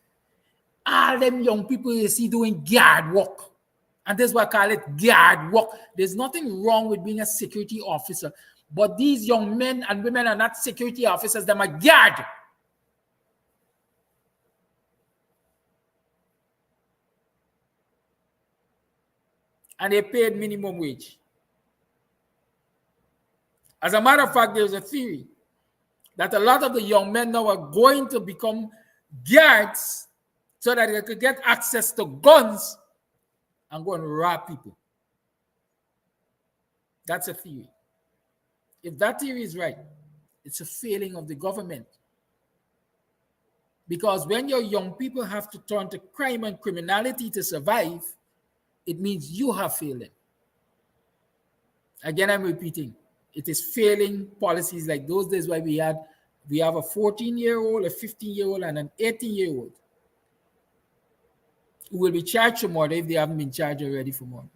All them young people you see doing guard work. And that's why I call it guard work. There's nothing wrong with being a security officer. But these young men and women are not security officers, they're guard. And they paid minimum wage. As a matter of fact, there's a theory that a lot of the young men now are going to become guards so that they could get access to guns and go and rob people. That's a theory. If that theory is right, it's a failing of the government. Because when your young people have to turn to crime and criminality to survive, it means you have failed them. Again, I'm repeating, it is failing policies like those days where we have a 14-year-old, a 15-year-old, and an 18-year-old who will be charged for murder if they haven't been charged already for murder.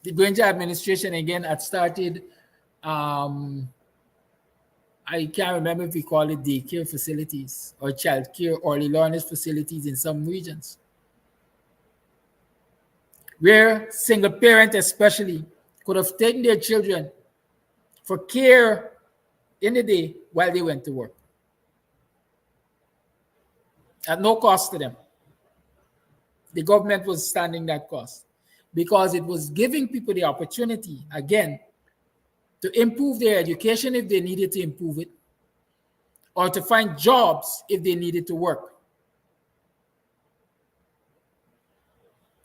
The Granger administration again had started, I can't remember if we call it daycare facilities or child care or early learners facilities in some regions, where single parents especially could have taken their children for care in the day while they went to work at no cost to them. The government was standing that cost because it was giving people the opportunity, again, to improve their education if they needed to improve it, or to find jobs if they needed to work.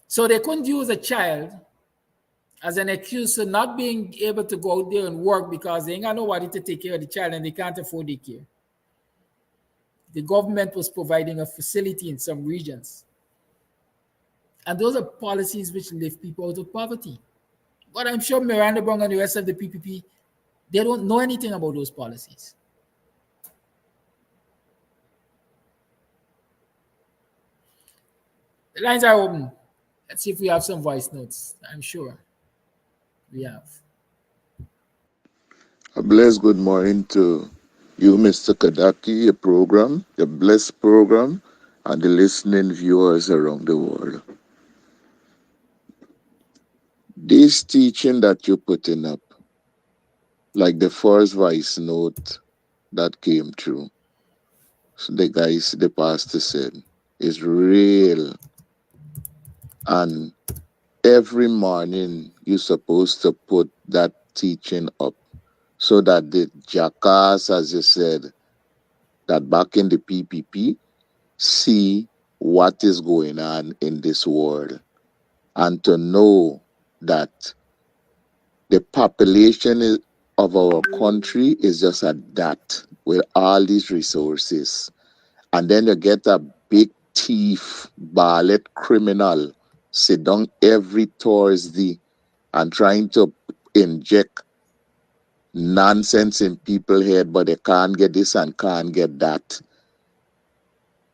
So they couldn't use a child as an excuse for not being able to go out there and work because they ain't got nobody to take care of the child and they can't afford the care. The government was providing a facility in some regions. And those are policies which lift people out of poverty. But I'm sure Miranda Brown and the rest of the PPP, they don't know anything about those policies. The lines are open. Let's see if we have some voice notes. I'm sure we have. A blessed good morning to you, Mr. Kadaki, your program, your blessed program, and the listening viewers around the world. This teaching that you're putting up, like the first voice note that came through, so the pastor said, is real. And every morning you're supposed to put that teaching up so that the jackass, as you said, that back in the PPP, see what is going on in this world and to know that the population of our country is just at that with all these resources. And then you get a big thief, ballet criminal, sit down every Thursday and trying to inject nonsense in people's head, but they can't get this and can't get that.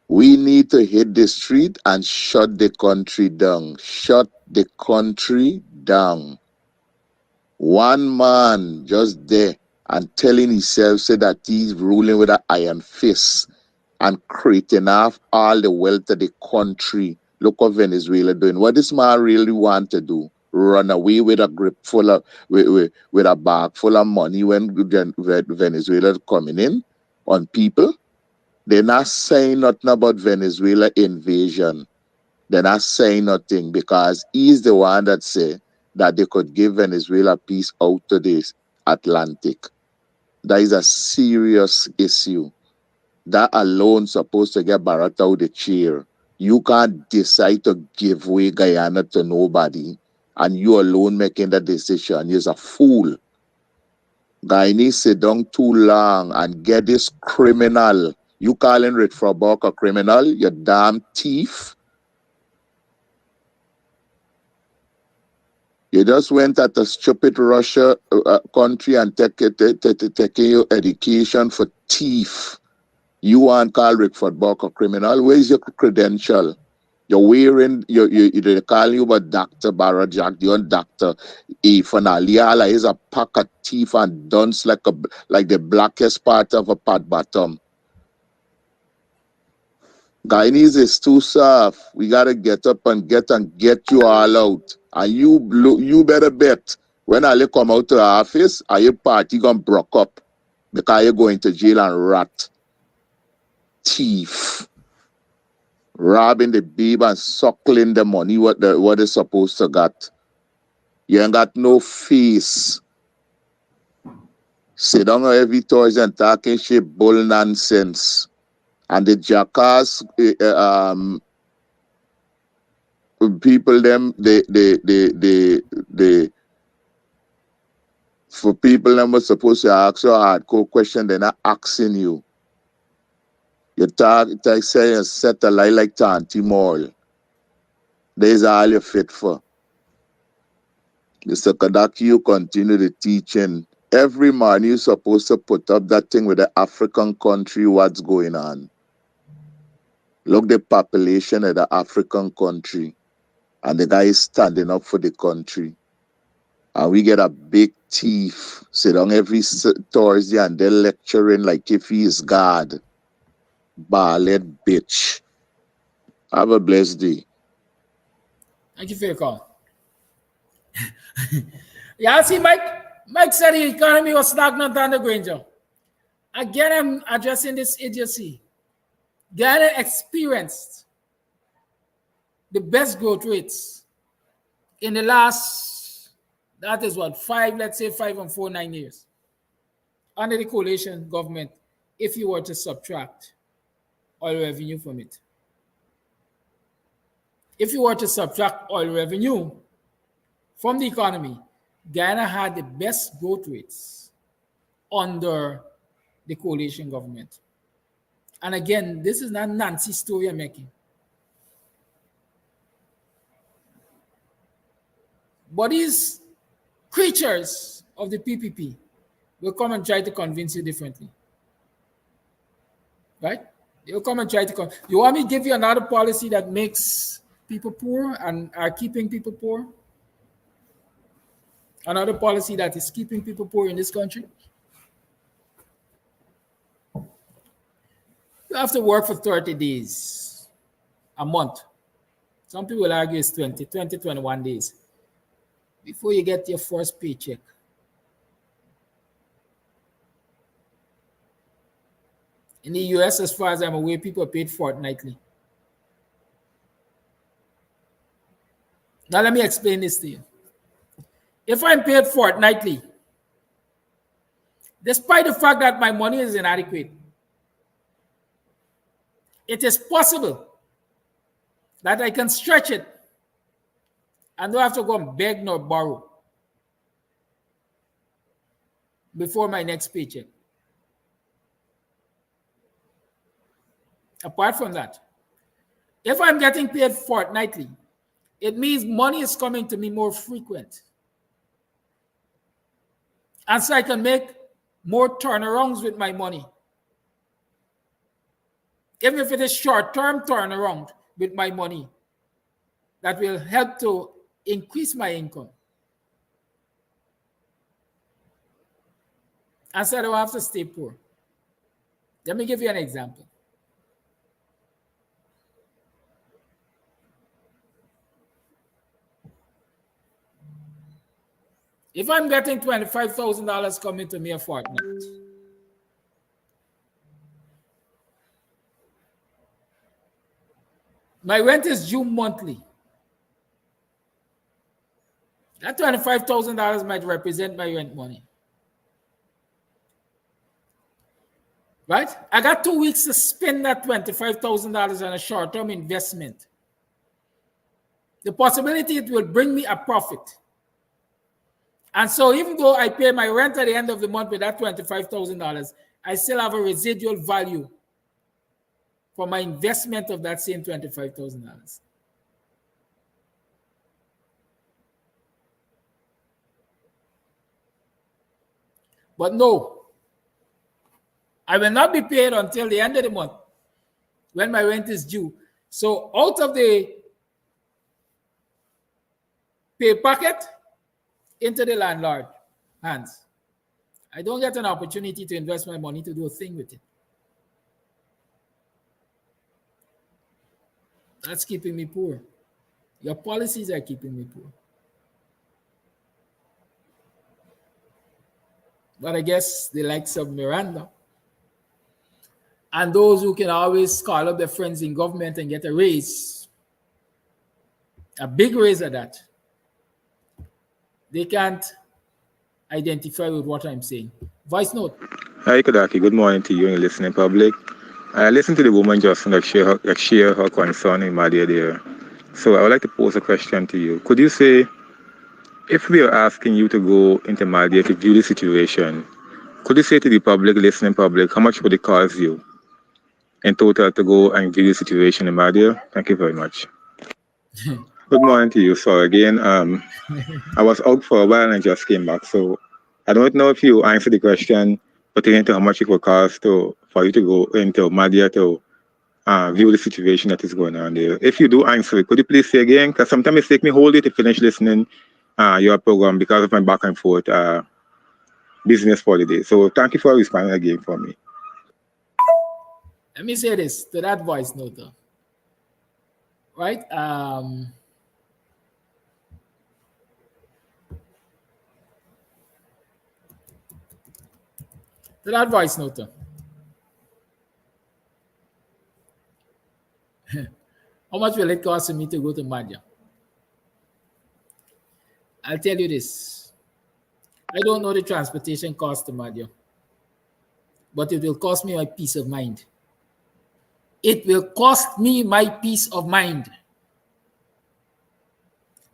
We need to hit the street and shut the country down. Shut the country down. One man just there and telling himself say that he's ruling with an iron fist and creating off all the wealth of the country. Look what Venezuela doing. What this man really want to do? Run away with a grip full of with a bag full of money when Venezuela coming in on people? They're not saying nothing about Venezuela invasion. They're not saying nothing because he's the one that said that they could give Venezuela peace out to the Atlantic. That is a serious issue. That alone supposed to get Barata out the chair. You can't decide to give away Guyana to nobody and you alone making that decision. You're a fool. Guyanese sit down too long and get this criminal. You calling it for about a criminal, you damn thief. You just went at a stupid Russia country and taking your education for thief. You want call Rick Fordbuck a criminal? Where's your credential? You're wearing, they call you a Dr. Barajak, you're Dr. Ifanaliala is a pack of teeth and dunce like the blackest part of a pot bottom. Guyanese is too soft. We gotta get up and get you all out. And you better bet when I come out to the office, are your party gonna broke up because you're going to jail and rat. Thief. Robbing the babe and suckling the money what they're supposed to got. You ain't got no face. Sit down every Thursday and talking shit bull nonsense. And the jackass people them for people them was supposed to ask you a hardcore question, they're not asking you. You say and set a lie like Tanti Mall. There's all you're fit for. Mr. Kadaki, you continue the teaching. Every man you're supposed to put up that thing with the African country, what's going on. Look the population of the African country. And the guy is standing up for the country. And we get a big thief sit down every Thursday and they're lecturing like if he is God. Ballad bitch. Have a blessed day. Thank you for your call. Yeah, see, Mike said the economy was stagnant under Granger. Again, I'm addressing this agency. Guyana experienced the best growth rates in the last, that is what, 5 and 4, 9 years under the coalition government, if you were to subtract oil revenue from it. If you were to subtract oil revenue from the economy, Guyana had the best growth rates under the coalition government. And again, this is not Nancy's story I'm making. But these creatures of the PPP will come and try to convince you differently. Right? They will come and try to you want me to give you another policy that makes people poor and are keeping people poor? Another policy that is keeping people poor in this country? You have to work for 30 days, a month. Some people will argue it's 21 days before you get your first paycheck. In the US, as far as I'm aware, people are paid fortnightly. Now let me explain this to you. If I'm paid fortnightly, despite the fact that my money is inadequate, it is possible that I can stretch it and don't have to go and beg nor borrow before my next paycheck. Apart from that, if I'm getting paid fortnightly, it means money is coming to me more frequent. And so I can make more turnarounds with my money. Even if it is short-term turnaround with my money, that will help to increase my income. And so I don't have to stay poor. Let me give you an example. If I'm getting $25,000 coming to me a fortnight, my rent is due monthly. That $25,000 might represent my rent money. Right? I got 2 weeks to spend that $25,000 on a short-term investment. The possibility it will bring me a profit. And so even though I pay my rent at the end of the month with that $25,000, I still have a residual value for my investment of that same $25,000. But no, I will not be paid until the end of the month when my rent is due. So out of the pay packet into the landlord hands. I don't get an opportunity to invest my money to do a thing with it. That's keeping me poor. Your policies are keeping me poor. But I guess the likes of Miranda and those who can always call up their friends in government and get a raise, a big raise at that, they can't identify with what I'm saying. Voice note. Hi, Kadaki. Good morning to you and the listening public. I listened to the woman just share her concern in Madia there. So I would like to pose a question to you. Could you say, if we are asking you to go into Madia to view the situation, could you say to the public, listening public, how much would it cost you in total to go and view the situation in Madia? Thank you very much. Good morning to you. So again, I was out for a while and I just came back. So I don't know if you answered the question pertaining to how much it would cost for you to go into Madia to view the situation that is going on there. If you do answer it, could you please say again? Because sometimes it takes me whole day to finish listening your program because of my back and forth business for the day. So thank you for responding again for me. Let me say this to that voice note, though. Right? To that voice note, though. How much will it cost me to go to Madia? I'll tell you this. I don't know the transportation cost to Madia, but it will cost me my peace of mind. It will cost me my peace of mind.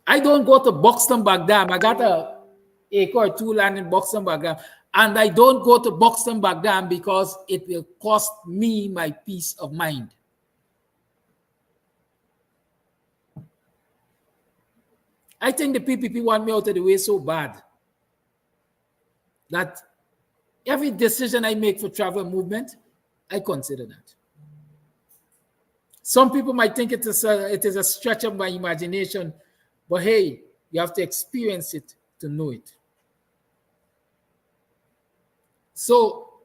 I don't go to Buxton Bagdam. I got a acre or two land in Buxton Bagdam, and I don't go to Buxton Bagdam because it will cost me my peace of mind. I think the PPP want me out of the way so bad that every decision I make for travel movement, I consider that. Some people might think it is a stretch of my imagination, but hey, you have to experience it to know it. So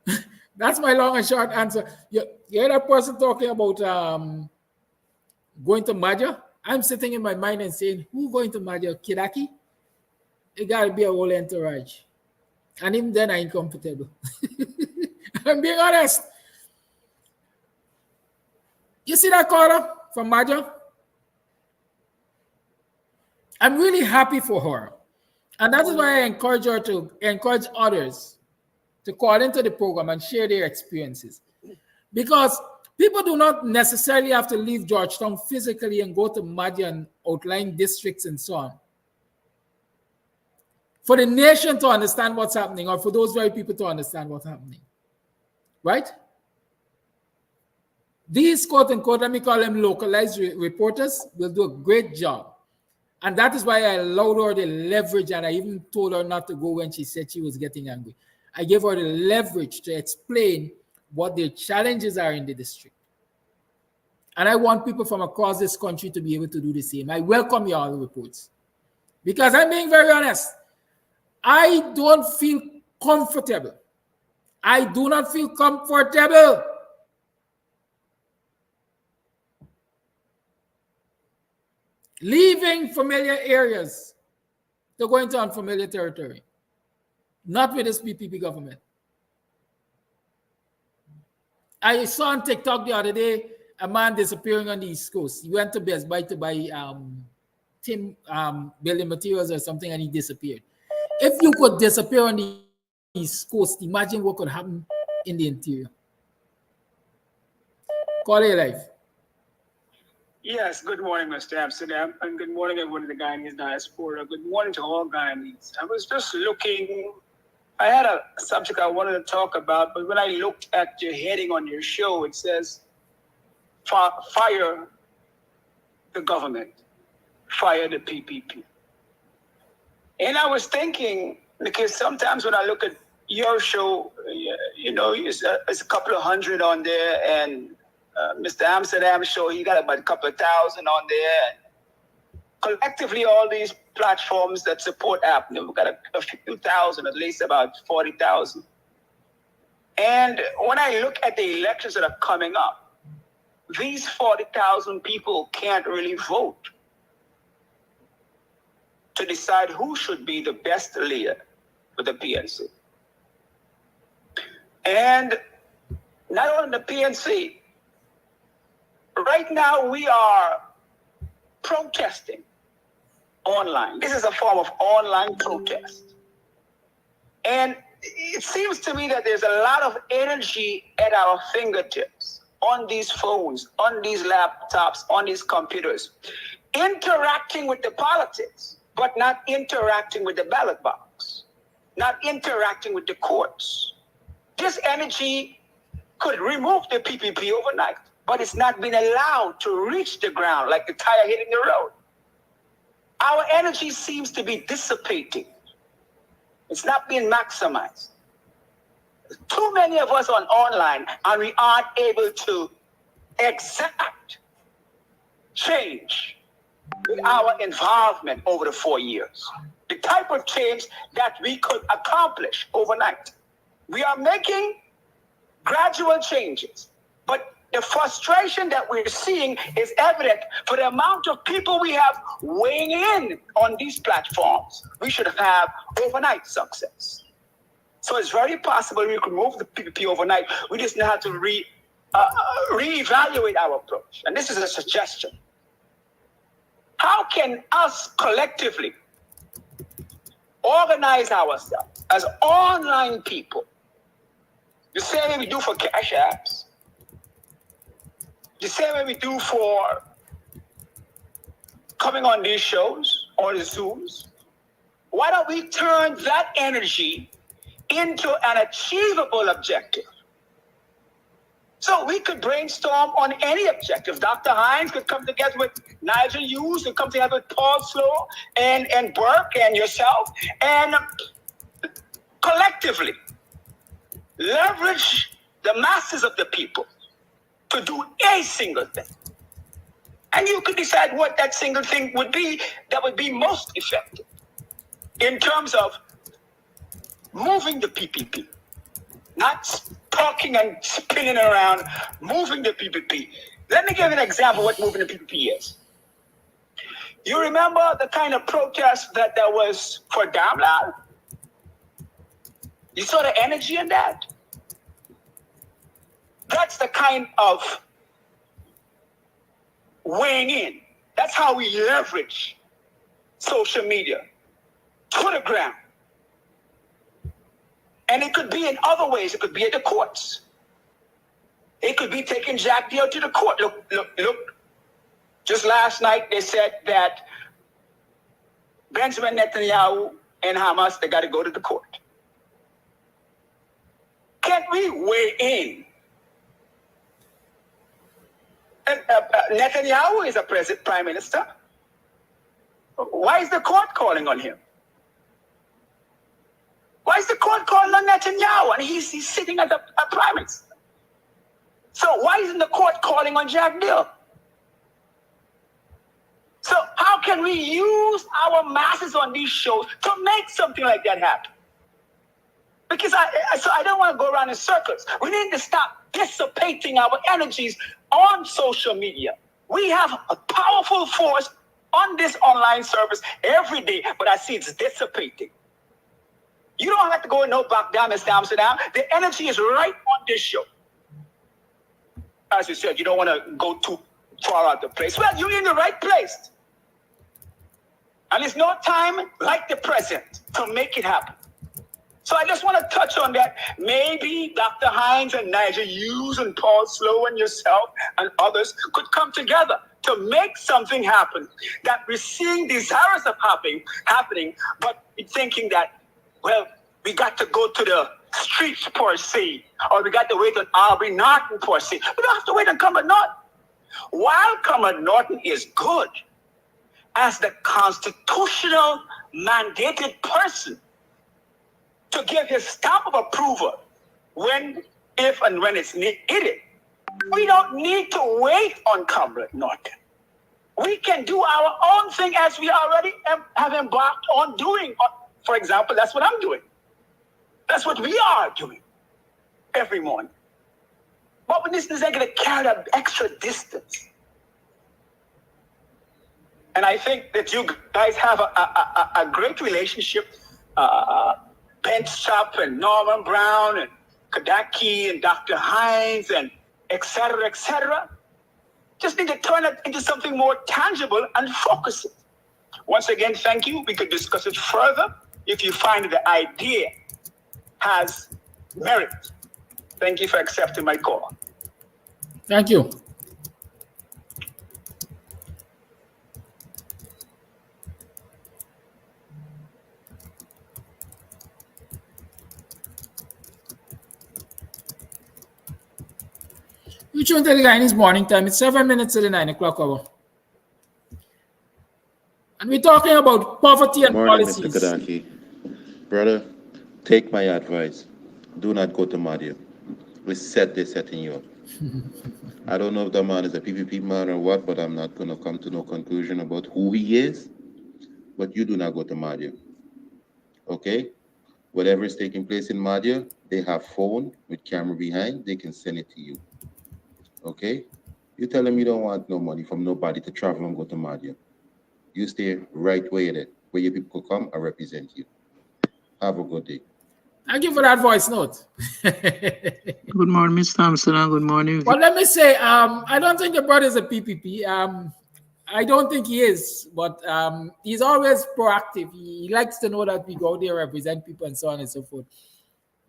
that's my long and short answer. You hear that person talking about going to Madia? I'm sitting in my mind and saying, who going to Madia? Kidaki? It got to be a whole entourage. And even then, I ain't comfortable. I'm being honest. You see that caller from Madia? I'm really happy for her. And that is why I encourage her to encourage others to call into the program and share their experiences. Because people do not necessarily have to leave Georgetown physically and go to Madia and outlying districts and so on. For the nation to understand what's happening, or for those very people to understand what's happening. Right? These quote unquote, let me call them localized reporters, will do a great job. And that is why I allowed her the leverage, and I even told her not to go when she said she was getting angry. I gave her the leverage to explain what the challenges are in the district. And I want people from across this country to be able to do the same. I welcome your all reports. Because I'm being very honest, I don't feel comfortable. I do not feel comfortable leaving familiar areas to go into unfamiliar territory. Not with this PPP government. I saw on TikTok the other day a man disappearing on the East Coast. He went to Best Buy to buy building materials or something, and he disappeared. If you could disappear on the East Coast, imagine what could happen in the interior. Call it life. Yes, good morning, Mr. Amsterdam, and good morning, everyone in the Guyanese diaspora. Good morning to all Guyanese. I was just looking, I had a subject I wanted to talk about, but when I looked at your heading on your show, it says, fire the government, fire the PPP. And I was thinking, because sometimes when I look at your show, you know, it's a couple of hundred on there, and Mr. Amsterdam show, he got about a couple of thousand on there. Collectively, all these platforms that support app, we've got a few thousand, at least about 40,000. And when I look at the elections that are coming up, these 40,000 people can't really vote to decide who should be the best leader for the PNC. And not only the PNC, right now we are protesting online. This is a form of online protest. And it seems to me that there's a lot of energy at our fingertips, on these phones, on these laptops, on these computers, interacting with the politics, but not interacting with the ballot box, not interacting with the courts. This energy could remove the PPP overnight, but it's not been allowed to reach the ground like the tire hitting the road. Our energy seems to be dissipating. It's not being maximized. Too many of us on online, and we aren't able to exact change with our involvement over the 4 years. The type of change that we could accomplish overnight. We are making gradual changes, but the frustration that we're seeing is evident for the amount of people we have weighing in on these platforms. We should have overnight success. So it's very possible we could move the PPP overnight. We just have to reevaluate our approach. And this is a suggestion. How can us collectively organize ourselves as online people, the same way we do for cash apps, the same way we do for coming on these shows or the Zooms? Why don't we turn that energy into an achievable objective? So we could brainstorm on any objective. Dr. Hines could come together with Nigel Hughes, could come together with Paul Slow and Burke and yourself, and collectively leverage the masses of the people to do a single thing. And you could decide what that single thing would be that would be most effective in terms of moving the PPP, not talking and spinning around, moving the PPP. Let me give you an example of what moving the PPP is. You remember the kind of protest that there was for Damla? You saw the energy in that? That's the kind of weighing in. That's how we leverage social media to the ground. And it could be in other ways. It could be at the courts. It could be taking Jack Deal to the court. Look. Just last night, they said that Benjamin Netanyahu and Hamas, they got to go to the court. Can't we weigh in? Netanyahu is a prime minister. Why is the court calling on him? Why is the court calling on Netanyahu and he's sitting as a prime minister? So why isn't the court calling on Jack Deal? So how can we use our masses on these shows to make something like that happen? Because I don't want to go around in circles. We need to stop dissipating our energies on social media. We have a powerful force on this online service every day, but I see it's dissipating. You don't have to go no back down, Mr. Amsterdam. The energy is right on this show. As you said, you don't want to go too far out the place. Well, you're in the right place. And there's no time like the present to make it happen. So I just want to touch on that. Maybe Dr. Hines and Nigel Hughes and Paul Slow and yourself and others could come together to make something happen that we're seeing desirous of happening, but we're thinking that, well, we got to go to the streets per se, or we got to wait on Aubrey Norton per se. We don't have to wait on Comrade Norton. While Comrade Norton is good as the constitutional mandated person to give his stamp of approval when, if and when it's needed, we don't need to wait on Comrade Norton. We can do our own thing as we already have embarked on doing. For example, that's what I'm doing. That's what we are doing every morning. But when this is going to carry that extra distance. And I think that you guys have a great relationship. Ben Schaap and Norman Brown and Kadaki and Dr. Hines and et cetera, just need to turn it into something more tangible and focus it. Once again, thank you. We could discuss it further if you find the idea has merit. Thank you for accepting my call. Thank you. We tune to the Guyanese morning time. It's 7 minutes to the 9 o'clock hour. And we're talking about poverty and Morning, policies. Mr. Kadaki. Brother, take my advice. Do not go to Madia. They're setting you up. I don't know if the man is a PPP man or what, but I'm not going to come to no conclusion about who he is. But you do not go to Madia. Okay? Whatever is taking place in Madia, they have phone with camera behind. They can send it to you. Okay? You tell them you don't want no money from nobody to travel and go to Madia. You stay right where there, where your people come and represent you. Have a good day. Thank you for that voice note. Good morning, Ms. Thompson, and good morning. Well, let me say, I don't think your brother is a PPP. I don't think he is, but he's always proactive. He likes to know that we go there, represent people, and so on and so forth.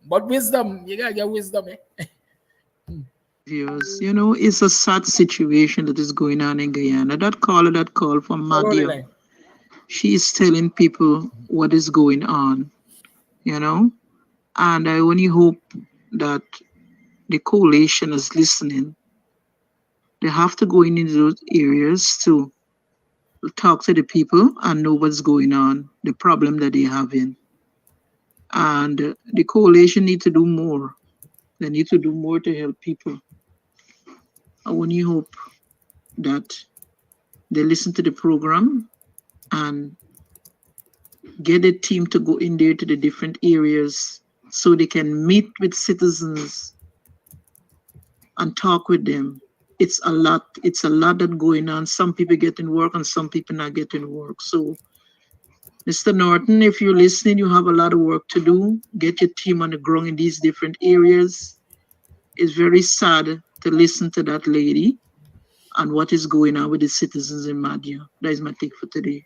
But wisdom, you gotta get wisdom, eh? Viewers, you know, it's a sad situation that is going on in Guyana. That call from Madia, she is telling people what is going on, you know, and I only hope that the coalition is listening. They have to go into those areas to talk to the people and know what's going on, the problem that they're having. And the coalition need to do more. They need to do more to help people. I only hope that they listen to the program and get a team to go in there to the different areas so they can meet with citizens and talk with them. It's a lot that's going on. Some people getting work and some people not getting work. So, Mr. Norton, if you're listening, you have a lot of work to do. Get your team on the ground in these different areas. It's very sad to listen to that lady and what is going on with the citizens in Madia. That is my take for today.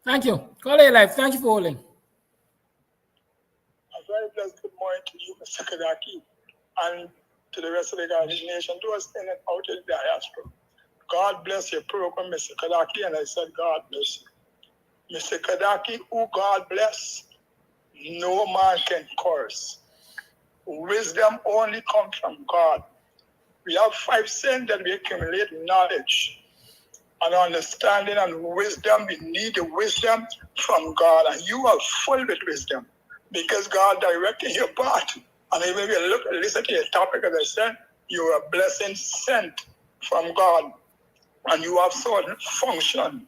Thank you. Call it live. Thank you for holding. A very blessed good morning to you, Mr. Kadaki, and to the rest of the Guyanese nation, those in and out of the diaspora. God bless your program, Mr. Kadaki, and I said, God bless you. Mr. Kadaki, who God bless, no man can curse. Wisdom only comes from God. We have 5 senses that we accumulate knowledge and understanding and wisdom. We need the wisdom from God, and you are full with wisdom because God directed your path. And when you listen to your topic, as I said, you are a blessing sent from God, and you have certain function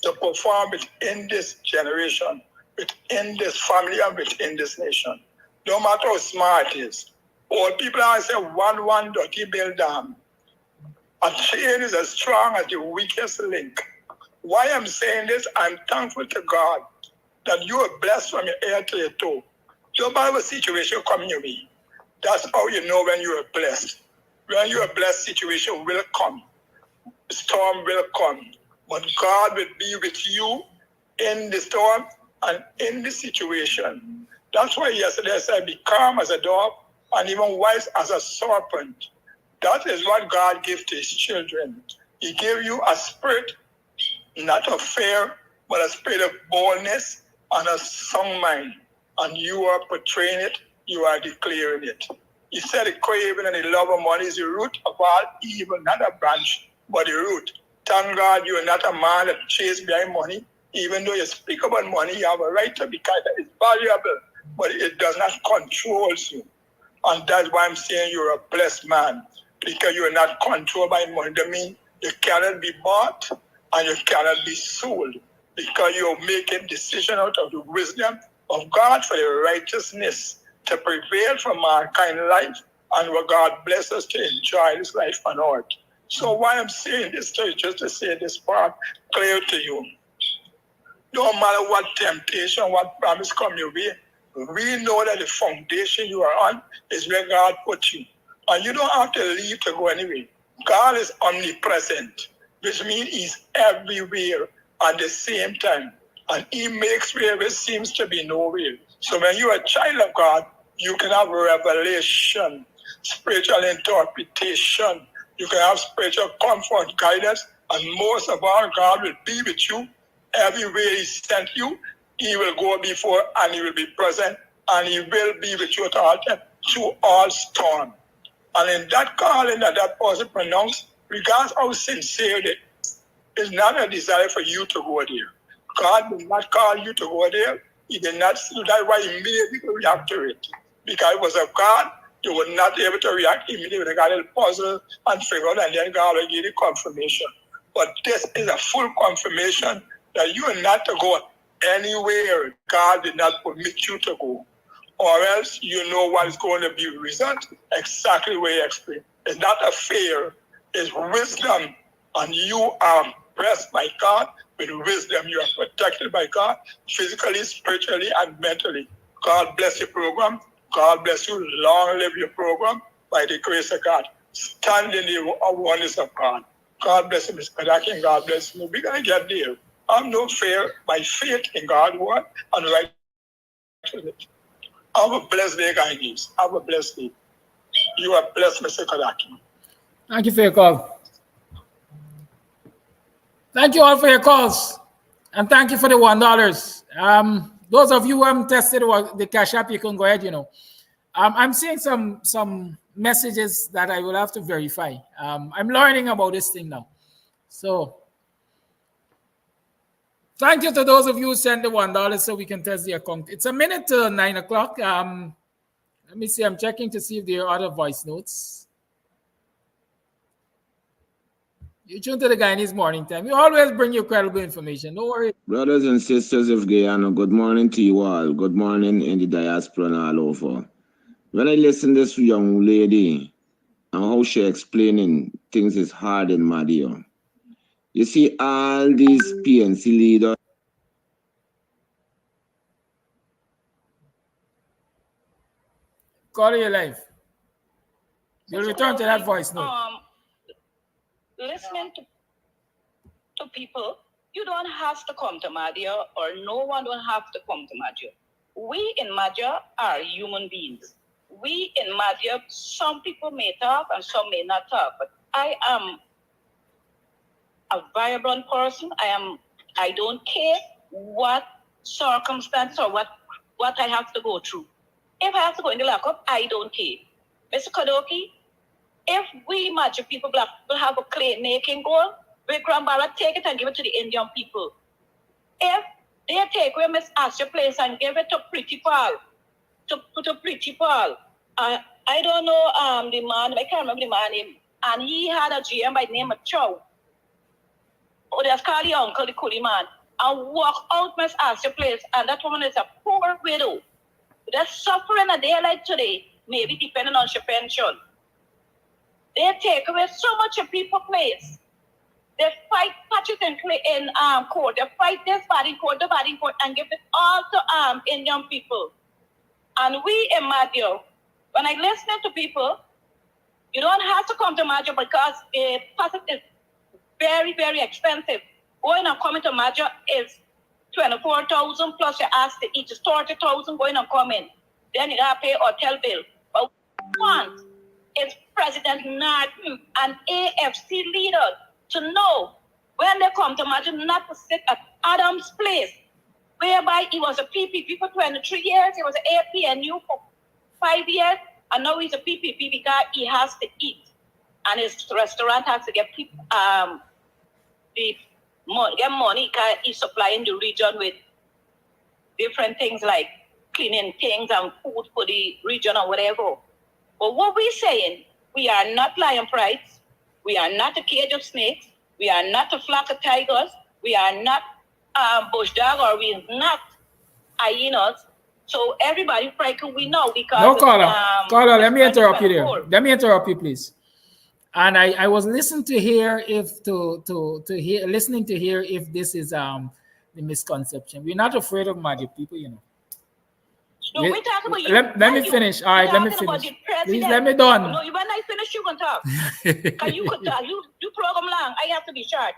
to perform within this generation, within this family, and within this nation. No matter how smart it is. All people are saying, one dirty build dam. A chain is as strong as the weakest link. Why I'm saying this, I'm thankful to God that you are blessed from your head to your toe. No matter what situation coming your way, that's how you know when you are blessed. When you are blessed, situation will come. Storm will come. But God will be with you in the storm and in the situation. That's why yesterday I said, be calm as a dog and even wise as a serpent. That is what God gives to his children. He gave you a spirit, not of fear, but a spirit of boldness and a sound mind. And you are portraying it, you are declaring it. He said the craving and the love of money is the root of all evil, not a branch, but the root. Thank God you are not a man that chases behind money. Even though you speak about money, you have a right to be kind of, it's valuable, but it does not control you. And that's why I'm saying you're a blessed man, because you are not controlled by money. That means you cannot be bought and you cannot be sold, because you're making decisions out of the wisdom of God for the righteousness to prevail for mankind life, and what God bless us to enjoy this life on earth. So why I'm saying this to you, just to say this part clear to you. No matter what temptation, what promise come your way, we know that the foundation you are on is where God put you. And you don't have to leave to go anywhere. God is omnipresent, which means he's everywhere at the same time. And he makes where it seems to be nowhere. So when you're a child of God, you can have revelation, spiritual interpretation. You can have spiritual comfort, guidance, and most of all, God will be with you. Everywhere he sent you, he will go before and he will be present and he will be with you at all times through all storm. And in that calling that person pronounced, regardless how sincere it is, not a desire for you to go there. God did not call you to go there. He did not do that. Why immediately react to it. Because it was of God, you were not able to react immediately. God will puzzle and figure out, and then God will give you confirmation. But this is a full confirmation that you are not to go anywhere God did not permit you to go. Or else you know what is going to be the result, exactly where you explain. It's not a fear, it's wisdom. And you are blessed by God with wisdom. You are protected by God, physically, spiritually, and mentally. God bless your program. God bless you. Long live your program by the grace of God. Stand in the oneness of God. God bless you, Mr. Kadaki, and God bless you. We're going to get there. I have no fear by faith in God's word and righteousness. Have a blessed day, Guyanese. Have a blessed day. You are blessed, Mr. Kadaki. Thank you for your call. Thank you all for your calls. And thank you for the $1. Those of you who haven't tested the Cash App, you can go ahead, I'm seeing some messages that I will have to verify. I'm learning about this thing now. So thank you to those of you who sent the $1 so we can test the account. It's a minute to 9 o'clock. Let me see. I'm checking to see if there are other voice notes. You tune to the Guyanese Morning Time. We always bring you credible information. Don't worry. Brothers and sisters of Guyana, good morning to you all. Good morning in the diaspora and all over. When I listen to this young lady and how she explaining things is hard in Madio, you see all these PNC leaders. Call your life. You'll return to that voice note. Listening to people, you don't have to come to Madia, or no one don't have to come to Madia. We in Madia are human beings. We in Madia, some people may talk and some may not talk, but I am a vibrant person. I don't care what circumstance or what I have to go through. If I have to go in the lockup, I don't care. Mr. Kadoki, if we Madia people, black people, have a clay making goal, we grandmother take it and give it to the Indian people. If they take away Miss Asher place and give it to Pretty Paul, I don't know the man, I can't remember the man name, and he had a GM by the name of Chow. Oh, that's called the uncle, the coolie man, and walk out Miss Asher place, and that woman is a poor widow. That's suffering a day like today, maybe depending on your pension. They take away so much of people's place. They fight patches in court. They fight this bad in court, the bad in court, and give it all to Indian people. And we in Madia, when I listen to people, you don't have to come to Madia because the passport is very, very expensive. Going and coming to Madia is 24,000 plus you ask to each is 30,000 going and coming. Then you have to pay hotel bill. But once it's President Norton and AFC leaders to know when they come to Madrid not to sit at Adam's place, whereby he was a PPP for 23 years, he was an APNU for 5 years, and now he's a PPP because he has to eat. And his restaurant has to get people, get money because he's supplying the region with different things like cleaning things and food for the region or whatever. But what we're saying, we are not lion prides, we are not a cage of snakes, we are not a flock of tigers, we are not bush dog, or we are not hyenas. So everybody frankly we know because no, caller, let me interrupt you there. Let me interrupt you, please. And I was listening to hear if listening to hear if this is the misconception. We're not afraid of magic people, you know. No, we talk about you. Let me finish. All right, let me finish. Please let me done. No, when I finish, you can talk. Because you could talk. You program long. I have to be short.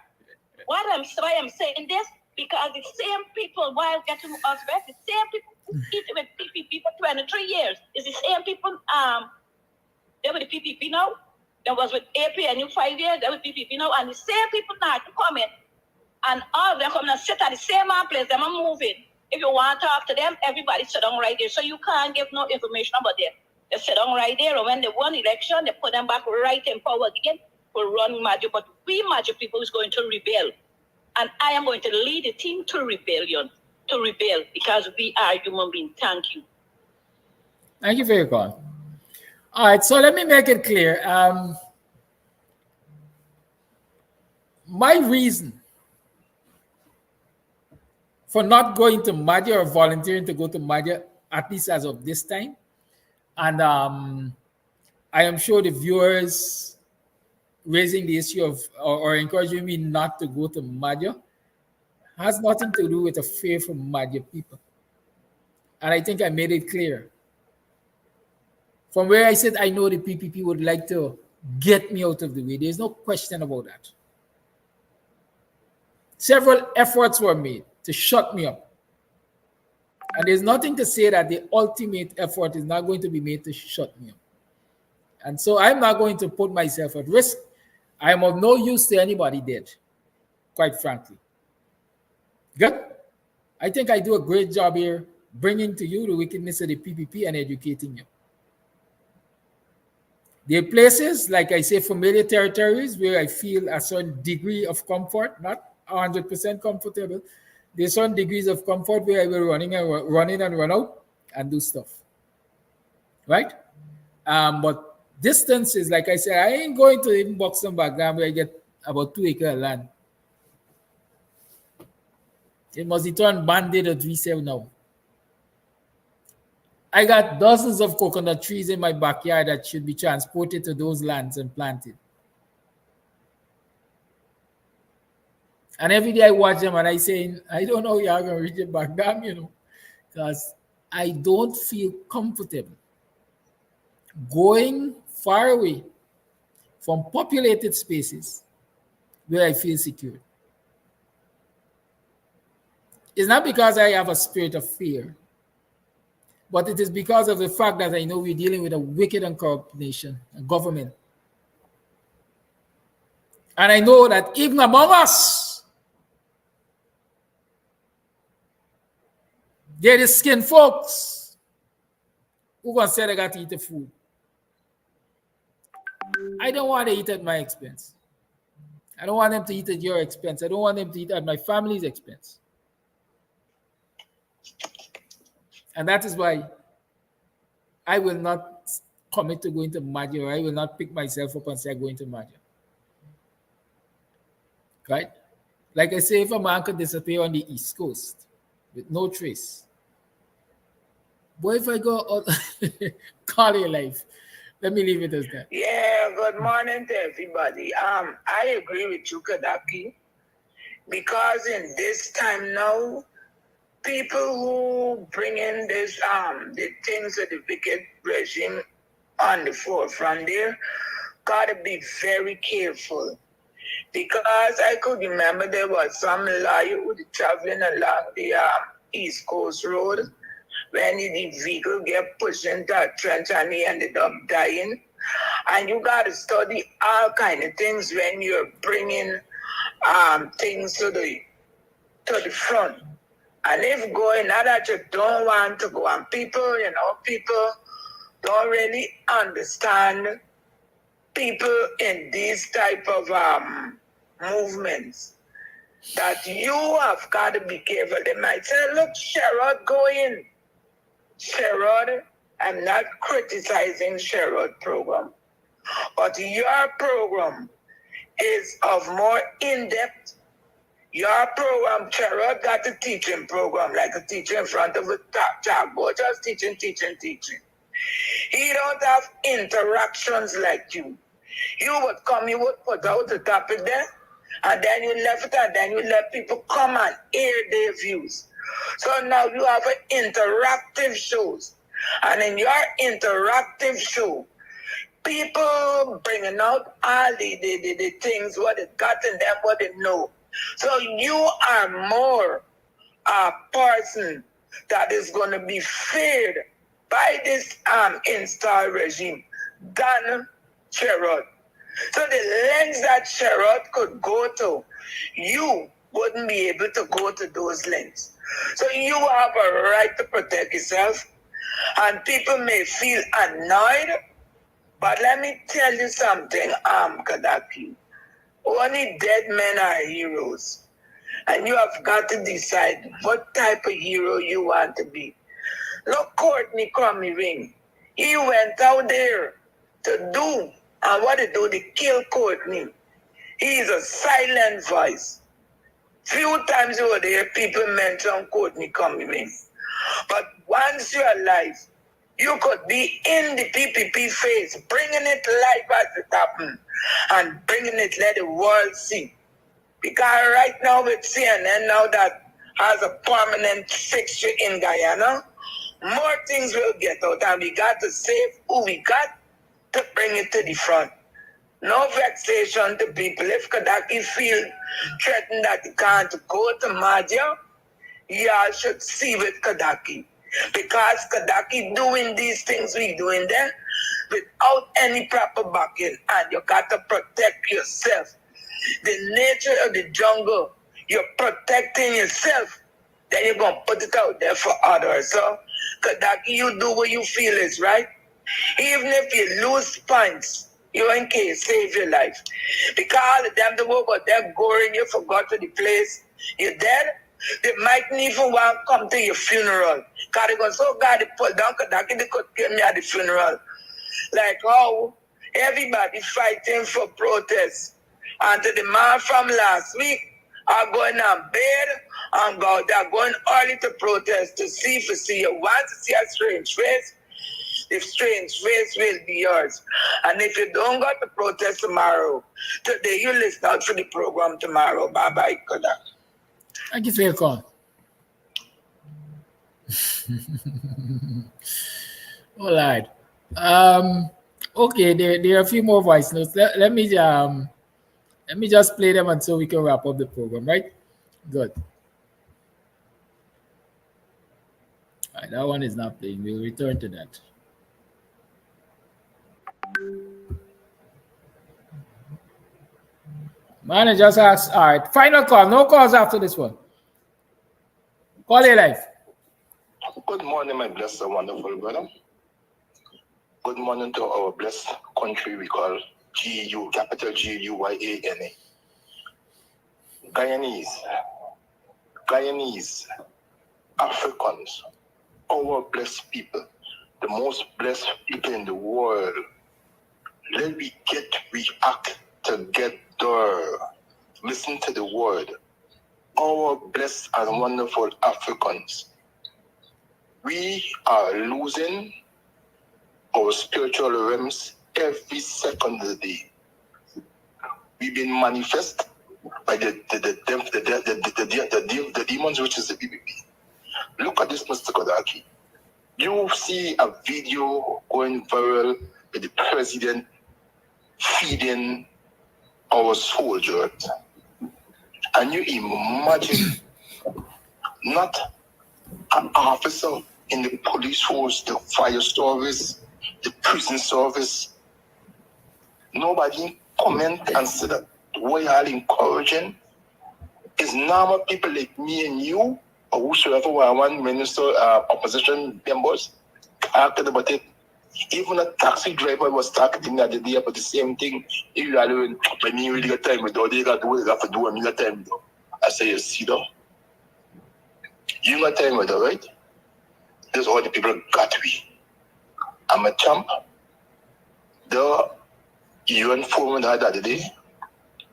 Why I'm saying this? Because the same people, while getting us back, the same people who eat with PPP for 23 years, is the same people, they were the PPP now. That was with APNU 5 years, they were PPP now. And the same people now to come in. And all of them come and sit at the same place, them are moving. If you want to talk to them, everybody sit down right there. So you can't give no information about them. They sit down right there, and when they won election, they put them back right in power again for run magic. But we magic people is going to rebel. And I am going to lead the team to rebellion, because we are human beings. Thank you. Thank you for your call. All right, so let me make it clear. My reason for not going to Madia or volunteering to go to Madia, at least as of this time, and I am sure the viewers raising the issue of or encouraging me not to go to Madia has nothing to do with a fear from Madia people. And I think I made it clear. From where I said I know the PPP would like to get me out of the way, there's no question about that. Several efforts were made to shut me up. And there's nothing to say that the ultimate effort is not going to be made to shut me up. And so I'm not going to put myself at risk. I am of no use to anybody dead, quite frankly. Good. I think I do a great job here bringing to you the wickedness of the PPP and educating you. There are places, like I say, familiar territories where I feel a certain degree of comfort, not 100% comfortable. There's certain degrees of comfort where I will run in and run out and do stuff. Right? But distances, like I said, I ain't going to even Buxton background where I get about 2 acres of land. It must be turned banded at 3-7 now. I got dozens of coconut trees in my backyard that should be transported to those lands and planted. And every day I watch them and I say, I don't know how you're going to reach it back down, you know, because I don't feel comfortable going far away from populated spaces where I feel secure. It's not because I have a spirit of fear, but it is because of the fact that I know we're dealing with a wicked and corrupt nation, a government. And I know that even among us, there is skin folks who gonna say they got to eat the food. I don't want to eat at my expense. I don't want them to eat at your expense. I don't want them to eat at my family's expense. And that is why I will not commit to going to Madia, or I will not pick myself up and say I'm going to Madia. Right? Like I say, if a man could disappear on the East Coast with no trace, but if I go out, call your life. Let me leave it as that. Yeah, good morning to everybody. I agree with you, Kadaki, because in this time now, people who bring in this the things of the wicked regime on the forefront there gotta be very careful, because I could remember there was some lawyer who was traveling along the East Coast Road when the vehicle get pushed into a trench and he ended up dying. And you got to study all kind of things when you're bringing things to the front. And if going now that you don't want to go, and people don't really understand people in these type of movements, that you have got to be careful. They might say, look, Sherrod, go in. Sherrod, I'm not criticizing Sherrod program, but your program is of more in-depth. Your program, Sherrod got a teaching program, like a teacher in front of a chalkboard, just teaching. He don't have interactions like you. You would come, you would put out the topic there, and then you left it, and then you let people come and hear their views. So now you have an interactive shows. And in your interactive show, people bringing out all the things, what it got in them, what they know. So you are more a person that is going to be feared by this installed regime than Sherrod. So the lengths that Sherrod could go to, you wouldn't be able to go to those lengths. So you have a right to protect yourself, and people may feel annoyed, but let me tell you something, Kadaki. Only dead men are heroes. And you have got to decide what type of hero you want to be. Look, Courtney Crummy Ring. He went out there to do, and what they do, they kill Courtney. He is a silent voice. Few times over there, people mention Courtney Crummy Ring. But once you're alive, you could be in the PPP phase, bringing it live as it happened, and bringing it, let the world see. Because right now with CNN, now that has a permanent fixture in Guyana, more things will get out, and we got to save who we got to bring it to the front. No vexation to people. If Kadaki feel threatened that he can't go to Madhya, y'all should see with Kadaki. Because Kadaki doing these things we doing there without any proper backing, and you got to protect yourself. The nature of the jungle, you're protecting yourself, then you're going to put it out there for others. So, Kadaki, you do what you feel is right. Even if you lose points, you in case save your life. Because all of them, the work out there goring, you forgot to the place, you're dead. They mightn't even want to come to your funeral. Because they're going, so God, they put down Kadaki, they could kill me at the funeral. Like how everybody fighting for protests. And to the man from last week are going on bed and go, they're going early to protest to see if you see you want to see a strange face. The strange face will be yours. And if you don't go to protest tomorrow, today you listen out for the program tomorrow. Bye-bye, Kodak. Thank you for your call. All right. Okay, there are a few more voice notes. Let me just play them until we can wrap up the program, right? Good. All right, that one is not playing. We'll return to that. Man, just asked. All right, final call. No calls after this one. Call your life. Good morning, my blessed and wonderful brother. Good morning to our blessed country we call GU, capital G-U-Y-A-N-A. Guyanese, Africans, our blessed people, the most blessed people in the world. Let we react together. Listen to the word. Our blessed and wonderful Africans. We are losing our spiritual realms every second of the day. We've been manifest by the demons, which is the PPP. Look at this, Mr. Kodaki. You see a video going viral with the president feeding our soldiers. And you imagine not an officer in the police force, the fire service, the prison service, Nobody comment and say that what you are encouraging is normal people like me and you, or whosoever were one minister, opposition members, talking about it. Even a taxi driver was talking the other day about the same thing. You are doing, when you really got time with all they got to do, you have to do, and you got time with. I say, you see, though. You got time with it, right? This is all the people got to be. I'm a champ. The UN forum had the other day.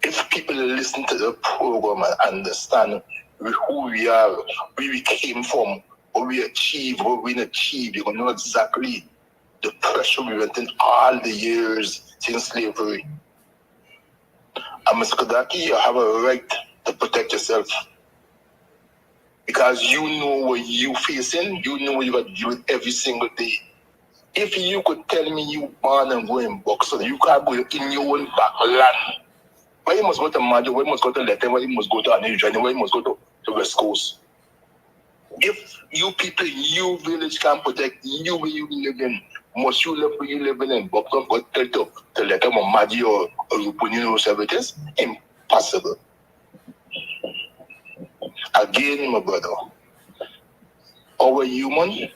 If people listen to the program and understand who we are, where we came from, what we achieved, what we didn't achieve, you're going to know exactly the pressure we went in all the years since slavery. And Mr. Kodaki, you have a right to protect yourself. Because you know what you're facing, you know what you got to deal with every single day. If you could tell me you born and go in Buxton, you can't go in your own backland. Why you must go to Majo, why you must go to Letton, why you must go to Anija, why you must go to West Coast? If you people in your village can protect you where you live in, must you live where you live in Buxton, go to Letton or Majo or Rupuni or whatever it is? Impossible. Again, my brother, our human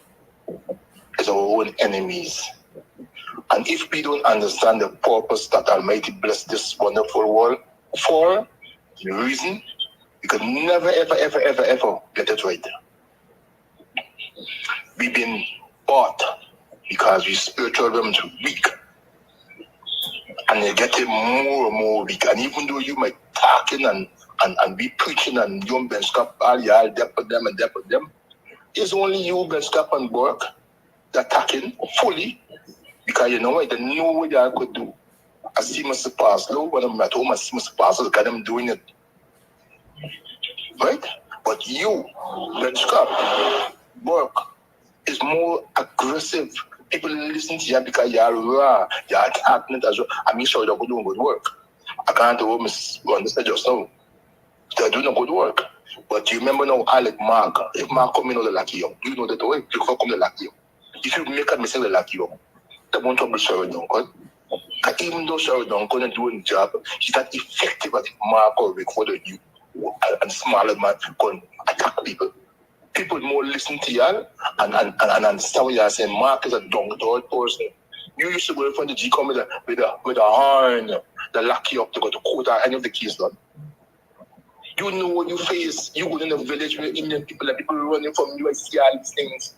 is our own enemies. And if we don't understand the purpose that Almighty blessed this wonderful world for, the reason, we could never, ever, ever, ever, ever get it right. We've been bought because we spiritual realms are weak. And they're getting more and more weak. And even though you might talking and be preaching and you bench cap all y'all dep with them and dep with them, it's only you bench cap and work that attacking fully. Because you know what, they know what I could do. I see Mr. Parslow when I'm at home, I see Mr. Parslow, got them doing it. Right? But you, let's stop. Work is more aggressive. People listen to you because you're raw, you're attacking it as well. I mean, sure, they're doing good work. I can't do what Mr. understand just now. They're doing good work. But you remember now, I like Mark. If Mark come in, they're lucky you. You know that the way you come, they're lucky you. If you make a mistake, they're lucky you. They won't trouble Sherry Duncan. Even though Sherry Duncan is doing the job, she's not effective at Mark or recording you and smaller man can attack people. People more listen to y'all and understand what you're saying. Mark is a donkey person. You used to go in front of the G-Com with a horn, the lock you up to go to court or any of the case done. You know what you face. You go in the village with Indian people and people running from you and see all these things.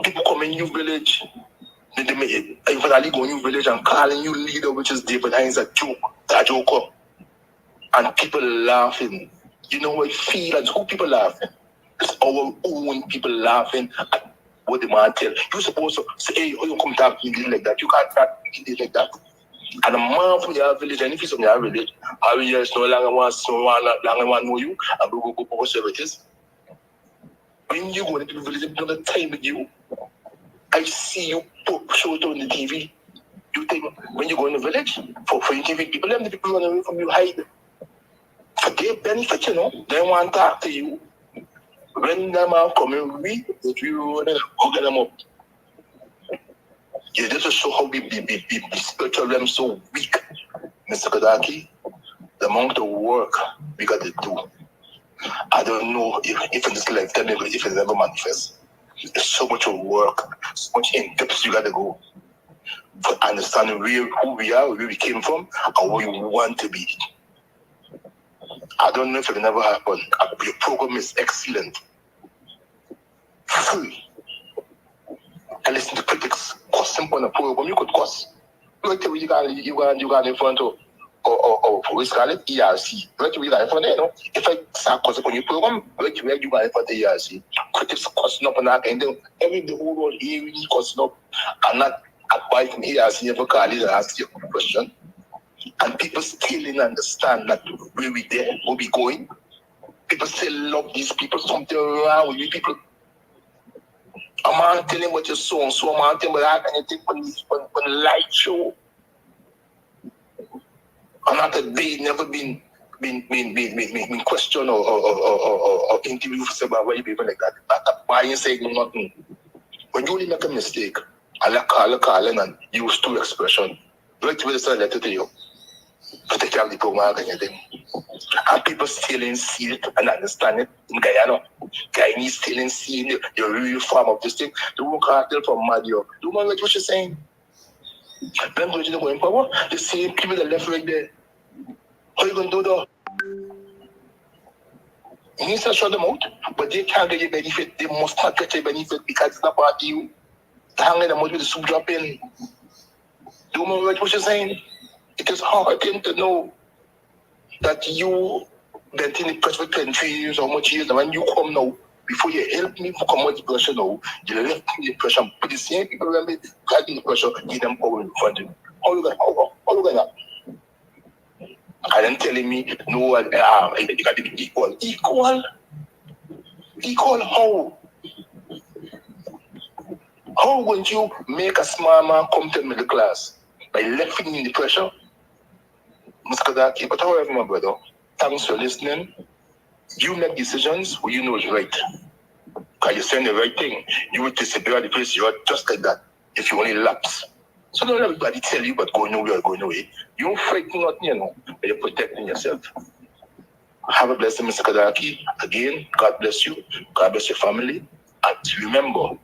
People come in your village. They finally go in your village and calling you leader, which is David Hines, a joker. And people laughing. You know what I feel? And who people laughing? It's our own people laughing at what the man tell. You're supposed to say, hey, oh, you come talk to me like that. You can't talk to me like that. And a man from your village, and if he's from your village, I will just no longer want to know you, and we will go for services. When you go into the village, I'm not time with you. I see you show it on the TV. You think when you go in the village for interviewing people, them the people run away from you, hide. For their benefit, you know, they want to talk to you. When them are coming, we run and hug them up. It's just to show how we spiritual them so weak, Mr. Kodaki. The amount of work we got to do. I don't know if in this lifetime, if it ever manifests. There's so much of work, so much in depth you got to go for understanding who we are, where we came from, and where we want to be. I don't know if it will never happen. Your program is excellent. Free. I listen to critics cussing on the program. You could cuss. Right away, you got in front of what's called it? ERC. Right away, you got in front of, you know. If I start cussing on your program, right away, you got in front of ERC. Critics cussing up and that, and then the whole world hearing you cussing up and not abide from ERC, never call it and ask you a question. And people still didn't understand that where we there, where we going. People still love these people. Something wrong with you people. I'm not telling what you're so I'm not telling what anything on the light show. I'm not a day never been questioned or interviewed for somebody people like that. Not why you saying nothing. When you only make a mistake, I like calling and use two expressions. Right away, send a letter to you. But they have the program and them. And people still in seal and understand it in Guyana. Guyanese still in seal the real form of this thing. The woman can't tell from Madio. The woman, what she's saying. Them going to go in power. The same people that left right there. How you going to do that? You need to shut them out, but they can't get your benefit. They must not get your benefit because it's not part of you. They're hanging them out with the soup drop in. The woman, what she's saying. It is hard to know that you been in the press for 23 years or much years, and when you come now, before you help me to come out the pressure now, you left me the pressure, but the same people remember guiding the pressure, give them power in front of you. How you going that? And then telling me, no, you got to be equal. Equal how? How would you make a small man come to the middle class? By lifting in the pressure? Muskadaki, but however, my brother, thanks for listening. You make decisions where you know is right. Because you're saying the right thing. You will disappear at the place you are just like that if you only lapse. So don't let everybody tell you but go nowhere, go nowhere. You don't frighten nothing, you know, but you're protecting yourself. Have a blessing, Mr. Kadaki. Again, God bless you. God bless your family. And remember,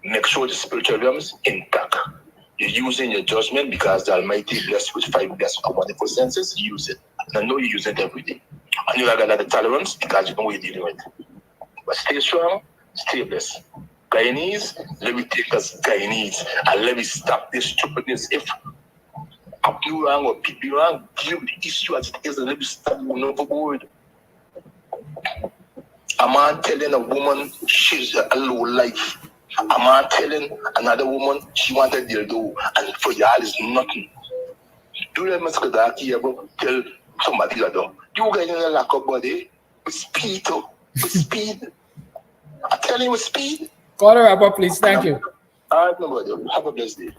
make sure the spiritual realms intact. You're using your judgment because the Almighty blessed you with 5 blessed and wonderful senses. Use it. And I know you use it every day. And you got a lot of tolerance because you know what you're dealing with. But stay strong, stay blessed. Guyanese, let me take us Guyanese and let me stop this stupidness. If I do wrong or people wrong, give the issue as it is and let me stop going overboard. A man telling a woman she's a low life. A man telling another woman she wanted their do, and for y'all is nothing. Do that, Mr. Kadaki, tell somebody that you guys in a lack of body with speed, with speed. I tell you with speed. Call her up, please. Thank you. All right, nobody. Have a blessed day.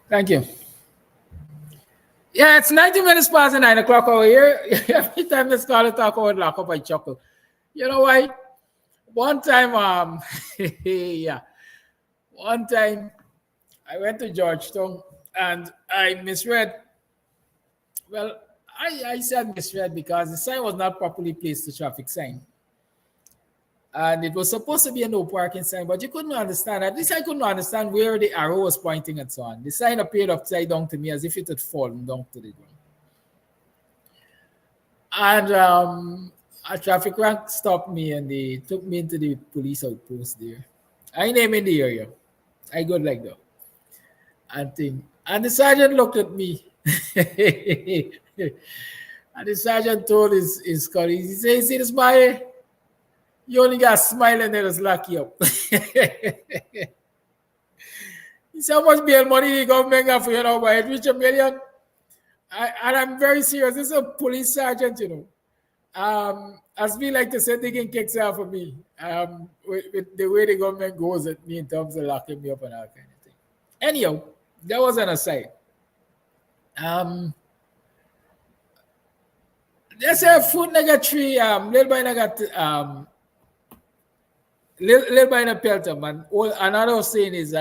Thank you. Yeah, it's 90 minutes past 9 o'clock over here. Every time this caller talk about lock up, I chuckle. You know why? One time, yeah. One time, I went to Georgetown and I misread. Well, I said misread because the sign was not properly placed, the traffic sign. And it was supposed to be a no parking sign, but you couldn't understand. At least I couldn't understand where the arrow was pointing and so on. The sign appeared upside down to me as if it had fallen down to the ground. And a traffic rank stopped me and they took me into the police outpost there. I name in the area. I go like that. And the sergeant looked at me. And the sergeant told his colleagues, he said, "You see this boy? You only got a smile and they just lock you up." He said, "How much bail money the government got for you now, boy? It reach $1 million?" And I'm very serious. This is a police sergeant, you know. As we like to say, taking kicks out for me. With the way the government goes at me in terms of locking me up and all kind of thing. Anyhow, that was an aside. There's a food naga tree, little by naga little by na pelter, man. Another saying is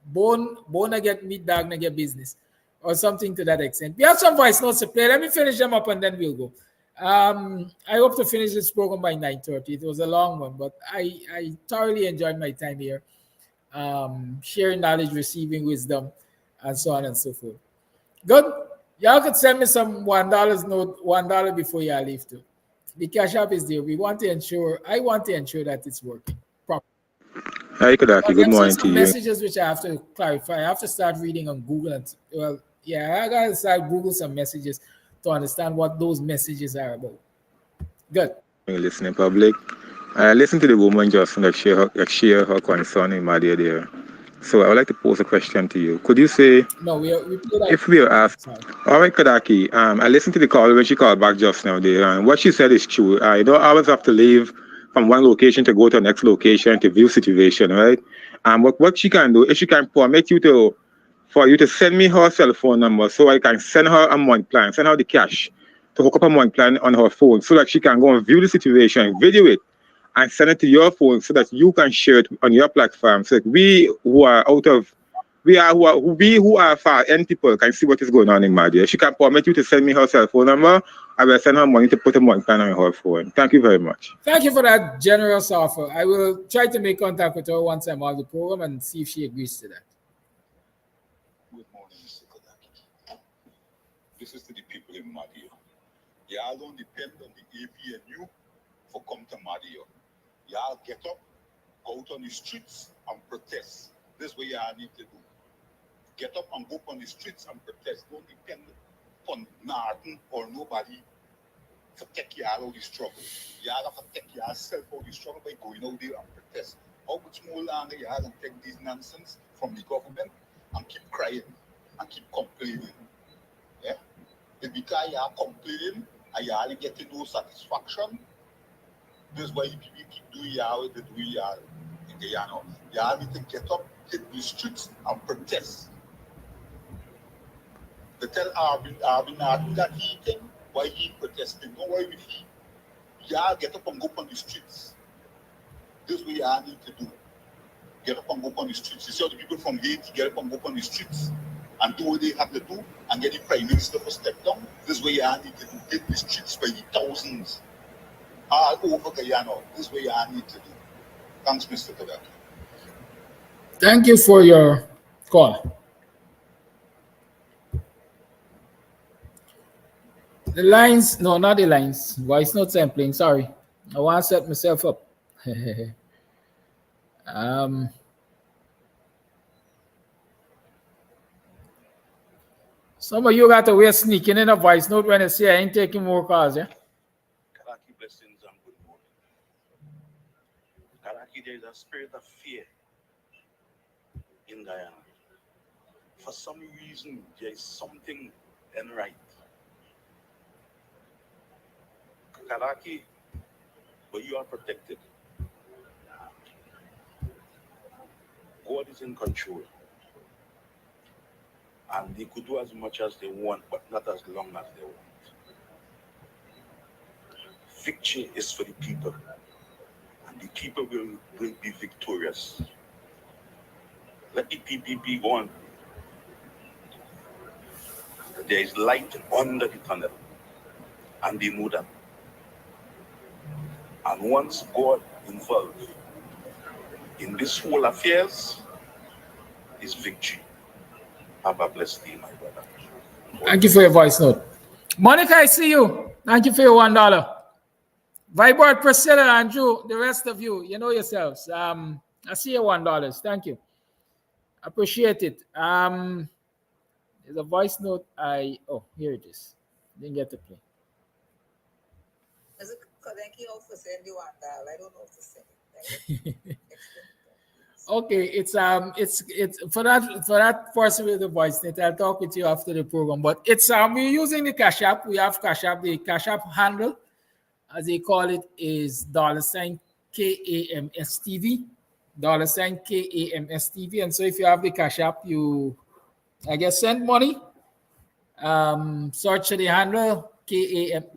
bone na get meat, dog na get business. Or something to that extent. We have some voice notes to play. Let me finish them up and then we'll go. I hope to finish this program by 9:30. It was a long one, but I thoroughly enjoyed my time here. Sharing knowledge, receiving wisdom, and so on and so forth. Good. Y'all could send me some $1 note, $1 before y'all leave too. The cash app is there. I want to ensure that it's working properly. Hi, Kadaki. Good morning to you. Messages which I have to clarify. I have to start reading on Google. I gotta start Google some messages to understand what those messages are about. Good. Listening public. I listened to the woman just share her concern in Madia there. So I would like to pose a question to you. Could you say, no, if we are asked, all right, Kadaki, I listened to the call when she called back just now there, and what she said is true. I don't always have to leave from one location to go to the next location to view situation, right? What she can do, if she can permit you for you to send me her cell phone number so I can send her a month plan, send her the cash to hook up a month plan on her phone so that she can go and view the situation, video it, and send it to your phone so that you can share it on your platform. So that we who are out of we who are far end people can see what is going on in Madia. She can permit you to send me her cell phone number. I will send her money to put a money plan on her phone. Thank you very much. Thank you for that generous offer. I will try to make contact with her once I'm on the program and see if she agrees to that. Good morning, Mr. Kodaki. This is to the people in Madia. Y'all don't depend on the APNU for come to Madia. Y'all get up, go out on the streets and protest. This is what y'all need to do. Get up and go on the streets and protest. Don't depend on nothing or nobody to take y'all out of the struggle. Y'all have to take yourself out of the struggle by going out there and protest. How much more longer y'all can take these nonsense from the government and keep crying and keep complaining? Yeah? It's because y'all complaining and y'all getting no satisfaction. This is why people keep doing y'all the way y'all in Guyana. Y'all need to get up, hit the streets and protest. They tell Arvin that he thing, why he protesting. Don't worry with he. Y'all get up and go on the streets. This is what y'all need to do. Get up and go on the streets. You see all the people from Haiti get up and go on the streets and do what they have to do and get the Prime Minister to step down. This is what y'all need to do. Get the streets by the thousands. All over Guyana. This is what y'all need to do. Thanks, Mr. Kodaki. Thank you for your call. The lines, no, not the lines. Voice note sampling, sorry. I want to set myself up. Some of you got to wear sneaking in a voice note when I say I ain't taking more calls, yeah? Karaki, blessings and good morning. Karaki, there is a spirit of fear in Guyana. For some reason, there is something unright. Karaki, but you are protected. God is in control. And they could do as much as they want, but not as long as they want. Victory is for the people. And the people will be victorious. Let the PPP go on. There is light under the tunnel. And they know that. And once God involved in this whole affairs, is victory. Have a blessed day, my brother. Thank you for your voice note. Monica, I see you. Thank you for your $1. Vibert, Priscilla, Andrew, the rest of you, you know yourselves. I see your $1. Thank you. Appreciate it. There's a voice note. Oh, here it is. Didn't get to play. I don't know what to say. Okay, it's for that person with the voice note. I'll talk with you after the program. But it's we're using the Cash App. We have Cash App. The Cash App handle, as they call it, is $KAMSTV. $KAMSTV. And so if you have the Cash App, you I guess send money. Search the handle $KAMSTV,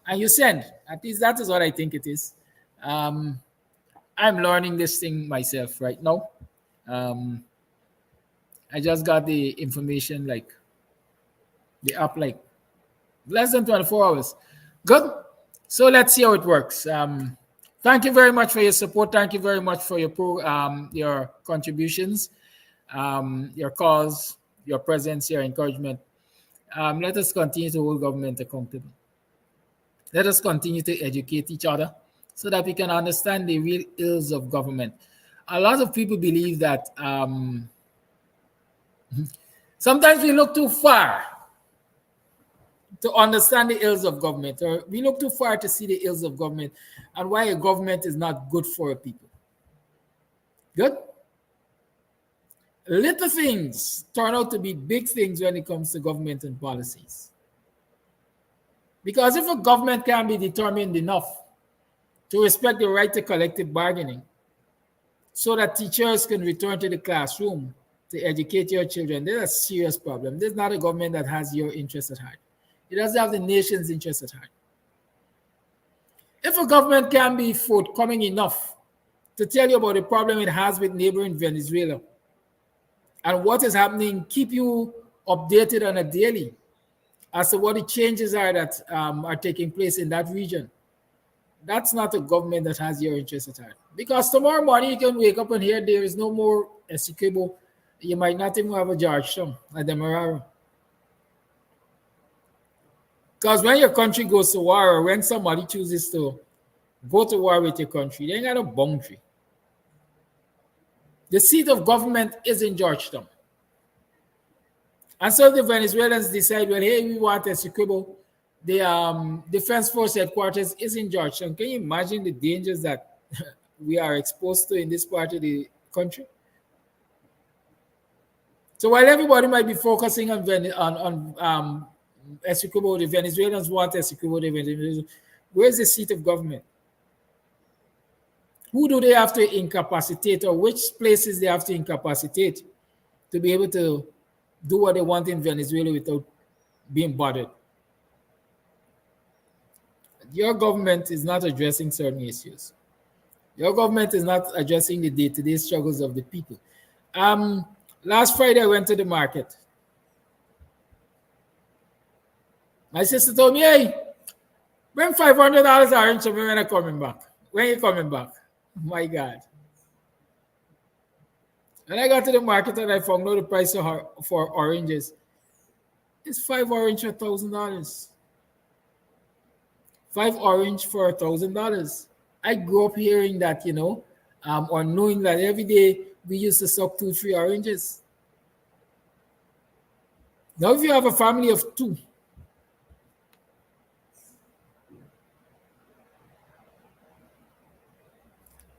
and you send. At least that is what I think it is. I'm learning this thing myself right now. I just got the information, like the app, like less than 24 hours. Good. So let's see how it works. Thank you very much for your support. Thank you very much for your contributions, your calls, your presence, your encouragement. Let us continue to hold government accountable. Let us continue to educate each other so that we can understand the real ills of government. A lot of people believe that sometimes we look too far to understand the ills of government, or we look too far to see the ills of government and why a government is not good for a people. Good? Little things turn out to be big things when it comes to government and policies. Because if a government can be determined enough to respect the right to collective bargaining so that teachers can return to the classroom to educate your children, there's a serious problem. There's not a government that has your interest at heart. It doesn't have the nation's interest at heart. If a government can be forthcoming enough to tell you about the problem it has with neighboring Venezuela and what is happening, keep you updated on a daily as to what the changes are that are taking place in that region. That's not a government that has your interest at heart. Because tomorrow morning you can wake up and hear there is no more Essequibo. You might not even have a Georgetown at the Mararo. Because when your country goes to war, or when somebody chooses to go to war with your country, they ain't got a boundary. The seat of government is in Georgetown. And so the Venezuelans decide, well, hey, we want Essequibo. The Defense Force headquarters is in Georgetown. Can you imagine the dangers that we are exposed to in this part of the country? So while everybody might be focusing on Essequibo, the Venezuelans want Essequibo, where's the seat of government? Who do they have to incapacitate, or which places they have to incapacitate to be able to do what they want in Venezuela without being bothered? Your government is not addressing certain issues. Your government is not addressing the day-to-day struggles of the people. Last Friday, I went to the market. My sister told me, hey, bring $500 orange to me when I'm coming back. When are you coming back? My God. When I got to the market and I found out the price for oranges, it's 5 orange for $1,000. 5 orange for $1,000. I grew up hearing that, or knowing that every day we used to suck 2-3 oranges. Now, if you have a family of 2,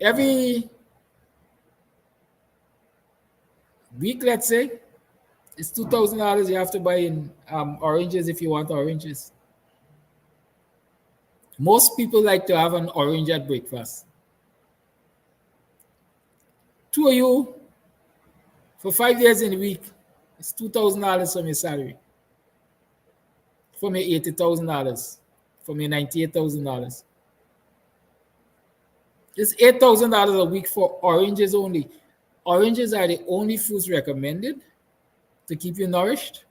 every week, let's say, it's $2,000 you have to buy in oranges if you want oranges. Most people like to have an orange at breakfast. 2 of you, for 5 days in a week, it's $2,000 from your salary. From your $80,000. From your $98,000. It's $8,000 a week for oranges only. Oranges are the only foods recommended to keep you nourished.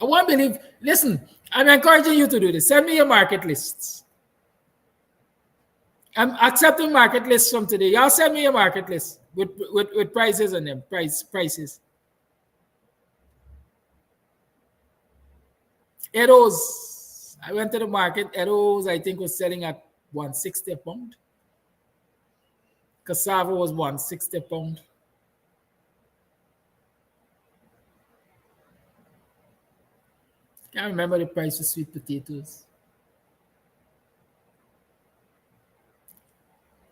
I want to believe, listen, I'm encouraging you to do this. Send me your market lists. I'm accepting market lists from today. Y'all send me your market list with prices on them, prices. Eros, I went to the market. Eros, I think, was selling at $160 a pound. Cassava was $160 a pound. Can't remember the price of sweet potatoes.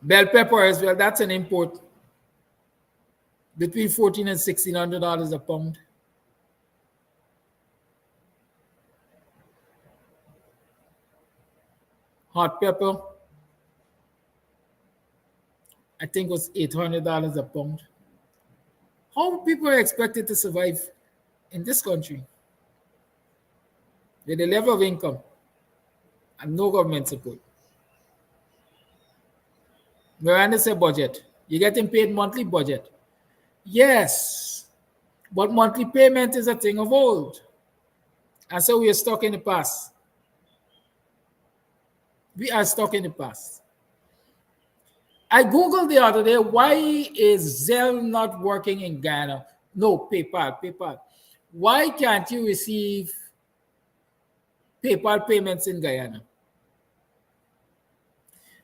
Bell pepper as well, that's an import. Between $1,400 and $1,600 a pound. Hot pepper, I think was $800 a pound. How people are expected to survive in this country with the level of income and no government support? Miranda said budget. You're getting paid monthly budget. Yes, but monthly payment is a thing of old. And so we are stuck in the past. We are stuck in the past. I Googled the other day, why is Zelle not working in Guyana? No, PayPal. Why can't you receive PayPal payments in Guyana?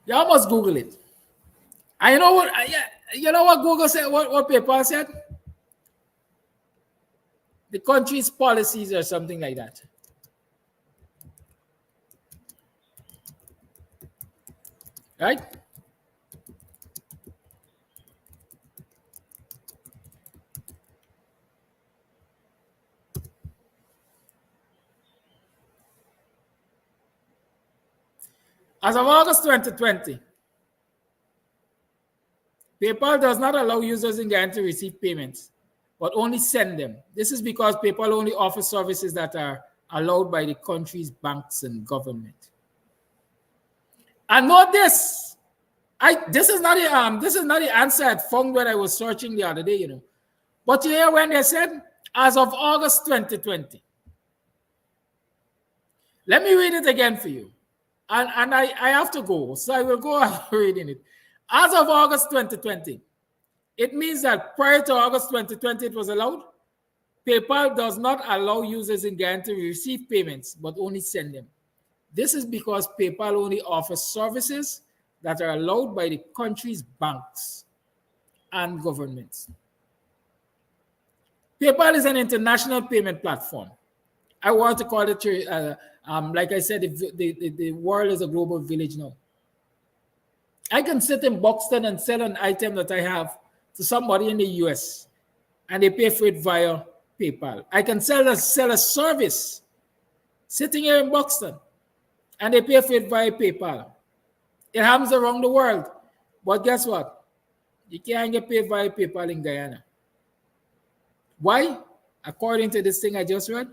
Y'all must Google it. I know what, you know what Google said, what PayPal said? The country's policies or something like that. Right? As of August 2020, PayPal does not allow users in Guyana to receive payments, but only send them. This is because PayPal only offers services that are allowed by the country's banks and government. And note this. This is not the answer I found when I was searching the other day, But you hear when they said, as of August 2020. Let me read it again for you. And I have to go, so I will go on reading it. As of August 2020, it means that prior to August 2020, it was allowed. PayPal does not allow users in Guyana to receive payments, but only send them. This is because PayPal only offers services that are allowed by the country's banks and governments. PayPal is an international payment platform. I want to call it, like I said, the world is a global village now. I can sit in Buxton and sell an item that I have to somebody in the US, and they pay for it via PayPal. I can sell a service sitting here in Buxton, and they pay for it via PayPal. It happens around the world, but guess what? You can't get paid via PayPal in Guyana. Why? According to this thing I just read,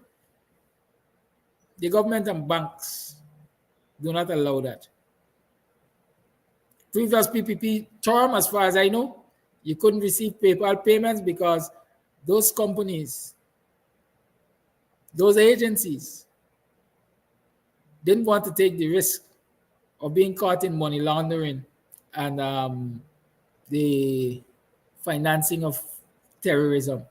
the government and banks do not allow that. Previous PPP term, as far as I know, you couldn't receive PayPal payments because those companies, those agencies didn't want to take the risk of being caught in money laundering and the financing of terrorism.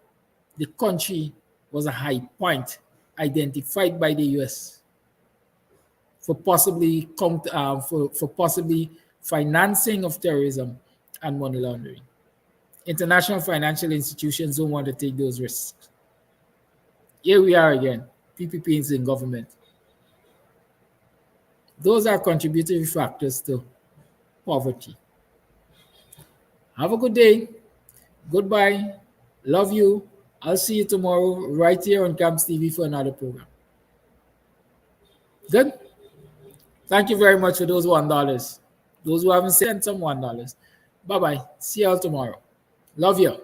The country was a high point identified by the US for possibly financing of terrorism and money laundering. International financial institutions don't want to take those risks. Here we are again, PPPs in government. Those are contributory factors to poverty. Have a good day. Goodbye. Love you. I'll see you tomorrow right here on Camps TV for another program. Good? Thank you very much for those $1. Those who haven't sent some $1. Bye-bye. See you all tomorrow. Love you.